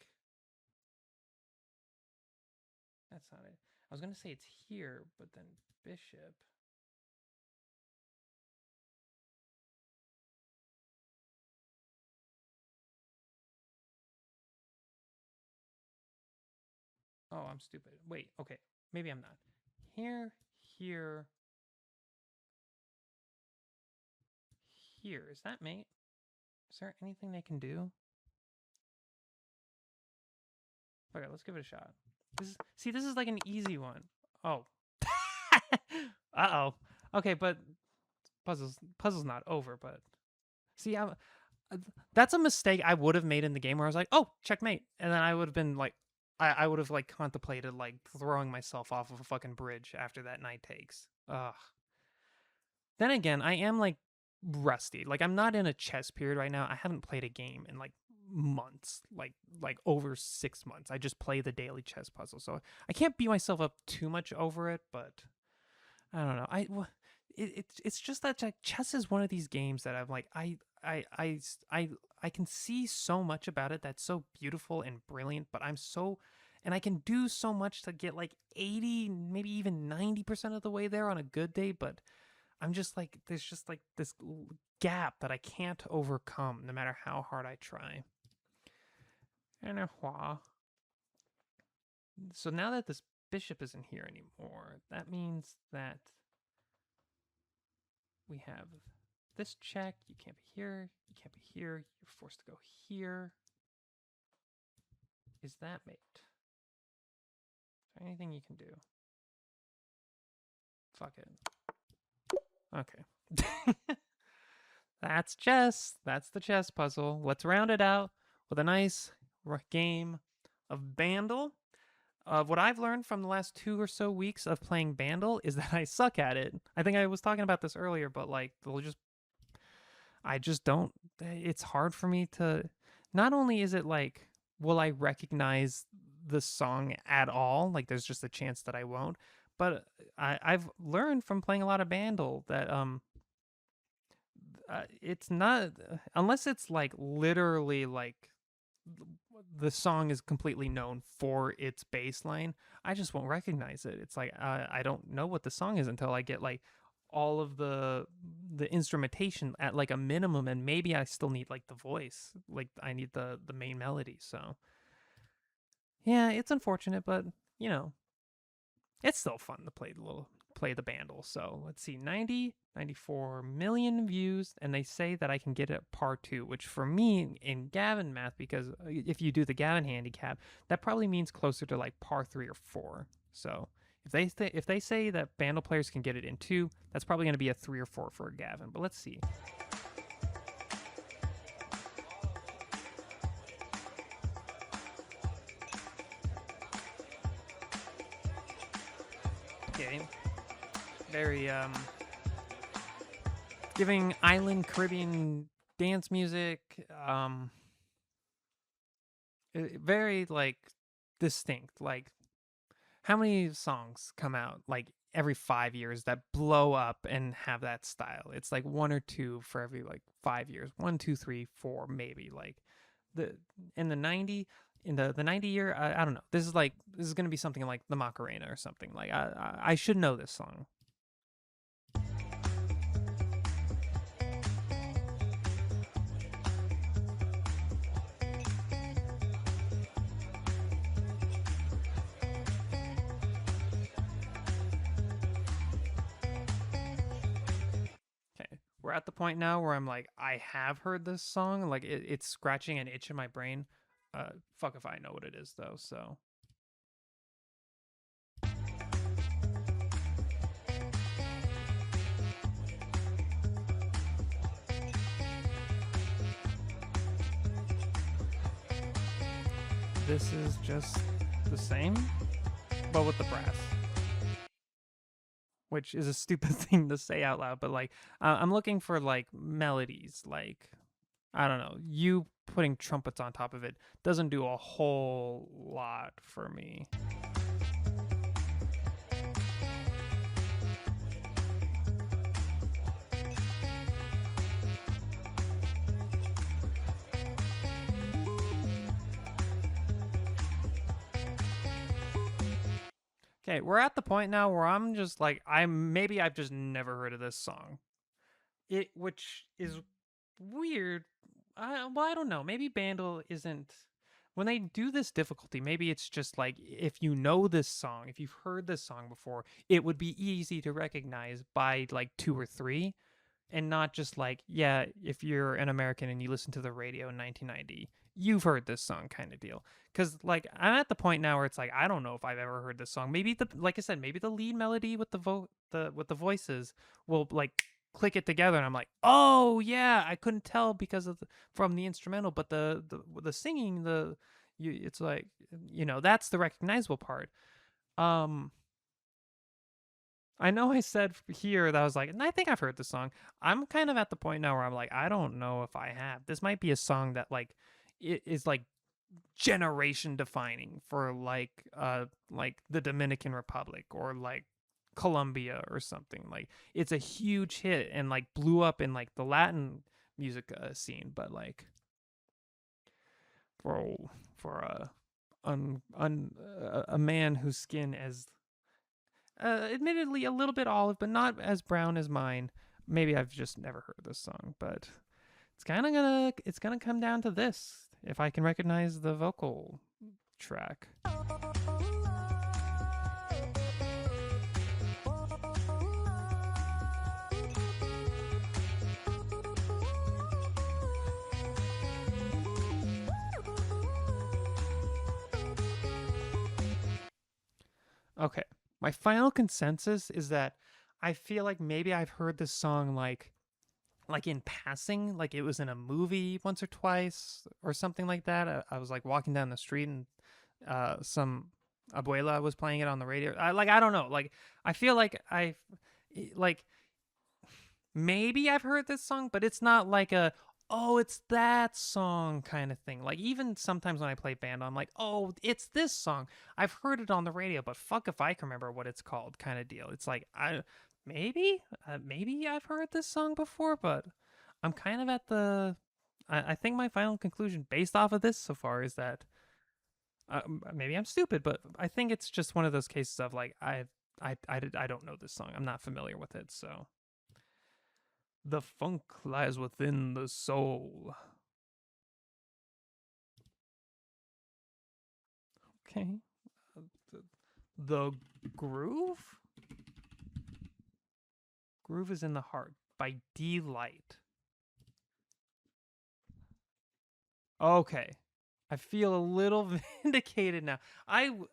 Speaker 1: That's not it. I was going to say it's here, but then bishop. Oh, I'm stupid. Wait, okay. Maybe I'm not. Here, here, here. Is that mate? Is there anything they can do? Okay, let's give it a shot. This is like an easy one. Oh. Uh-oh. Okay, but puzzle's not over, but see, that's a mistake I would have made in the game where I was like, oh, checkmate. And then I would have been like, I would have like contemplated like throwing myself off of a fucking bridge after that knight takes. Ugh. Then again, I am like rusty. Like I'm not in a chess period right now. I haven't played a game in like months, like over 6 months. I just play the daily chess puzzle, so I can't beat myself up too much over it. But I don't know. It's just that like, chess is one of these games that I'm like I can see so much about it that's so beautiful and brilliant, but and I can do so much to get like 80, maybe even 90% of the way there on a good day, but I'm just like, there's just like this gap that I can't overcome no matter how hard I try. So now that this bishop isn't here anymore, that means that we have this check. You can't be here. You can't be here. You're forced to go here. Is that mate? Is there anything you can do? Fuck it. Okay. That's chess. That's the chess puzzle. Let's round it out with a nice game of Bandle. What I've learned from the last 2 or so weeks of playing Bandle is that I suck at it. I think I was talking about this earlier, but like I just don't. It's hard for me to. Not only is it like, will I recognize the song at all? Like, there's just a chance that I won't. But I've learned from playing a lot of Bandle that it's not, unless it's like literally like the song is completely known for its bass line, I just won't recognize it. It's like I don't know what the song is until I get like all of the instrumentation at like a minimum, and maybe I still need like the voice, like I need the main melody. So yeah, it's unfortunate, but you know, it's still fun to play the bandle. So let's see, 94 million views, and they say that I can get it at par 2, which for me in Gavin math, because if you do the Gavin handicap, that probably means closer to like par 3 or 4. So if they say that bandle players can get it in 2, that's probably going to be a 3 or 4 for Gavin. But let's see. Okay. Very giving island Caribbean dance music, very like distinct. Like, how many songs come out like every 5 years that blow up and have that style? It's like one or two for every like 5 years. 1, 2, 3, 4, maybe. Like the in the 90 year, I don't know. This is gonna be something like the Macarena or something. Like I should know this song. Okay, we're at the point now where I'm like, I have heard this song. Like it's scratching an itch in my brain. Fuck if I know what it is though. So this is just the same, but with the brass, which is a stupid thing to say out loud. But like, I'm looking for like melodies. Like, I don't know, you putting trumpets on top of it doesn't do a whole lot for me. Okay, we're at the point now where I'm just like, I've just never heard of this song. Which is weird. I don't know. Maybe Bandle isn't. When they do this difficulty, maybe it's just like, if you know this song, if you've heard this song before, it would be easy to recognize by like 2 or 3, and not just like, yeah, if you're an American and you listen to the radio in 1990, you've heard this song kind of deal. Because like, I'm at the point now where it's like, I don't know if I've ever heard this song. Maybe like I said, maybe the lead melody with the voices will like click it together, and I'm like, oh yeah, I couldn't tell because of from the instrumental, but the singing, it's like, that's the recognizable part. I know I said here that I was like, and I think I've heard this song. I'm kind of at the point now where I'm like, I don't know if I have. This might be a song that like it is like generation defining for like the Dominican Republic or like Colombia or something. Like it's a huge hit and like blew up in like the Latin music scene, but like for a man whose skin is admittedly a little bit olive, but not as brown as mine. Maybe I've just never heard this song, but it's gonna come down to this. If I can recognize the vocal track. Okay. My final consensus is that I feel like maybe I've heard this song like in passing, like it was in a movie once or twice or something like that. I was like walking down the street and some abuela was playing it on the radio. I don't know. Like I feel like like maybe I've heard this song, but it's not like oh, it's that song kind of thing. Like even sometimes when I play band, I'm like, oh, it's this song. I've heard it on the radio, but fuck if I can remember what it's called, kind of deal. It's like maybe I've heard this song before, but I'm kind of at the I think my final conclusion based off of this so far is that maybe I'm stupid, but I think it's just one of those cases of like I don't know this song. I'm not familiar with it, so the funk lies within the soul. Okay. The groove? Groove is in the Heart by D-Light. Okay. I feel a little vindicated now.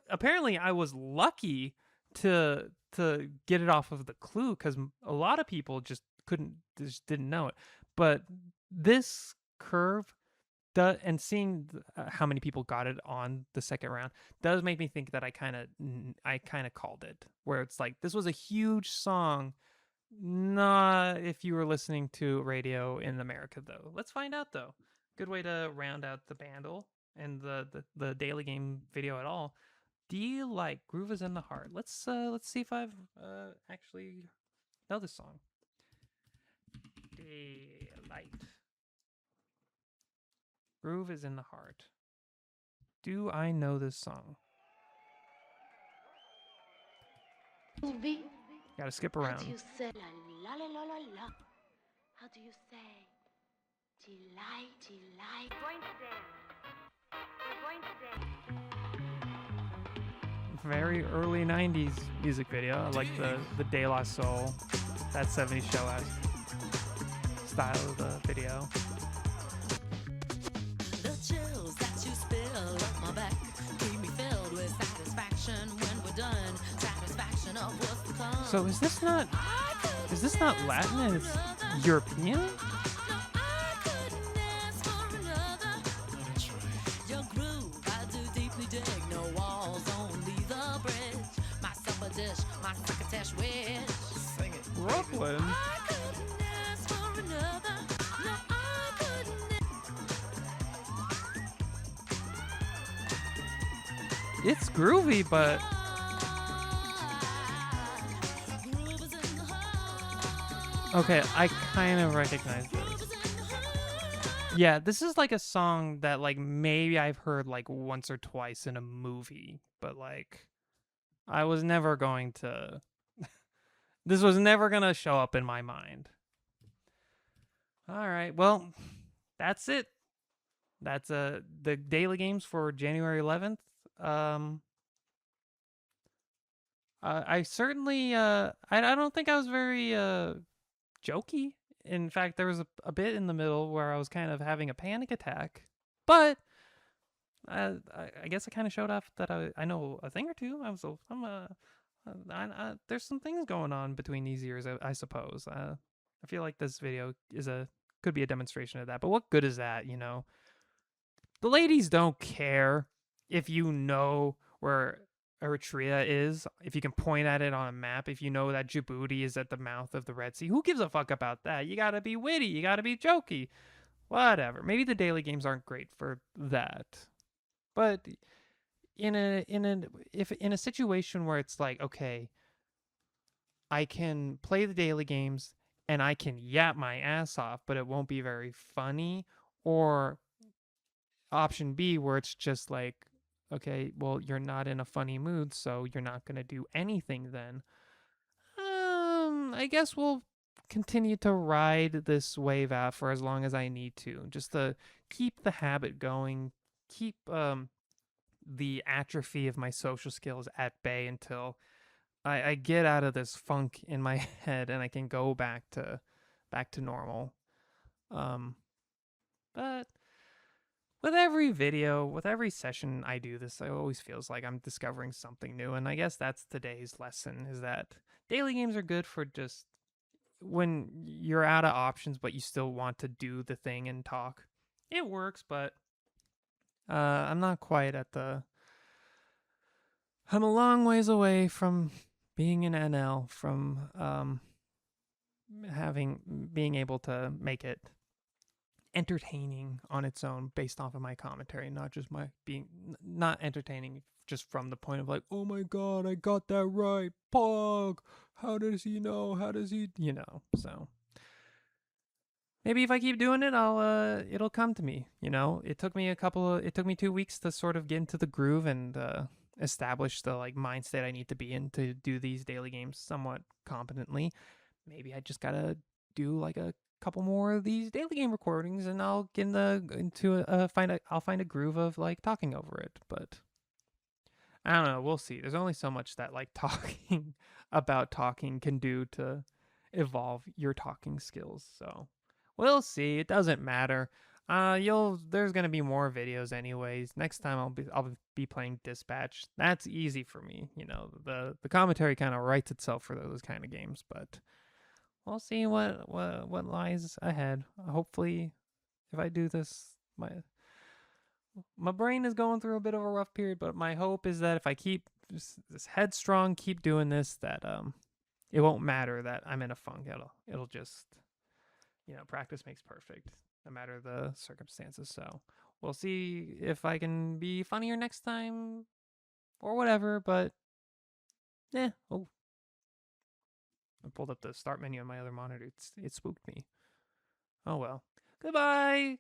Speaker 1: Apparently I was lucky to get it off of the clue cuz a lot of people just didn't know it. But this curve and seeing how many people got it on the second round does make me think that I kind of called it, where it's like this was a huge song, not if you were listening to radio in America though. Let's find out though. Good way to round out the bandle and the daily game video at all. Do you like Groove is in the Heart? Let's see if I've actually know this song. Daylight. Groove is in the Heart. Do I know this song? Gotta skip around.
Speaker 3: How do you say la la la la la? How do you say delight, delight? We're going to dance. We're going to dance.
Speaker 1: Very early 90s music video. I like the De La Soul, that 70s show-esque style of the video.
Speaker 4: The chills that you spill up my back keep me filled with satisfaction when we're done. Satisfaction of what's to come.
Speaker 1: So is this not Latin and it's European?
Speaker 4: Your groove, I do deeply dig. No walls, only the bridge. My supper dish, my crocketesh wish.
Speaker 5: Sing it.
Speaker 1: Brooklyn.
Speaker 4: I couldn't ask for another. No, I couldn't.
Speaker 1: It's groovy, but
Speaker 4: Groove is in the heart.
Speaker 1: okay, I kind of recognize this. Yeah, this is like a song that like maybe I've heard like once or twice in a movie, but like I was never going to this was never going to show up in my mind. All right. Well, that's it. That's the daily games for January 11th. I certainly I don't think I was very jokey. In fact, there was a bit in the middle where I was kind of having a panic attack, but I guess I kind of showed off that I know a thing or two. There's some things going on between these years, I suppose. I feel like this video could be a demonstration of that. But what good is that, you know? The ladies don't care if you know where Eritrea is, if you can point at it on a map, if you know that Djibouti is at the mouth of the Red Sea. Who gives a fuck about that? You gotta be witty, you gotta be jokey. Whatever. Maybe the daily games aren't great for that. But in a situation where it's like, okay, I can play the daily games and I can yap my ass off, but it won't be very funny, or option B where it's just like, okay, well, you're not in a funny mood, so you're not going to do anything then. I guess we'll continue to ride this wave out for as long as I need to, just to keep the habit going, keep the atrophy of my social skills at bay until I get out of this funk in my head and I can go back to normal. But with every video, with every session I do this, it always feels like I'm discovering something new. And I guess that's today's lesson, is that daily games are good for just when you're out of options, but you still want to do the thing and talk. It works, but I'm not quite at I'm a long ways away from being an NL, from being able to make it entertaining on its own based off of my commentary, not entertaining just from the point of like, oh my god, I got that right, Pog, how does he know, so maybe if I keep doing it, it'll come to me. You know, it took me 2 weeks to sort of get into the groove and establish the like mind state I need to be in to do these daily games somewhat competently. Maybe I just gotta do like a couple more of these daily game recordings, and I'll get I'll find a groove of like talking over it. But I don't know. We'll see. There's only so much that like talking about talking can do to evolve your talking skills. So we'll see. It doesn't matter. There's gonna be more videos anyways. Next time I'll be playing Dispatch. That's easy for me. You know, the commentary kind of writes itself for those kind of games, but we'll see what lies ahead. Hopefully, if I do this, my brain is going through a bit of a rough period, but my hope is that if I keep this headstrong, keep doing this, that it won't matter that I'm in a funk. It'll just, practice makes perfect, no matter the circumstances. So we'll see if I can be funnier next time or whatever. But oh, I pulled up the start menu on my other monitor. It spooked me. Oh well. Goodbye.